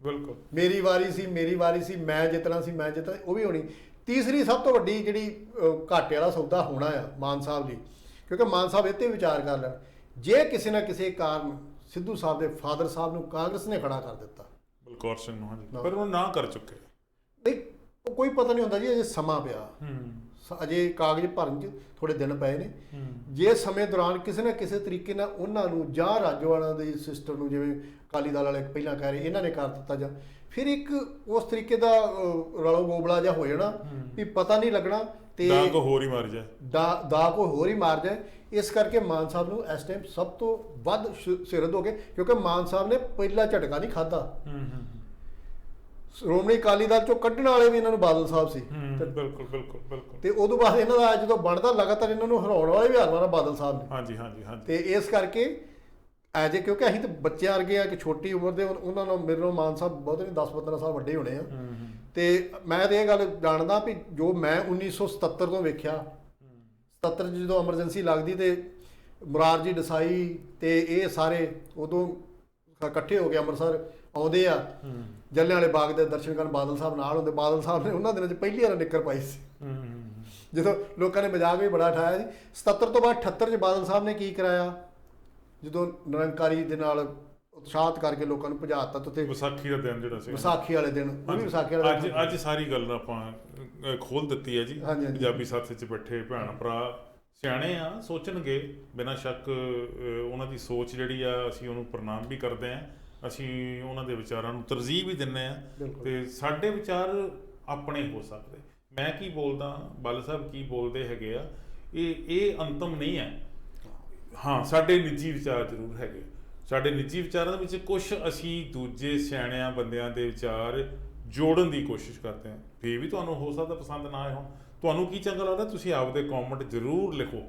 ਬਿਲਕੁਲ ਮੇਰੀ ਵਾਰੀ ਸੀ, ਮੇਰੀ ਵਾਰੀ ਸੀ, ਮੈਂ ਜਿੱਤਣਾ ਸੀ, ਮੈਂ ਜਿੱਤਣਾ, ਉਹ ਵੀ ਹੋਣੀ। ਤੀਸਰੀ ਸਭ ਤੋਂ ਵੱਡੀ ਜਿਹੜੀ ਘਾਟੇ ਵਾਲਾ ਸੌਦਾ ਹੋਣਾ ਆ ਮਾਨ ਸਾਹਿਬ ਲਈ, ਕਿਉਂਕਿ ਮਾਨ ਸਾਹਿਬ ਇਹ 'ਤੇ ਵਿਚਾਰ ਕਰ ਲੈਣ, ਜੇ ਕਿਸੇ ਨਾ ਕਿਸੇ ਕਾਰਨ ਸਿੱਧੂ ਸਾਹਿਬ ਦੇ ਫਾਦਰ ਸਾਹਿਬ ਨੂੰ ਕਾਂਗਰਸ ਨੇ ਖੜਾ ਕਰ ਦਿੱਤਾ, ਬਲਕੌਰ ਸਿੰਘ ਨੂੰ, ਹਾਂਜੀ, ਪਰ ਉਹ ਨਾ ਕਰ ਚੁੱਕੇ, ਨਹੀਂ ਕੋਈ ਪਤਾ ਨਹੀਂ ਹੁੰਦਾ ਜੀ, ਅਜੇ ਸਮਾਂ ਪਿਆ, ਅਜੇ ਕਾਗਜ਼ ਭਰਨ 'ਚ ਥੋੜੇ ਦਿਨ ਪਏ ਨੇ। ਜੇ ਸਮੇਂ ਦੌਰਾਨ ਕਿਸੇ ਨਾ ਕਿਸੇ ਤਰੀਕੇ ਨਾਲ ਉਹਨਾਂ ਨੂੰ ਜਾਂ ਰਾਜੋਆਣਾ ਦੇ ਸਿਸਟਮ ਨੂੰ, ਜਿਵੇਂ ਅਕਾਲੀ ਦਲ ਵਾਲੇ ਪਹਿਲਾਂ ਕਹਿ ਰਹੇ ਇਹਨਾਂ ਨੇ ਕਰ ਦਿੱਤਾ, ਜਾਂ ਫਿਰ ਇੱਕ ਉਸ ਤਰੀਕੇ ਦਾ ਰਲੋ ਗੋਬਲਾ ਜਿਹਾ ਹੋ ਜਾਣਾ ਵੀ ਪਤਾ ਨਹੀਂ ਲੱਗਣਾ, ਤੇ ਦਾ ਕੋਈ ਹੋਰ ਹੀ ਮਾਰ ਜਾਏ, ਦਾ ਕੋਈ ਹੋਰ ਹੀ ਮਾਰ ਜਾਏ। ਇਸ ਕਰਕੇ ਮਾਨ ਸਾਹਿਬ ਨੂੰ ਇਸ ਟਾਈਮ ਸਭ ਤੋਂ ਵੱਧ ਸਿਰਦ ਹੋ ਗਏ, ਕਿਉਂਕਿ ਮਾਨ ਸਾਹਿਬ ਨੇ ਪਹਿਲਾ ਝਟਕਾ ਨਹੀਂ ਖਾਧਾ। ਸ਼੍ਰੋਮਣੀ ਅਕਾਲੀ ਦਲ 'ਚੋਂ ਕੱਢਣ ਵਾਲੇ ਵੀ ਇਹਨਾਂ ਨੂੰ ਬਾਦਲ ਸਾਹਿਬ ਸੀ, ਬਿਲਕੁਲ ਬਿਲਕੁਲ ਬਿਲਕੁਲ, ਤੇ ਉਦੋਂ ਬਾਅਦ ਇਹਨਾਂ ਦਾ ਜਦੋਂ ਬਣਦਾ ਲਗਾਤਾਰ ਇਹਨਾਂ ਨੂੰ ਹਰਾਉਣ ਵਾਲੇ ਵੀ ਹਰਵਾਰਾ ਬਾਦਲ ਸਾਹਿਬ ਨੇ। ਹਾਂਜੀ ਹਾਂਜੀ ਹਾਂਜੀ। ਤੇ ਇਸ ਕਰਕੇ ਐਜ ਕਿਉਂਕਿ ਅਸੀਂ ਤਾਂ ਬੱਚਿਆਂ ਵਰਗੇ ਆ ਕਿ ਛੋਟੀ ਉਮਰ ਦੇ, ਉਹਨਾਂ ਨੂੰ ਮੇਰੇ ਨਾਲ ਮਾਨ ਸਾਹਿਬ ਬਹੁਤ ਨਹੀਂ 10-15 ਸਾਲ ਵੱਡੇ ਹੋਣੇ ਆ, ਤੇ ਮੈਂ ਤਾਂ ਇਹ ਗੱਲ ਜਾਣਦਾ ਵੀ ਜੋ ਮੈਂ 1977 ਤੋਂ ਵੇਖਿਆ, 77 ਜਦੋਂ ਐਮਰਜੈਂਸੀ ਲੱਗਦੀ ਤੇ ਮੁਰਾਰਜੀ ਦੇਸਾਈ ਤੇ ਇਹ ਸਾਰੇ ਉਦੋਂ ਇਕੱਠੇ ਹੋ ਕੇ ਅੰਮ੍ਰਿਤਸਰ ਆਉਂਦੇ ਆ ਜਲਿਆਂਵਾਲੇ ਬਾਗ ਦੇ ਦਰਸ਼ਨ ਕਰਨ। ਬਾਦਲ ਸਾਹਿਬ ਨਾਲ ਹੁੰਦੇ। ਬਾਦਲ ਸਾਹਿਬ ਨੇ ਉਹਨਾਂ ਦਿਨਾਂ 'ਚ ਪਹਿਲੀ ਵਾਰ ਨਿੱਕਰ ਪਾਈ ਸੀ, ਜਦੋਂ ਲੋਕਾਂ ਨੇ ਮਜ਼ਾਕ ਵੀ ਬੜਾ ਉਠਾਇਆ ਸੀ। 77 ਤੋਂ ਬਾਅਦ 78 'ਚ ਬਾਦਲ ਸਾਹਿਬ ਨੇ ਕੀ ਕਰਾਇਆ, ਜਦੋਂ ਨਿਰੰਕਾਰੀ ਦੇ ਨਾਲ ਉਤਸ਼ਾਹਤ ਕਰਕੇ ਲੋਕਾਂ ਨੂੰ ਭਜਾਤਾ ਤੇ ਵਿਸਾਖੀ ਦਾ ਦਿਨ ਜਿਹੜਾ ਸੀ, ਵਿਸਾਖੀ ਵਾਲੇ ਦਿਨ, ਉਹ ਵੀ ਵਿਸਾਖੀ ਵਾਲੇ ਅੱਜ ਸਾਰੀ ਗੱਲ ਆਪਾਂ ਖੋਲ ਦਿੱਤੀ ਹੈ ਜੀ। ਪੰਜਾਬੀ ਸਾਥੀ 'ਚ ਬੈਠੇ ਭੈਣ ਭਰਾ ਸਿਆਣੇ ਆ, ਸੋਚਣਗੇ ਬਿਨਾਂ ਸ਼ੱਕ। ਉਹਨਾਂ ਦੀ ਸੋਚ ਜਿਹੜੀ ਆ ਅਸੀਂ ਉਹਨੂੰ ਪ੍ਰਣਾਮ ਵੀ ਕਰਦੇ ਹਾਂ, ਅਸੀਂ ਉਹਨਾਂ ਦੇ ਵਿਚਾਰਾਂ ਨੂੰ ਤਰਜੀਹ ਵੀ ਦਿੰਦੇ ਹਾਂ ਤੇ ਸਾਡੇ ਵਿਚਾਰ ਆਪਣੇ ਹੋ ਸਕਦੇ। ਮੈਂ ਕੀ ਬੋਲਦਾ, ਬੱਲ ਸਾਹਿਬ ਕੀ ਬੋਲਦੇ ਹੈਗੇ ਆ, ਇਹ ਅੰਤਮ ਨਹੀਂ ਹੈ। ਹਾਂ, ਸਾਡੇ ਨਿੱਜੀ ਵਿਚਾਰ ਜ਼ਰੂਰ ਹੈਗੇ। ਸਾਡੇ ਨਿੱਜੀ ਵਿਚਾਰਾਂ ਦੇ ਵਿੱਚ ਕੁਝ ਅਸੀਂ ਦੂਜੇ ਸਿਆਣਿਆਂ ਬੰਦਿਆਂ ਦੇ ਵਿਚਾਰ ਜੋੜਨ ਦੀ ਕੋਸ਼ਿਸ਼ ਕਰਦੇ ਹਾਂ। ਫਿਰ ਵੀ ਤੁਹਾਨੂੰ ਹੋ ਸਕਦਾ ਪਸੰਦ ਨਾ ਆਏ ਹੋਣ। ਤੁਹਾਨੂੰ ਕੀ ਚੰਗਾ ਲੱਗਦਾ, ਤੁਸੀਂ ਆਪਦੇ ਕਮੈਂਟ ਜ਼ਰੂਰ ਲਿਖੋ,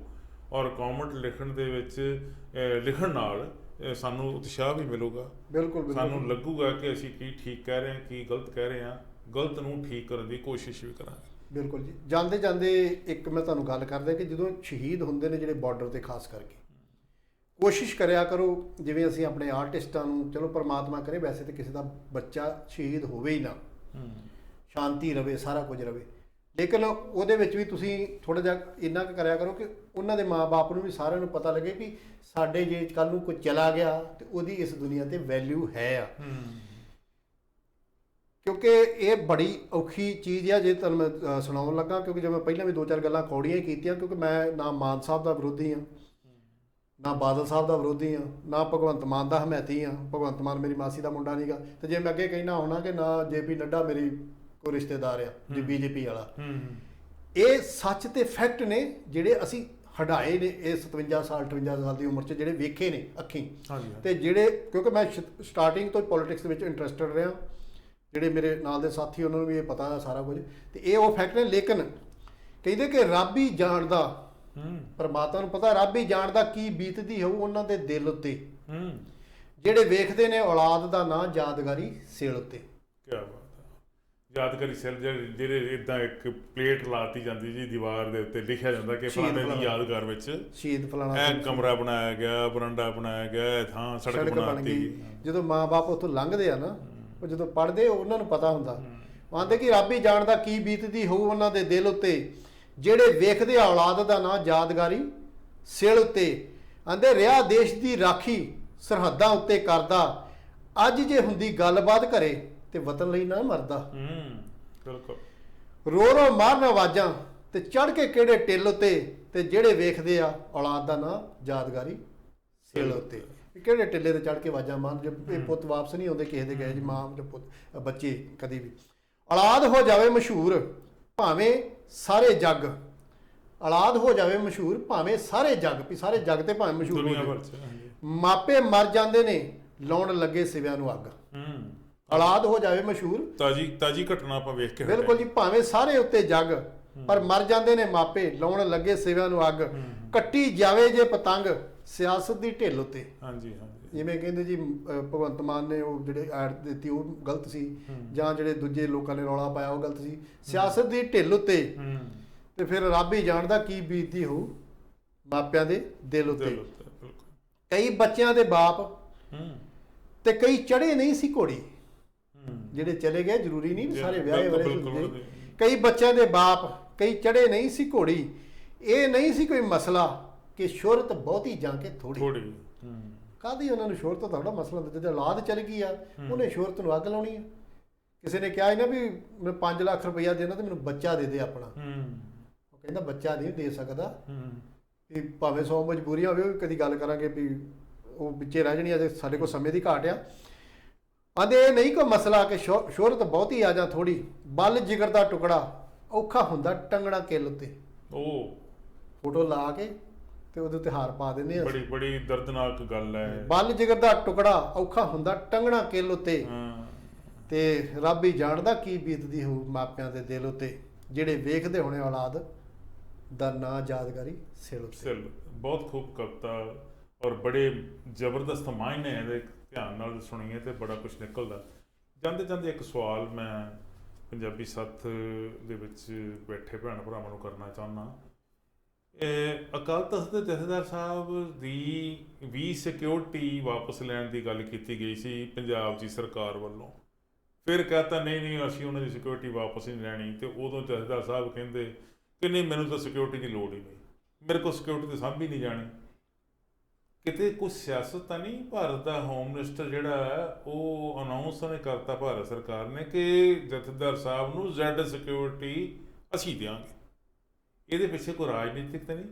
ਔਰ ਕਮੈਂਟ ਲਿਖਣ ਦੇ ਵਿੱਚ ਲਿਖਣ ਨਾਲ ਸਾਨੂੰ ਉਤਸ਼ਾਹ ਵੀ ਮਿਲੂਗਾ। ਬਿਲਕੁਲ ਸਾਨੂੰ ਲੱਗੂਗਾ ਕਿ ਅਸੀਂ ਕੀ ਠੀਕ ਕਹਿ ਰਹੇ ਹਾਂ, ਕੀ ਗਲਤ ਕਹਿ ਰਹੇ ਹਾਂ, ਗਲਤ ਨੂੰ ਠੀਕ ਕਰਨ ਦੀ ਕੋਸ਼ਿਸ਼ ਵੀ ਕਰਾਂਗੇ। ਬਿਲਕੁਲ ਜੀ। ਜਾਂਦੇ ਜਾਂਦੇ ਇੱਕ ਮੈਂ ਤੁਹਾਨੂੰ ਗੱਲ ਕਰਦਾ ਕਿ ਜਦੋਂ ਸ਼ਹੀਦ ਹੁੰਦੇ ਨੇ ਜਿਹੜੇ ਬਾਰਡਰ ਤੇ, ਖਾਸ ਕਰਕੇ ਕੋਸ਼ਿਸ਼ ਕਰਿਆ ਕਰੋ, ਜਿਵੇਂ ਅਸੀਂ ਆਪਣੇ ਆਰਟਿਸਟਾਂ ਨੂੰ, ਚਲੋ ਪਰਮਾਤਮਾ ਕਰੇ ਵੈਸੇ ਤਾਂ ਕਿਸੇ ਦਾ ਬੱਚਾ ਸ਼ਹੀਦ ਹੋਵੇ ਹੀ ਨਾ, ਸ਼ਾਂਤੀ ਰਵੇ, ਸਾਰਾ ਕੁਝ ਰਵੇ, ਲੇਕਿਨ ਉਹਦੇ ਵਿੱਚ ਵੀ ਤੁਸੀਂ ਥੋੜ੍ਹਾ ਜਿਹਾ ਇੰਨਾ ਕੁ ਕਰਿਆ ਕਰੋ ਕਿ ਉਹਨਾਂ ਦੇ ਮਾਂ-ਬਾਪ ਨੂੰ ਵੀ ਸਾਰਿਆਂ ਨੂੰ ਪਤਾ ਲੱਗੇ ਕਿ ਸਾਡੇ ਜੇ ਕੱਲ੍ਹ ਨੂੰ ਕੋਈ ਚਲਾ ਗਿਆ ਤੇ ਉਹਦੀ ਇਸ ਦੁਨੀਆ ਤੇ ਵੈਲਿਊ ਹੈ ਆ। ਕਿਉਂਕਿ ਇਹ ਬੜੀ ਔਖੀ ਚੀਜ਼ ਆ, ਜੇ ਤੁਹਾਨੂੰ ਮੈਂ ਸੁਣਾਉਣ ਲੱਗਾ, ਕਿਉਂਕਿ ਜੇ ਮੈਂ ਪਹਿਲਾਂ ਵੀ 2-4 ਗੱਲਾਂ ਕੌੜੀਆਂ ਹੀ ਕੀਤੀਆਂ, ਕਿਉਂਕਿ ਮੈਂ ਨਾ ਮਾਨ ਸਾਹਿਬ ਦਾ ਵਿਰੋਧੀ ਹਾਂ, ਨਾ ਬਾਦਲ ਸਾਹਿਬ ਦਾ ਵਿਰੋਧੀ ਹਾਂ, ਨਾ ਭਗਵੰਤ ਮਾਨ ਦਾ ਹਮੈਤੀ ਹਾਂ। ਭਗਵੰਤ ਮਾਨ ਮੇਰੀ ਮਾਸੀ ਦਾ ਮੁੰਡਾ ਨਹੀਂਗਾ, ਤੇ ਜੇ ਮੈਂ ਅੱਗੇ ਕਹਿਣਾ ਹੋਣਾ ਕਿ ਨਾ JP ਨੱਡਾ ਮੇਰੀ ਕੋਈ ਰਿਸ਼ਤੇਦਾਰ ਆ ਜੀ, BJP ਵਾਲਾ। ਇਹ ਸੱਚ ਤੇ ਫੈਕਟ ਨੇ ਜਿਹੜੇ ਅਸੀਂ ਹਟਾਏ ਨੇ ਇਹ 57 ਸਾਲ 58 ਸਾਲ ਦੀ ਉਮਰ 'ਚ, ਜਿਹੜੇ ਵੇਖੇ ਨੇ ਅੱਖੀਂ। ਤੇ ਜਿਹੜੇ, ਕਿਉਂਕਿ ਮੈਂ ਸਟਾਰਟਿੰਗ ਤੋਂ ਪੋਲੀਟਿਕਸ ਦੇ ਵਿੱਚ ਇੰਟਰਸਟਡ ਰਿਹਾ, ਜਿਹੜੇ ਮੇਰੇ ਨਾਲ ਦੇ ਸਾਥੀ ਉਹਨਾਂ ਨੂੰ ਵੀ ਇਹ ਪਤਾ ਹੈ ਸਾਰਾ ਕੁਝ, ਤੇ ਇਹ ਉਹ ਫੈਕਟ ਨੇ। ਲੇਕਿਨ ਕਹਿੰਦੇ ਕਿ ਰੱਬ ਹੀ ਜਾਣਦਾ, ਪਰਮਾਤਮਾ ਨੂੰ ਪਤਾ ਰੱਬ ਹੀ ਜਾਣਦਾ ਕੀ ਬੀਤਦੀ ਹੋਊ ਉਹਨਾਂ ਦੇ ਦਿਲ ਉੱਤੇ, ਜਿਹੜੇ ਵੇਖਦੇ ਨੇ ਔਲਾਦ ਦਾ ਨਾਂ ਯਾਦਗਾਰੀ ਸੇਲ ਉੱਤੇ। ਕੀ ਬਾਤ ਹੈ, ਯਾਦਗਾਰੀ ਸੇਲ ਜਿਹੜੇ ਇਦਾਂ ਇੱਕ ਪਲੇਟ ਲਾਤੀ ਜਾਂਦੀ ਜੀ ਦੀਵਾਰ ਦੇ ਉੱਤੇ, ਲਿਖਿਆ ਜਾਂਦਾ ਕਿ ਫਲਾਣੇ ਦੀ ਯਾਦਗਾਰ ਵਿੱਚ ਸ਼ਹੀਦ ਫਲਾਣਾ, ਇਹ ਕਮਰਾ ਬਣਾਇਆ ਗਿਆ, ਬਰਾਂਡਾ ਬਣਾਇਆ ਗਿਆ, ਥਾਂ ਸੜਕ ਬਣਾਤੀ। ਜਦੋਂ ਮਾਂ-ਬਾਪ ਉੱਥੋਂ ਲੰਘਦੇ ਆ ਨਾ, ਉਹ ਜਦੋਂ ਪੜ੍ਹਦੇ ਉਹਨਾਂ ਨੂੰ ਪਤਾ ਹੁੰਦਾ, ਆਂਦੇ ਕਿ ਰੱਬ ਹੀ ਜਾਣਦਾ ਕੀ ਬੀਤਦੀ ਹੋਊ ਉਹਨਾਂ ਦੇ ਦਿਲ ਉੱਤੇ, ਜਿਹੜੇ ਵੇਖਦੇ ਔਲਾਦ ਦਾ ਨਾਂ ਯਾਦਗਾਰੀ ਸਿਲ ਉੱਤੇ। ਆਂਦੇ ਰਿਹਾ ਦੇਸ਼ ਦੀ ਰਾਖੀ ਸਰਹੱਦਾਂ ਉੱਤੇ ਕਰਦਾ, ਅੱਜ ਜੇ ਹੁੰਦੀ ਗੱਲਬਾਤ ਘਰੇ ਤੇ ਵਤਨ ਲਈ ਨਾ ਮਰਦਾ। ਬਿਲਕੁਲ। ਰੋ ਰੋ ਮਾਰਨ ਆਵਾਜ਼ਾਂ ਤੇ ਚੜ ਕੇ ਕਿਹੜੇ ਟਿੱਲ ਉੱਤੇ, ਤੇ ਜਿਹੜੇ ਵੇਖਦੇ ਆ ਔਲਾਦ ਦਾ ਨਾਂ ਯਾਦਗਾਰੀ ਸਿਲ ਉੱਤੇ। ਕਿਹੜੇ ਟਿੱਲੇ ਤੇ ਚੜ ਕੇ ਆਵਾਜ਼ਾਂ ਮਾਰਨ, ਜੇ ਇਹ ਪੁੱਤ ਵਾਪਸ ਨਹੀਂ ਆਉਂਦੇ ਕਿਸੇ ਦੇ ਗਏ ਜੀ, ਮਾਂ ਜਾਂ ਪੁੱਤ ਬੱਚੇ ਕਦੀ ਵੀ। ਔਲਾਦ ਹੋ ਜਾਵੇ ਮਸ਼ਹੂਰ ਭਾਵੇਂ ਸਾਰੇ ਜੱਗ, ਔਲਾਦ ਹੋ ਜਾਵੇ ਮਸ਼ਹੂਰ ਭਾਵੇਂ ਸਾਰੇ ਜੱਗ, ਵੀ ਸਾਰੇ ਜੱਗ ਤੇ ਭਾਵੇਂ ਮਸ਼ਹੂਰ ਹੋ ਜਾਵੇ। ਮਾਪੇ ਮਰ ਜਾਂਦੇ ਨੇ ਲਾਉਣ ਲੱਗੇ ਸਿਵਿਆਂ ਨੂੰ ਅੱਗ। ਔਲਾਦ ਹੋ ਜਾਵੇ ਮਸ਼ਹੂਰ, ਤਾਜੀ ਘਟਨਾ ਆਪਾਂ ਵੇਖ ਕੇ, ਬਿਲਕੁਲ ਜੀ, ਭਾਵੇਂ ਸਾਰੇ ਉੱਤੇ ਜੱਗ, ਪਰ ਮਰ ਜਾਂਦੇ ਨੇ ਮਾਪੇ ਲਾਉਣ ਲੱਗੇ ਸਿਵਿਆਂ ਨੂੰ ਅੱਗ। ਕੱਟੀ ਜਾਵੇ ਜੇ ਪਤੰਗ ਸਿਆਸਤ ਦੀ ਢਿੱਲ ਉੱਤੇ। ਹਾਂਜੀ ਹਾਂਜੀ, ਜਿਵੇਂ ਕਹਿੰਦੇ ਜੀ ਭਗਵੰਤ ਮਾਨ ਨੇ ਉਹ ਜਿਹੜੇ ਐਡ ਦਿੱਤੀ ਉਹ ਗਲਤ ਸੀ, ਜਾਂ ਜਿਹੜੇ ਦੂਜੇ ਲੋਕਾਂ ਨੇ ਰੌਲਾ ਪਾਇਆ ਉਹ ਗਲਤ ਸੀ, ਸਿਆਸਤ ਦੀ ਢਿੱਲ ਉੱਤੇ। ਤੇ ਫਿਰ ਰੱਬ ਹੀ ਜਾਣਦਾ ਕੀ ਬੀਤਦੀ ਹੋਊ ਮਾਪਿਆਂ ਦੇ ਦਿਲ ਉੱਤੇ। ਕਈ ਬੱਚਿਆਂ ਦੇ ਬਾਪ ਤੇ ਕਈ ਚੜੇ ਨਹੀਂ ਸੀ ਘੋੜੀ, ਜਿਹੜੇ ਚਲੇ ਗਏ ਜ਼ਰੂਰੀ ਨਹੀਂ ਸਾਰੇ ਵਿਆਹੇ ਵਾਲੇ ਹੁੰਦੇ। ਕਈ ਬੱਚਿਆਂ ਦੇ ਬਾਪ ਕਈ ਚੜੇ ਨਹੀਂ ਸੀ ਘੋੜੀ, ਇਹ ਨਹੀਂ ਸੀ ਕੋਈ ਮਸਲਾ ਕਿ ਸ਼ੋਹਰਤ ਬਹੁਤੀ ਜਾਂ ਕਿ ਥੋੜੀ। ਕਾਹਦੀ ਉਹਨਾਂ ਨੂੰ ਸ਼ੋਹਰਤ ਦਾ ਤੁਹਾਡਾ ਮਸਲਾ ਹੁੰਦਾ, ਜਦੋਂ ਔਲਾਦ ਚਲ ਗਈ ਆ ਉਹਨੇ ਸ਼ੋਹਰਤ ਨੂੰ ਅੱਗ ਲਾਉਣੀ ਆ। ਕਿਸੇ ਨੇ ਕਿਹਾ ਸੀ ਨਾ ਵੀ ਮੈਂ 5 ਲੱਖ ਰੁਪਈਆ ਦੇਣਾ ਤੇ ਮੈਨੂੰ ਬੱਚਾ ਦੇ ਦੇ ਆਪਣਾ, ਉਹ ਕਹਿੰਦਾ ਬੱਚਾ ਨਹੀਂ ਦੇ ਸਕਦਾ, ਵੀ ਭਾਵੇਂ 100 ਮਜਬੂਰੀਆਂ ਹੋਵੇ, ਉਹ ਕਦੀ ਗੱਲ ਕਰਾਂਗੇ ਵੀ ਉਹ ਵਿੱਚੇ ਰਹਿ ਜਾਣੀ ਆ, ਸਾਡੇ ਕੋਲ ਸਮੇਂ ਦੀ ਘਾਟ ਆ। ਆਂਦੇ ਇਹ ਨਹੀਂ ਕੋਈ ਮਸਲਾ ਕਿ ਸ਼ੋਹਰਤ ਬਹੁਤੀ ਆ ਜਾਂ ਥੋੜੀ, ਬਲ ਜਿਗਰ ਦਾ ਟੁਕੜਾ ਔਖਾ ਹੁੰਦਾ ਟੰਗਣਾ ਕਿੱਲ ਉੱਤੇ। ਉਹ ਫੋਟੋ ਲਾ ਕੇ ਤੇ ਉਹਦੇ ਉੱਤੇ ਹਾਰ ਪਾ ਦਿੰਦੇ ਆ। ਬੜੀ ਦਰਦਨਾਕ ਗੱਲ ਹੈ। ਬਲ ਜਿਗਰ ਦਾ ਟੁਕੜਾ ਔਖਾ ਹੁੰਦਾ ਟੰਗਣਾ ਕਿੱਲ ਉੱਤੇ, ਤੇ ਰੱਬ ਹੀ ਜਾਣਦਾ ਕੀ ਬੀਤਦੀ ਹੋਊ ਮਾਪਿਆਂ ਦੇ ਦਿਲ ਉੱਤੇ, ਜਿਹੜੇ ਵੇਖਦੇ ਹੋਣੇ ਔਲਾਦ ਦਾ ਨਾਂ ਯਾਦਗਾਰੀ ਸਿਲ ਉੱਤੇ। ਬਹੁਤ ਖੂਬ ਕਵਿਤਾ ਔਰ ਬੜੇ ਜ਼ਬਰਦਸਤ ਮਾਇਨੇ ਇਹਦੇ, ਧਿਆਨ ਨਾਲ ਸੁਣੀਏ ਤੇ ਬੜਾ ਕੁਝ ਨਿਕਲਦਾ। ਜਾਂਦੇ ਜਾਂਦੇ ਇੱਕ ਸਵਾਲ ਮੈਂ ਪੰਜਾਬੀ ਸੱਥ ਦੇ ਵਿੱਚ ਬੈਠੇ ਭੈਣ ਭਰਾਵਾਂ ਨੂੰ ਕਰਨਾ ਚਾਹੁੰਦਾ। ਅਕਾਲ ਤਖ਼ਤ ਦੇ ਜਥੇਦਾਰ ਸਾਹਿਬ ਦੀ ਵੀ ਸਿਕਿਉਰਿਟੀ ਵਾਪਸ ਲੈਣ ਦੀ ਗੱਲ ਕੀਤੀ ਗਈ ਸੀ ਪੰਜਾਬ ਦੀ ਸਰਕਾਰ ਵੱਲੋਂ। ਫਿਰ ਕਹਤਾ ਨਹੀਂ ਅਸੀਂ ਉਹਨਾਂ ਦੀ ਸਿਕਿਉਰਿਟੀ ਵਾਪਸ ਨਹੀਂ ਲੈਣੀ, ਤੇ ਉਦੋਂ ਜਥੇਦਾਰ ਸਾਹਿਬ ਕਹਿੰਦੇ ਕਿ ਨਹੀਂ ਮੈਨੂੰ ਤਾਂ ਸਿਕਿਉਰਿਟੀ ਦੀ ਲੋੜ ਹੀ ਨਹੀਂ, ਮੇਰੇ ਕੋਲ ਸਿਕਿਉਰਿਟੀ ਤਾਂ ਸਾਂਭੀ ਨਹੀਂ ਜਾਣੀ। ਕਿਤੇ ਕੁਛ ਸਿਆਸਤ ਤਾਂ ਨਹੀਂ? ਭਾਰਤ ਦਾ ਹੋਮ ਮਿਨਿਸਟਰ ਜਿਹੜਾ ਹੈ ਉਹ ਅਨਾਉਂਸ ਨੇ ਕਰਤਾ ਭਾਰਤ ਸਰਕਾਰ ਨੇ ਕਿ ਜਥੇਦਾਰ ਸਾਹਿਬ ਨੂੰ ਜ਼ੈਡ ਸਿਕਿਉਰਿਟੀ ਅਸੀਂ ਦਿਆਂਗੇ। ਇਹਦੇ ਪਿੱਛੇ ਕੋਈ ਰਾਜਨੀਤਿਕ ਤਾਂ ਨਹੀਂ?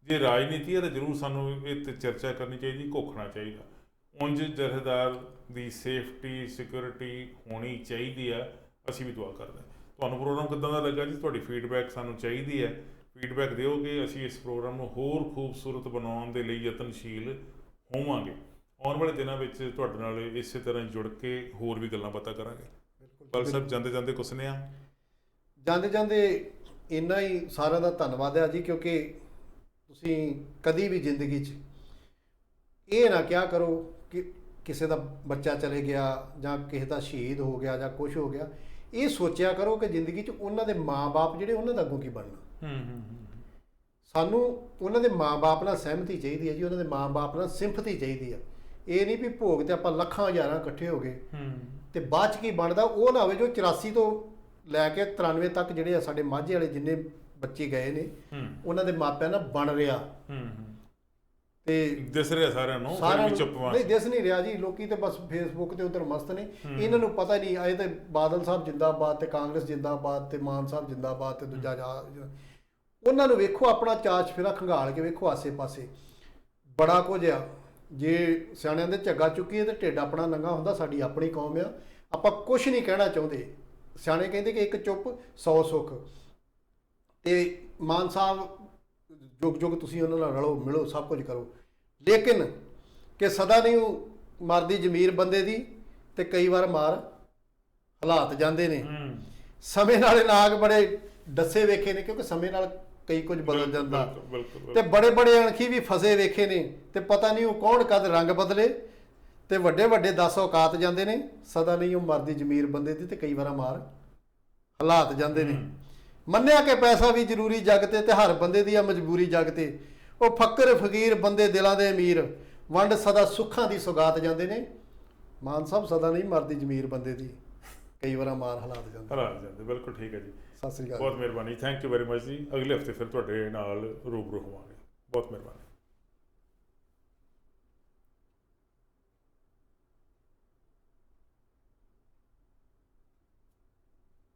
ਜੇ ਰਾਜਨੀਤੀ ਹੈ ਤਾਂ ਜ਼ਰੂਰ ਸਾਨੂੰ ਇਹ 'ਤੇ ਚਰਚਾ ਕਰਨੀ ਚਾਹੀਦੀ, ਘੋਖਣਾ ਚਾਹੀਦਾ। ਉਂਝ ਜਥੇਦਾਰ ਦੀ ਸੇਫਟੀ ਸਿਕਿਉਰਿਟੀ ਹੋਣੀ ਚਾਹੀਦੀ ਆ, ਅਸੀਂ ਵੀ ਦੁਆ ਕਰਦੇ ਹਾਂ। ਤੁਹਾਨੂੰ ਪ੍ਰੋਗਰਾਮ ਕਿੱਦਾਂ ਦਾ ਲੱਗਾ ਜੀ? ਤੁਹਾਡੀ ਫੀਡਬੈਕ ਸਾਨੂੰ ਚਾਹੀਦੀ ਹੈ, ਫੀਡਬੈਕ ਦਿਓਗੇ, ਅਸੀਂ ਇਸ ਪ੍ਰੋਗਰਾਮ ਨੂੰ ਹੋਰ ਖੂਬਸੂਰਤ ਬਣਾਉਣ ਦੇ ਲਈ ਯਤਨਸ਼ੀਲ ਹੋਵਾਂਗੇ। ਆਉਣ ਵਾਲੇ ਦਿਨਾਂ ਵਿੱਚ ਤੁਹਾਡੇ ਨਾਲ ਇਸੇ ਤਰ੍ਹਾਂ ਜੁੜ ਕੇ ਹੋਰ ਵੀ ਗੱਲਾਂ ਬਾਤਾਂ ਕਰਾਂਗੇ। ਬਲ ਸਾਹਿਬ ਜਾਂਦੇ ਜਾਂਦੇ ਕੁਛ ਨੇ ਆ? ਜਾਂਦੇ ਜਾਂਦੇ ਇੰਨਾ ਹੀ ਸਾਰਿਆਂ ਦਾ ਧੰਨਵਾਦ ਹੈ ਜੀ, ਕਿਉਂਕਿ ਤੁਸੀਂ ਕਦੀ ਵੀ ਜ਼ਿੰਦਗੀ 'ਚ ਇਹ ਨਾ ਕਿਹਾ ਕਰੋ ਕਿ ਕਿਸੇ ਦਾ ਬੱਚਾ ਚਲੇ ਗਿਆ ਜਾਂ ਕਿਸੇ ਦਾ ਸ਼ਹੀਦ ਹੋ ਗਿਆ ਜਾਂ ਕੁਝ ਹੋ ਗਿਆ। ਇਹ ਸੋਚਿਆ ਕਰੋ ਕਿ ਜ਼ਿੰਦਗੀ 'ਚ ਉਹਨਾਂ ਦੇ ਮਾਂ-ਬਾਪ ਜਿਹੜੇ ਉਹਨਾਂ ਦਾ ਅੱਗੋਂ ਕੀ ਬਣਨਾ। ਸਾਨੂੰ ਉਹਨਾਂ ਦੇ ਮਾਂ-ਬਾਪ ਨਾਲ ਸਹਿਮਤੀ ਚਾਹੀਦੀ ਹੈ ਜੀ, ਉਹਨਾਂ ਦੇ ਮਾਂ-ਬਾਪ ਨਾਲ ਸਿੰਪਥੀ ਚਾਹੀਦੀ ਆ। ਇਹ ਨਹੀਂ ਵੀ ਭੋਗ ਤੇ ਆਪਾਂ ਲੱਖਾਂ ਹਜ਼ਾਰਾਂ ਇਕੱਠੇ ਹੋ ਗਏ ਤੇ ਬਾਅਦ 'ਚ ਕੀ ਬਣਦਾ। ਉਹ ਨਾ ਹੋਵੇ ਜੋ 84 ਤੋਂ ਲੈ ਕੇ 93 ਤੱਕ ਜਿਹੜੇ ਆ ਸਾਡੇ ਮਾਝੇ ਵਾਲੇ ਜਿੰਨੇ ਬੱਚੇ ਗਏ ਨੇ ਉਹਨਾਂ ਦੇ ਮਾਪਿਆਂ ਨਾਲ ਬਣ ਰਿਹਾ ਤੇ ਦਿਸ ਰਿਹਾ ਸਾਰਿਆਂ ਨੂੰ। ਨਹੀਂ ਦਿਸ ਨਹੀਂ ਰਿਹਾ ਜੀ, ਲੋਕੀ ਤੇ ਬਸ ਫੇਸਬੁੱਕ ਤੇ ਉਧਰ ਮਸਤ ਨੇ। ਇਹਨਾਂ ਨੂੰ ਪਤਾ ਨਹੀਂ ਆਏ ਤੇ ਬਾਦਲ ਸਾਹਿਬ ਜਿੰਦਾਬਾਦ ਤੇ ਕਾਂਗਰਸ ਜਿੰਦਾਬਾਦ ਤੇ ਮਾਨ ਸਾਹਿਬ ਜਿੰਦਾਬਾਦ ਤੇ ਦੂਜਾ ਉਹਨਾਂ ਨੂੰ ਵੇਖੋ ਆਪਣਾ ਚਾਚ ਫਿਰਾ ਖੰਗਾਲ ਕੇ ਵੇਖੋ ਆਸੇ ਪਾਸੇ ਬੜਾ ਕੁਝ ਆ। ਜੇ ਸਿਆਣਿਆਂ ਦੇ ਝੱਗਾ ਚੁੱਕੀਏ ਤੇ ਢਿੱਡ ਆਪਣਾ ਨੰਗਾ ਹੁੰਦਾ। ਸਾਡੀ ਆਪਣੀ ਕੌਮ ਆ, ਆਪਾਂ ਕੁਝ ਨਹੀਂ ਕਹਿਣਾ ਚਾਹੁੰਦੇ। ਸਿਆਣੇ ਕਹਿੰਦੇ ਕਿ ਇੱਕ ਚੁੱਪ 100 ਸੁੱਖ। ਤੇ ਮਾਨ ਸਾਹਿਬ ਜੁਗ ਜੁਗ ਤੁਸੀਂ ਉਹਨਾਂ ਨਾਲ ਰਲੋ ਮਿਲੋ ਸਭ ਕੁਝ ਕਰੋ, ਲੇਕਿਨ ਕਿ ਸਦਾ ਨਹੀਂ ਮਰਦੀ ਜ਼ਮੀਰ ਬੰਦੇ ਦੀ ਤੇ ਕਈ ਵਾਰ ਮਾਰ ਹਾਲਾਤ ਜਾਂਦੇ ਨੇ। ਸਮੇਂ ਨਾਲ ਨਾਗ ਬੜੇ ਡੱਸੇ ਵੇਖੇ ਨੇ, ਕਿਉਂਕਿ ਸਮੇਂ ਨਾਲ ਕਈ ਕੁਝ ਬਦਲ ਜਾਂਦਾ। ਤੇ ਬੜੇ ਬੜੇ ਅਣਖੀ ਵੀ ਫਸੇ ਵੇਖੇ ਨੇ, ਤੇ ਪਤਾ ਨਹੀਂ ਉਹ ਕੌਣ ਕਦ ਰੰਗ ਬਦਲੇ। ਤੇ ਵੱਡੇ ਵੱਡੇ 10 ਔਕਾਤ ਜਾਂਦੇ ਨੇ, ਸਦਾ ਨਹੀਂ ਉਹ ਮਰਦੀ ਜ਼ਮੀਰ ਬੰਦੇ ਦੀ ਤੇ ਕਈ ਵਾਰ ਮਾਰ ਹਾਲਾਤ ਜਾਂਦੇ ਨੇ। ਮੰਨਿਆ ਕਿ ਪੈਸਾ ਵੀ ਜ਼ਰੂਰੀ ਜੱਗ ਤੇ ਹਰ ਬੰਦੇ ਦੀ ਆ ਮਜਬੂਰੀ ਜੱਗ ਤੇ। ਉਹ ਫਕਰ ਫਕੀਰ ਬੰਦੇ ਦਿਲਾਂ ਦੇ ਅਮੀਰ, ਵੰਡ ਸਦਾ ਸੁੱਖਾਂ ਦੀ ਸੁਗਾਤ ਜਾਂਦੇ ਨੇ। ਮਾਨ ਸਾਹਿਬ ਸਦਾ ਨਹੀਂ ਮਰਦੀ ਜ਼ਮੀਰ ਬੰਦੇ ਦੀ, ਕਈ ਵਾਰ ਮਾਰ ਹਾਲਾਤ ਜਾਂਦੇ। ਬਿਲਕੁਲ ਠੀਕ ਹੈ ਜੀ। ਸਤਿ ਸ੍ਰੀ ਅਕਾਲ। ਬਹੁਤ ਮਿਹਰਬਾਨੀ, ਥੈਂਕ ਯੂ ਵੈਰੀ ਮਚ ਜੀ। ਅਗਲੇ ਹਫਤੇ ਫਿਰ ਤੁਹਾਡੇ ਨਾਲ ਰੂਬਰੂ ਹੋਵਾਂਗੇ। ਬਹੁਤ ਮਿਹਰਬਾਨੀ।